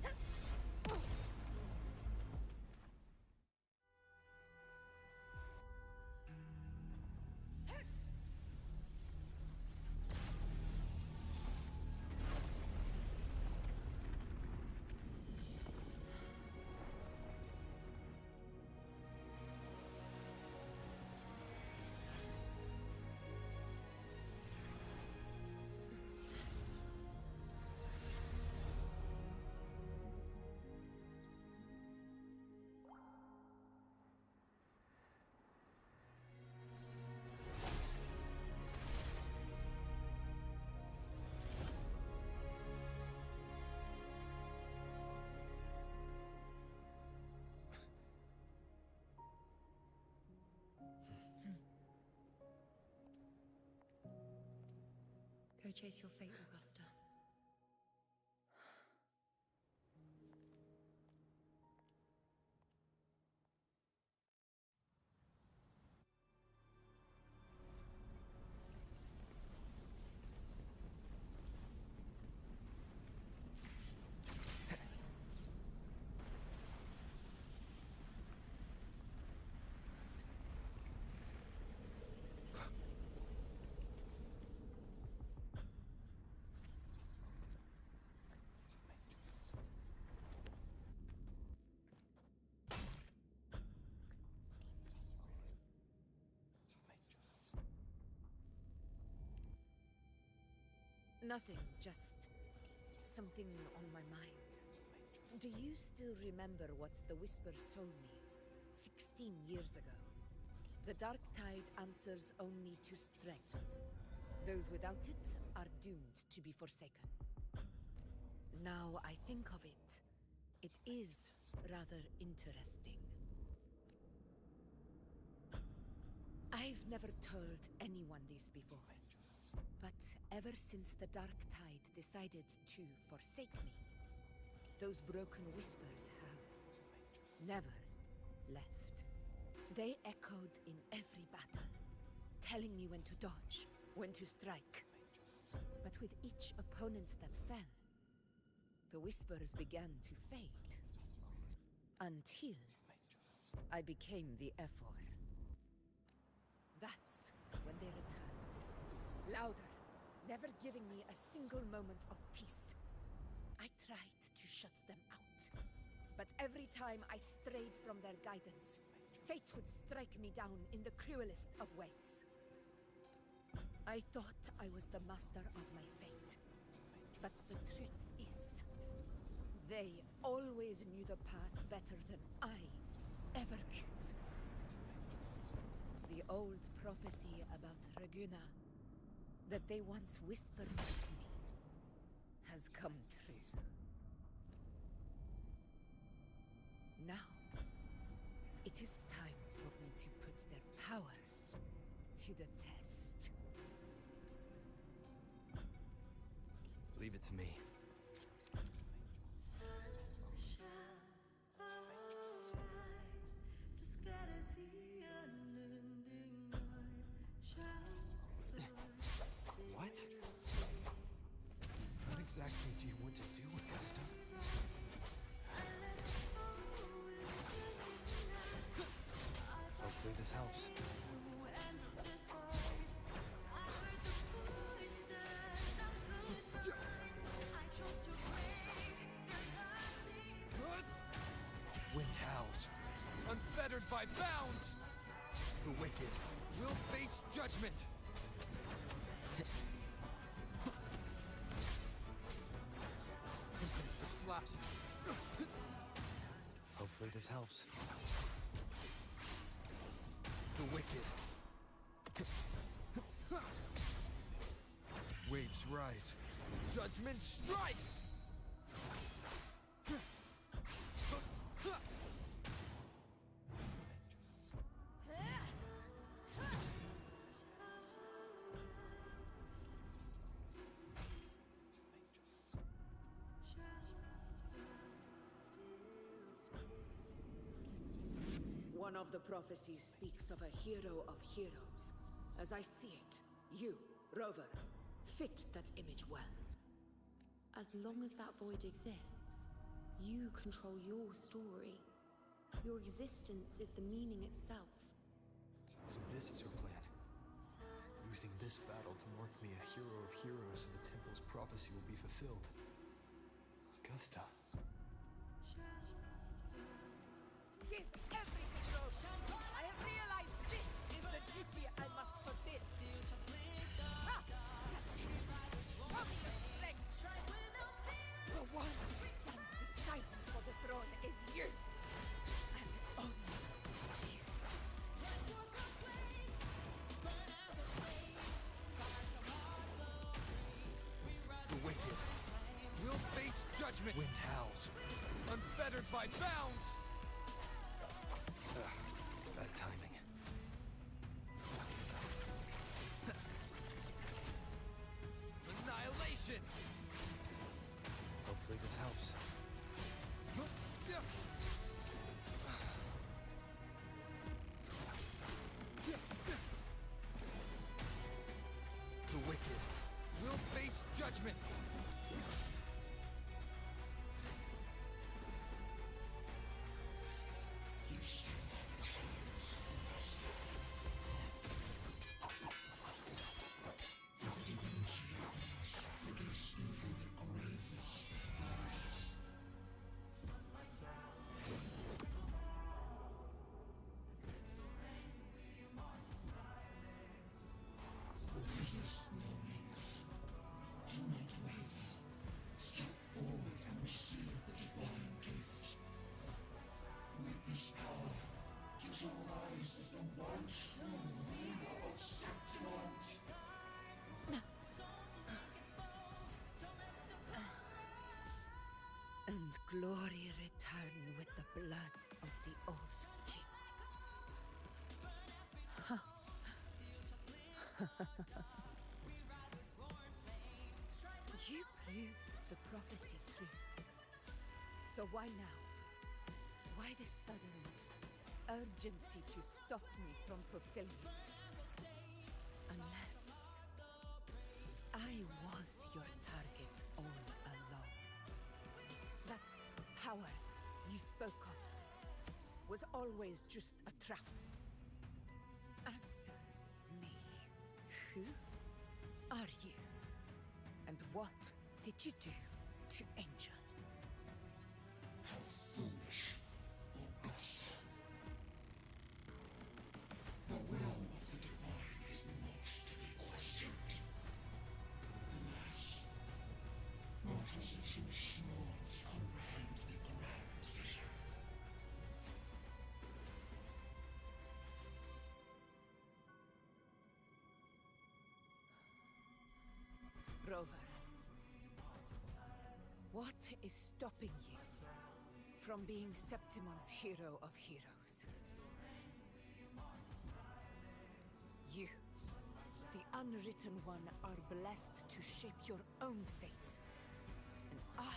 Go chase your fate, Augusta. Nothing, just something on my mind. Do you still remember what the Whispers told me 16 years ago? The Dark Tide answers only to strength. Those without it are doomed to be forsaken. Now I think of it, it is rather interesting. I've never told anyone this before, but ever since the Dark Tide decided to forsake me, those broken whispers have never left. They echoed in every battle, telling me when to dodge, when to strike. But with each opponent that fell, the whispers began to fade. Until I became the Ephor. That's when they returned. Louder, never giving me a single moment of peace. I tried to shut them out. But every time I strayed from their guidance, fate would strike me down in the cruelest of ways. I thought I was the master of my fate. But the truth is, they always knew the path better than I ever could. The old prophecy about Raguna, that they once whispered to me, has come true. Now, it is time for me to put their power to the test. Leave it to me. What? What exactly do you want to do, Augusta? Hopefully this helps. Wind howls, unfettered by bounds! The wicked will face judgment! Tempest of slash. Hopefully this helps. The wicked. Waves rise. Judgment strikes! One of the prophecies speaks of a hero of heroes. As I see it, you, Rover, fit that image well. As long as that void exists, you control your story. Your existence is the meaning itself. So this is her plan. Using this battle to mark me a hero of heroes so the temple's prophecy will be fulfilled. Augusta. Give everything, Rover. I have realized this is the duty I must fulfill. Ah, that's it. Show me your strength. The one who stands beside me for the throne is you. And only you. The wicked will face judgment. Wind howls, unfettered by bounds. Bad timing. Annihilation. Hopefully this helps. The wicked will face judgment. And glory return with the blood of the old king. You proved the prophecy true. So why now? Why this sudden urgency to stop me from fulfilling it? Unless I was your target all along. That power you spoke of was always just a trap. Answer me. Who are you? And what did you do to Angel? How foolish, Augusta. The will of the divine is not to be questioned. Alas, not as a too small to comprehend the grand vision. Rover, what is stopping you from being Septimon's hero of heroes? You, the unwritten one, are blessed to shape your own fate. And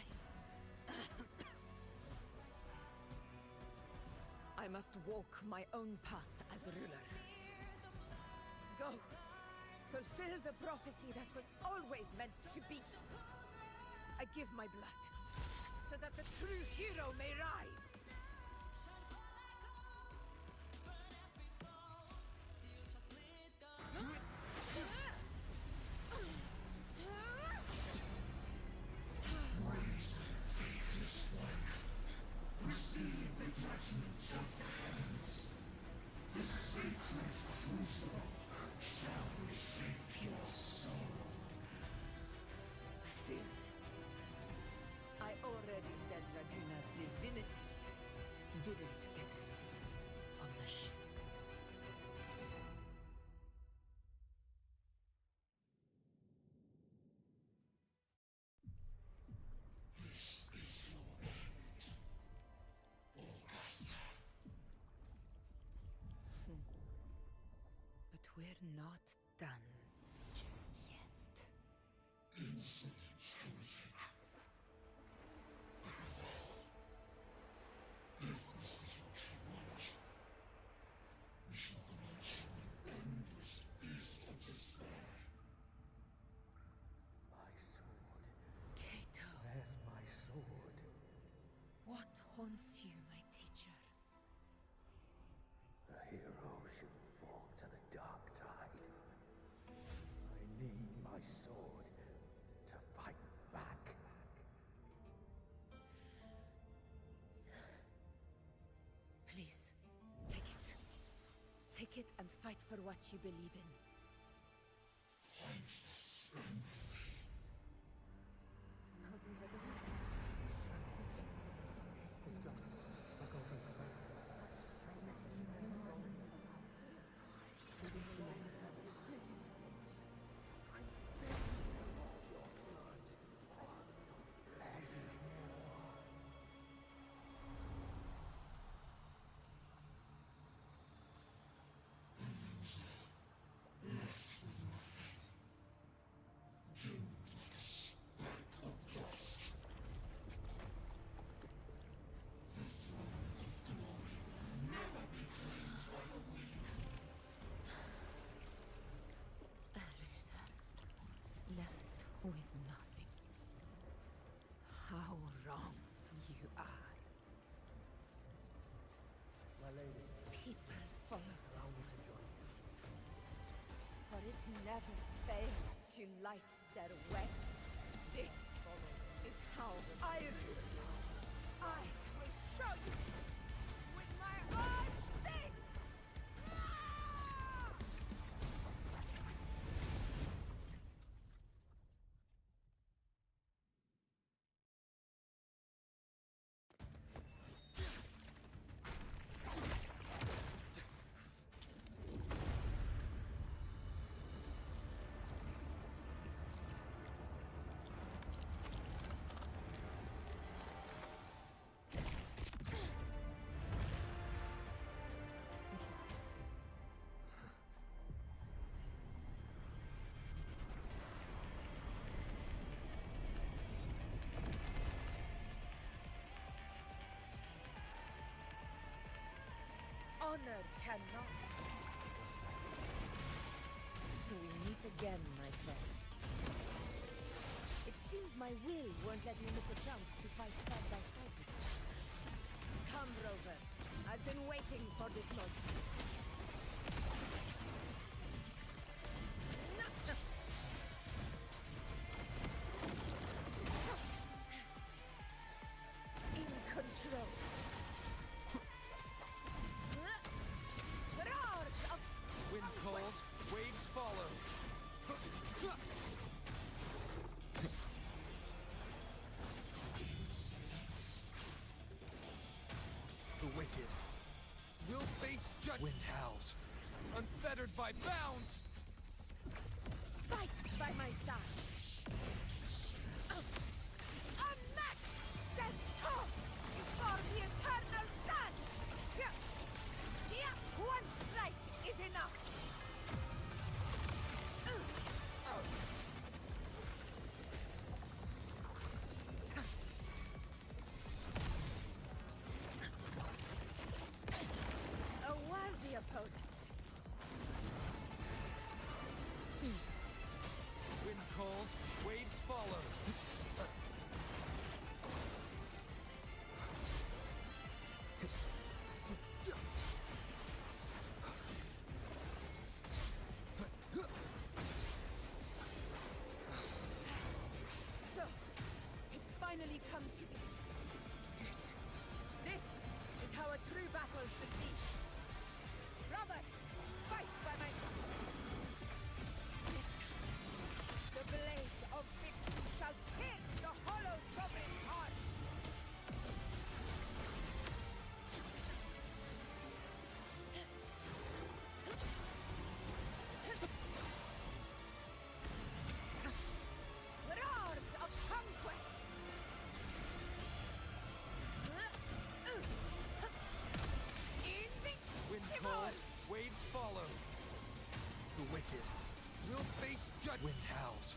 I must walk my own path as ruler. Go! Fulfill the prophecy that was always meant to be. I give my blood, so that the true hero may rise. Brazen, faithless one, receive the judgment of the hands. The sacred crucible shall reshape your soul. Soon. I already said Raguna's divinity didn't get a seat on the ship. This is your end, Augusta. But we're not done just yet. Insolent heretic. Very well. If this is what you want, we shall grant you an endless feast of despair. My sword. Cato, Where's my sword? what haunts you, my teacher? A hero shouldn't fall to the dark tide. I need my sword to fight back. Please, take it. Take it and fight for what you believe in. Thankless empathy. With nothing. How wrong you are. My lady, People follow allow me to join you. for it never fails to light their way. This is how I rule. I will show you with my own fist! honor cannot. We meet again, my friend. It seems my will won't let me miss a chance to fight side by side with you. Come, Rover. I've been waiting for this moment. In control. Roars of Wind calls, waves follow. The wicked will face judgment. Wind howls, unfettered by bounds. Fight by my side. Unmatched stand tall before the eternal sun. One strike is enough. A worthy opponent. Wind calls, waves follow. So, it's finally come to this. This is how a true battle should be. Robert, fight by my side. This time, the blade of victory shall pierce the hollow sovereign's heart. Roars of conquest. Wind calls, waves follow. The wicked will face judgment. Wind howls,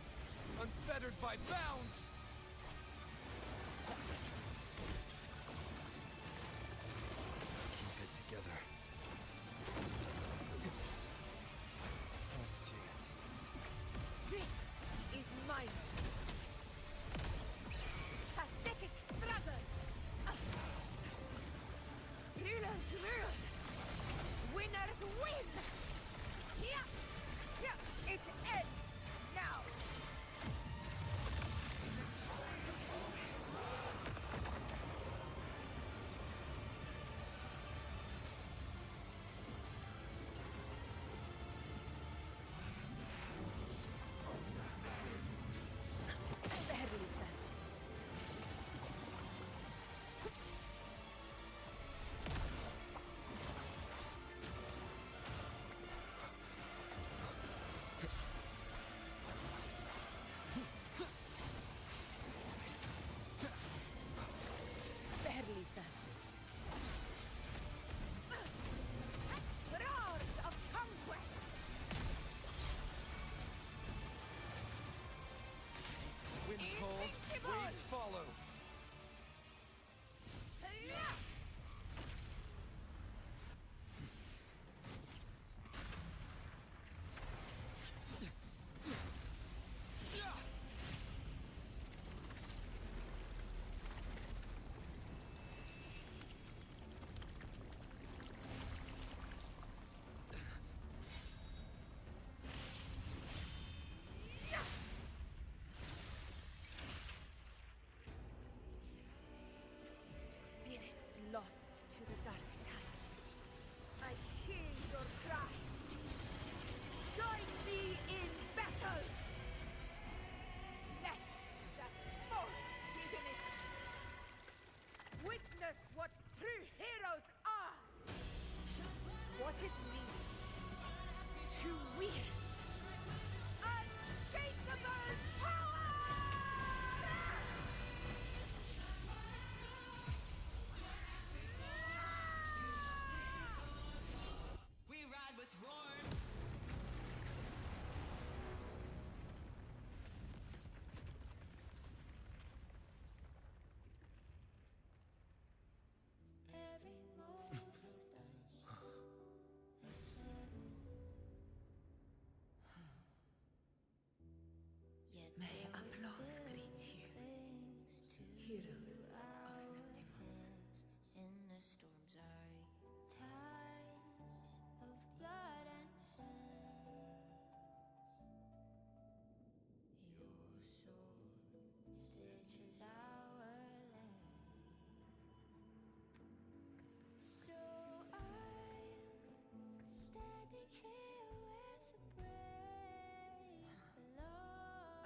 unfettered by bounds. Keep it together. Last chance. This is mine. Pathetic struggle. Rulers rule. Winners win. It ends now.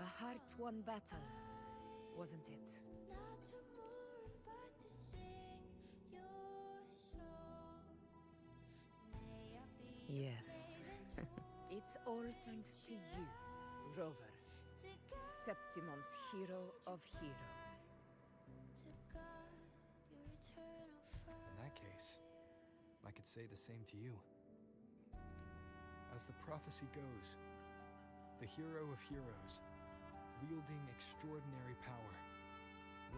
A hard-won battle, wasn't it? Yes. It's all thanks to you, Rover. Septimon's hero of heroes. In that case, I could say the same to you. As the prophecy goes, the hero of heroes, wielding extraordinary power,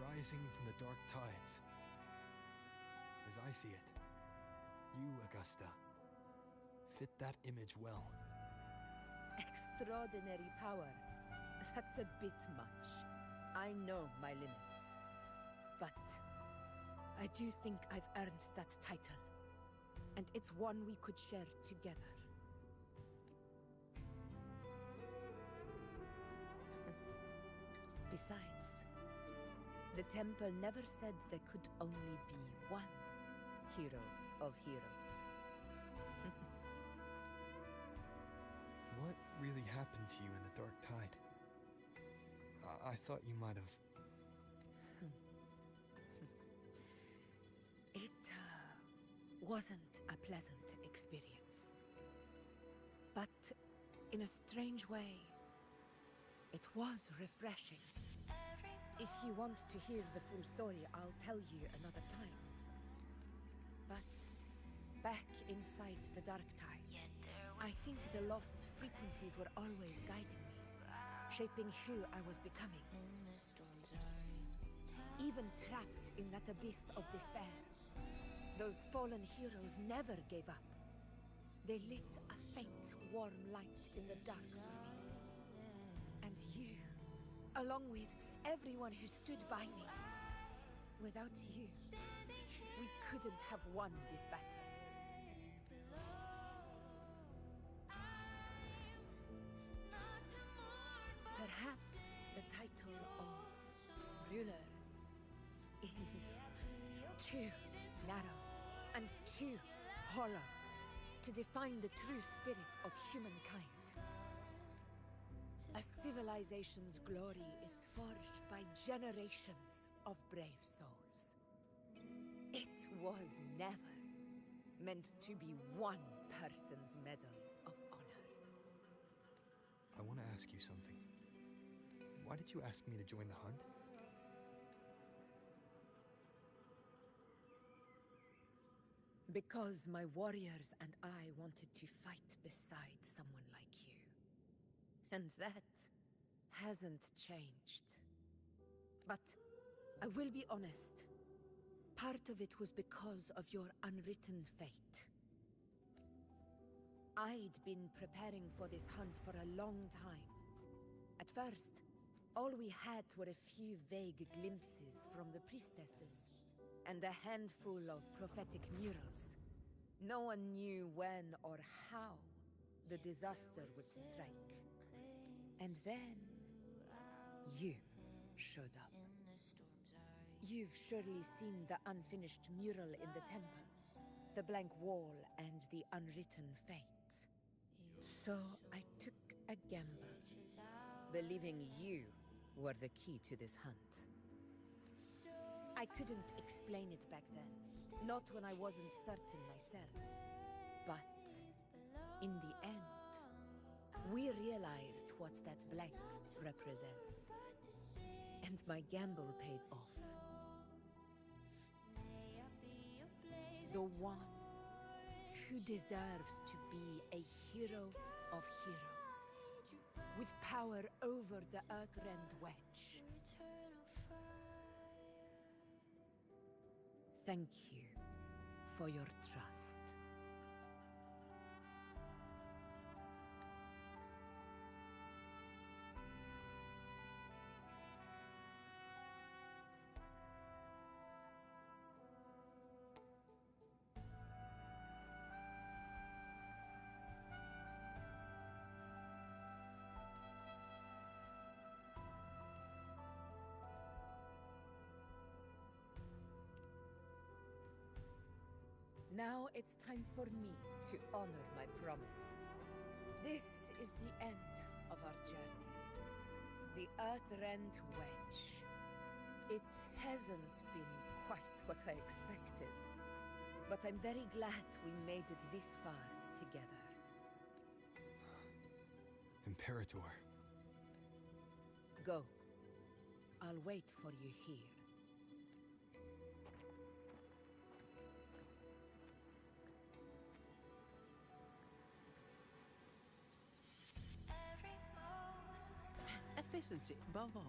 rising from the dark tides. As I see it, you, Augusta, fit that image well. Extraordinary power. That's a bit much. I know my limits. But I do think I've earned that title. And it's one we could share together. Besides, the temple never said there could only be one hero of heroes. What really happened to you in the Dark Tide? I thought you might have... It wasn't a pleasant experience. But in a strange way, it was refreshing. If you want to hear the full story, I'll tell you another time. But back inside the Dark Tide, I think the lost frequencies were always guiding me, shaping who I was becoming. Even trapped in that abyss of despair, those fallen heroes never gave up. They lit a faint, warm light in the dark for me. And you, along with everyone who stood by me. Without you, we couldn't have won this battle. Perhaps the title of ruler is too narrow and too hollow to define the true spirit of humankind. A civilization's glory is forged by generations of brave souls. It was never meant to be one person's medal of honor. I want to ask you something. Why did you ask me to join the hunt? Because my warriors and I wanted to fight beside someone like you. And that hasn't changed. But I will be honest. Part of it was because of your unwritten fate. I'd been preparing for this hunt for a long time. At first, all we had were a few vague glimpses from the priestesses, and a handful of prophetic murals. No one knew when or how the disaster would strike. And then, you showed up. You've surely seen the unfinished mural in the temple, the blank wall and the unwritten fate. So I took a gamble, believing you were the key to this hunt. I couldn't explain it back then, not when I wasn't certain myself. But in the end, we realized what that blank represents. And my gamble paid off. The one who deserves to be a hero of heroes, with power over the Earthrend Wedge. Thank you for your trust. Now it's time for me to honor my promise. This is the end of our journey. The Earth-Rent Wedge. It hasn't been quite what I expected. But I'm very glad we made it this far together. Imperator. Go. I'll wait for you here. Efficiency, above all.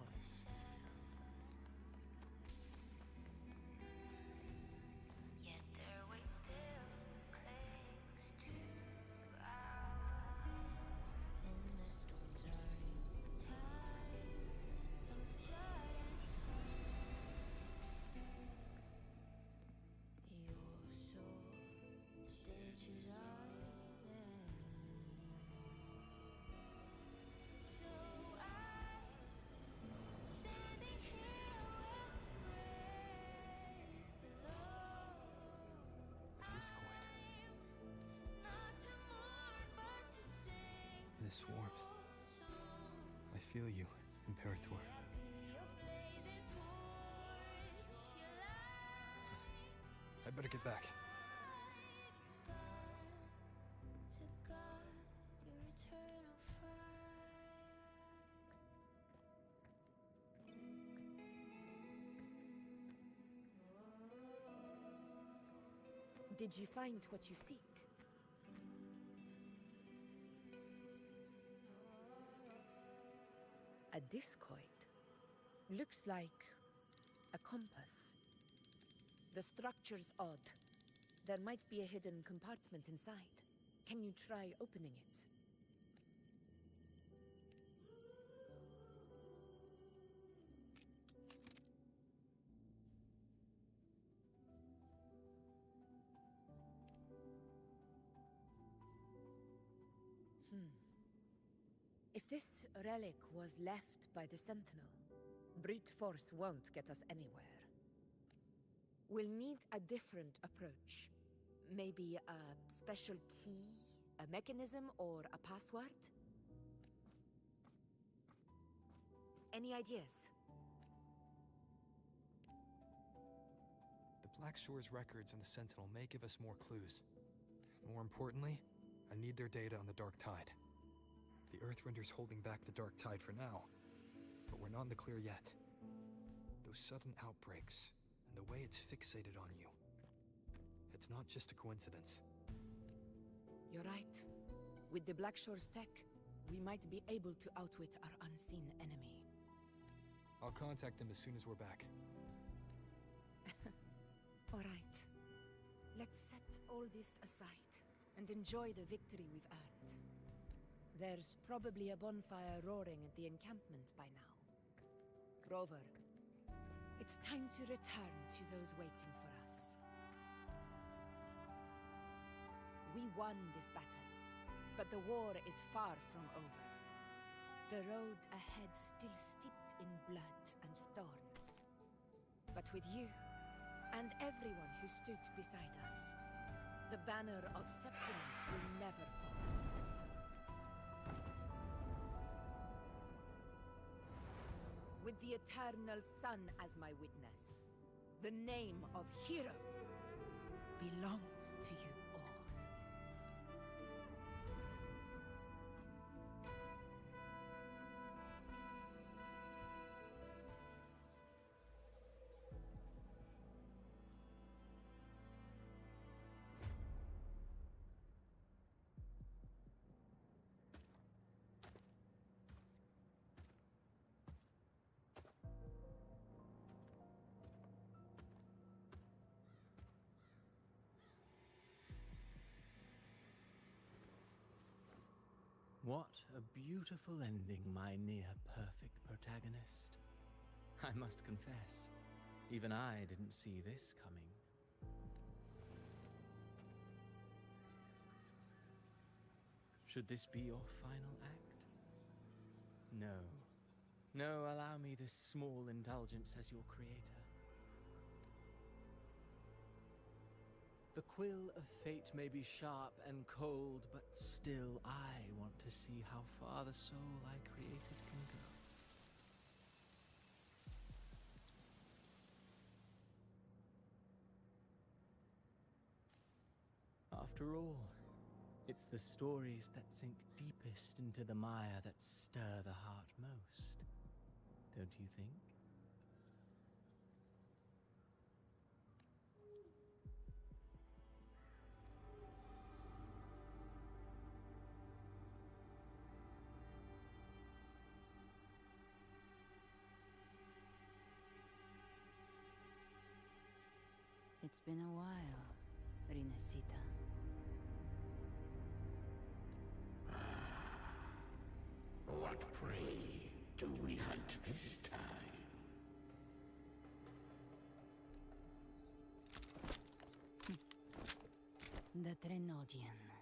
Discord. This warmth. I feel you, Imperator. I better get back. Did you find what you seek? A discoid. Looks like a compass. The structure's odd. There might be a hidden compartment inside. Can you try opening it? If this relic was left by the Sentinel, brute force won't get us anywhere. We'll need a different approach. Maybe a special key, a mechanism, or a password? Any ideas? The Black Shore's records on the Sentinel may give us more clues. More importantly, I need their data on the Dark Tide. The Earthrender's holding back the Dark Tide for now, but we're not in the clear yet. Those sudden outbreaks, and the way it's fixated on you. It's not just a coincidence. You're right. With the Black Shore's tech, we might be able to outwit our unseen enemy. I'll contact them as soon as we're back. All right. Let's set all this aside and enjoy the victory we've earned. There's probably a bonfire roaring at the encampment by now. Rover, it's time to return to those waiting for us. We won this battle, but the war is far from over. The road ahead still steeped in blood and thorns. But with you, and everyone who stood beside us, the banner of Septimate will never fall. With the eternal sun as my witness, the name of hero belongs to you all. What a beautiful ending, my near-perfect protagonist. I must confess, even I didn't see this coming. Should this be your final act? No. No, allow me this small indulgence as your creator. The quill of fate may be sharp and cold, but still I want to see how far the soul I created can go. After all, it's the stories that sink deepest into the mire that stir the heart most. Don't you think? It's been a while, Rinesita. What prey do we hunt this time? The Trinodian.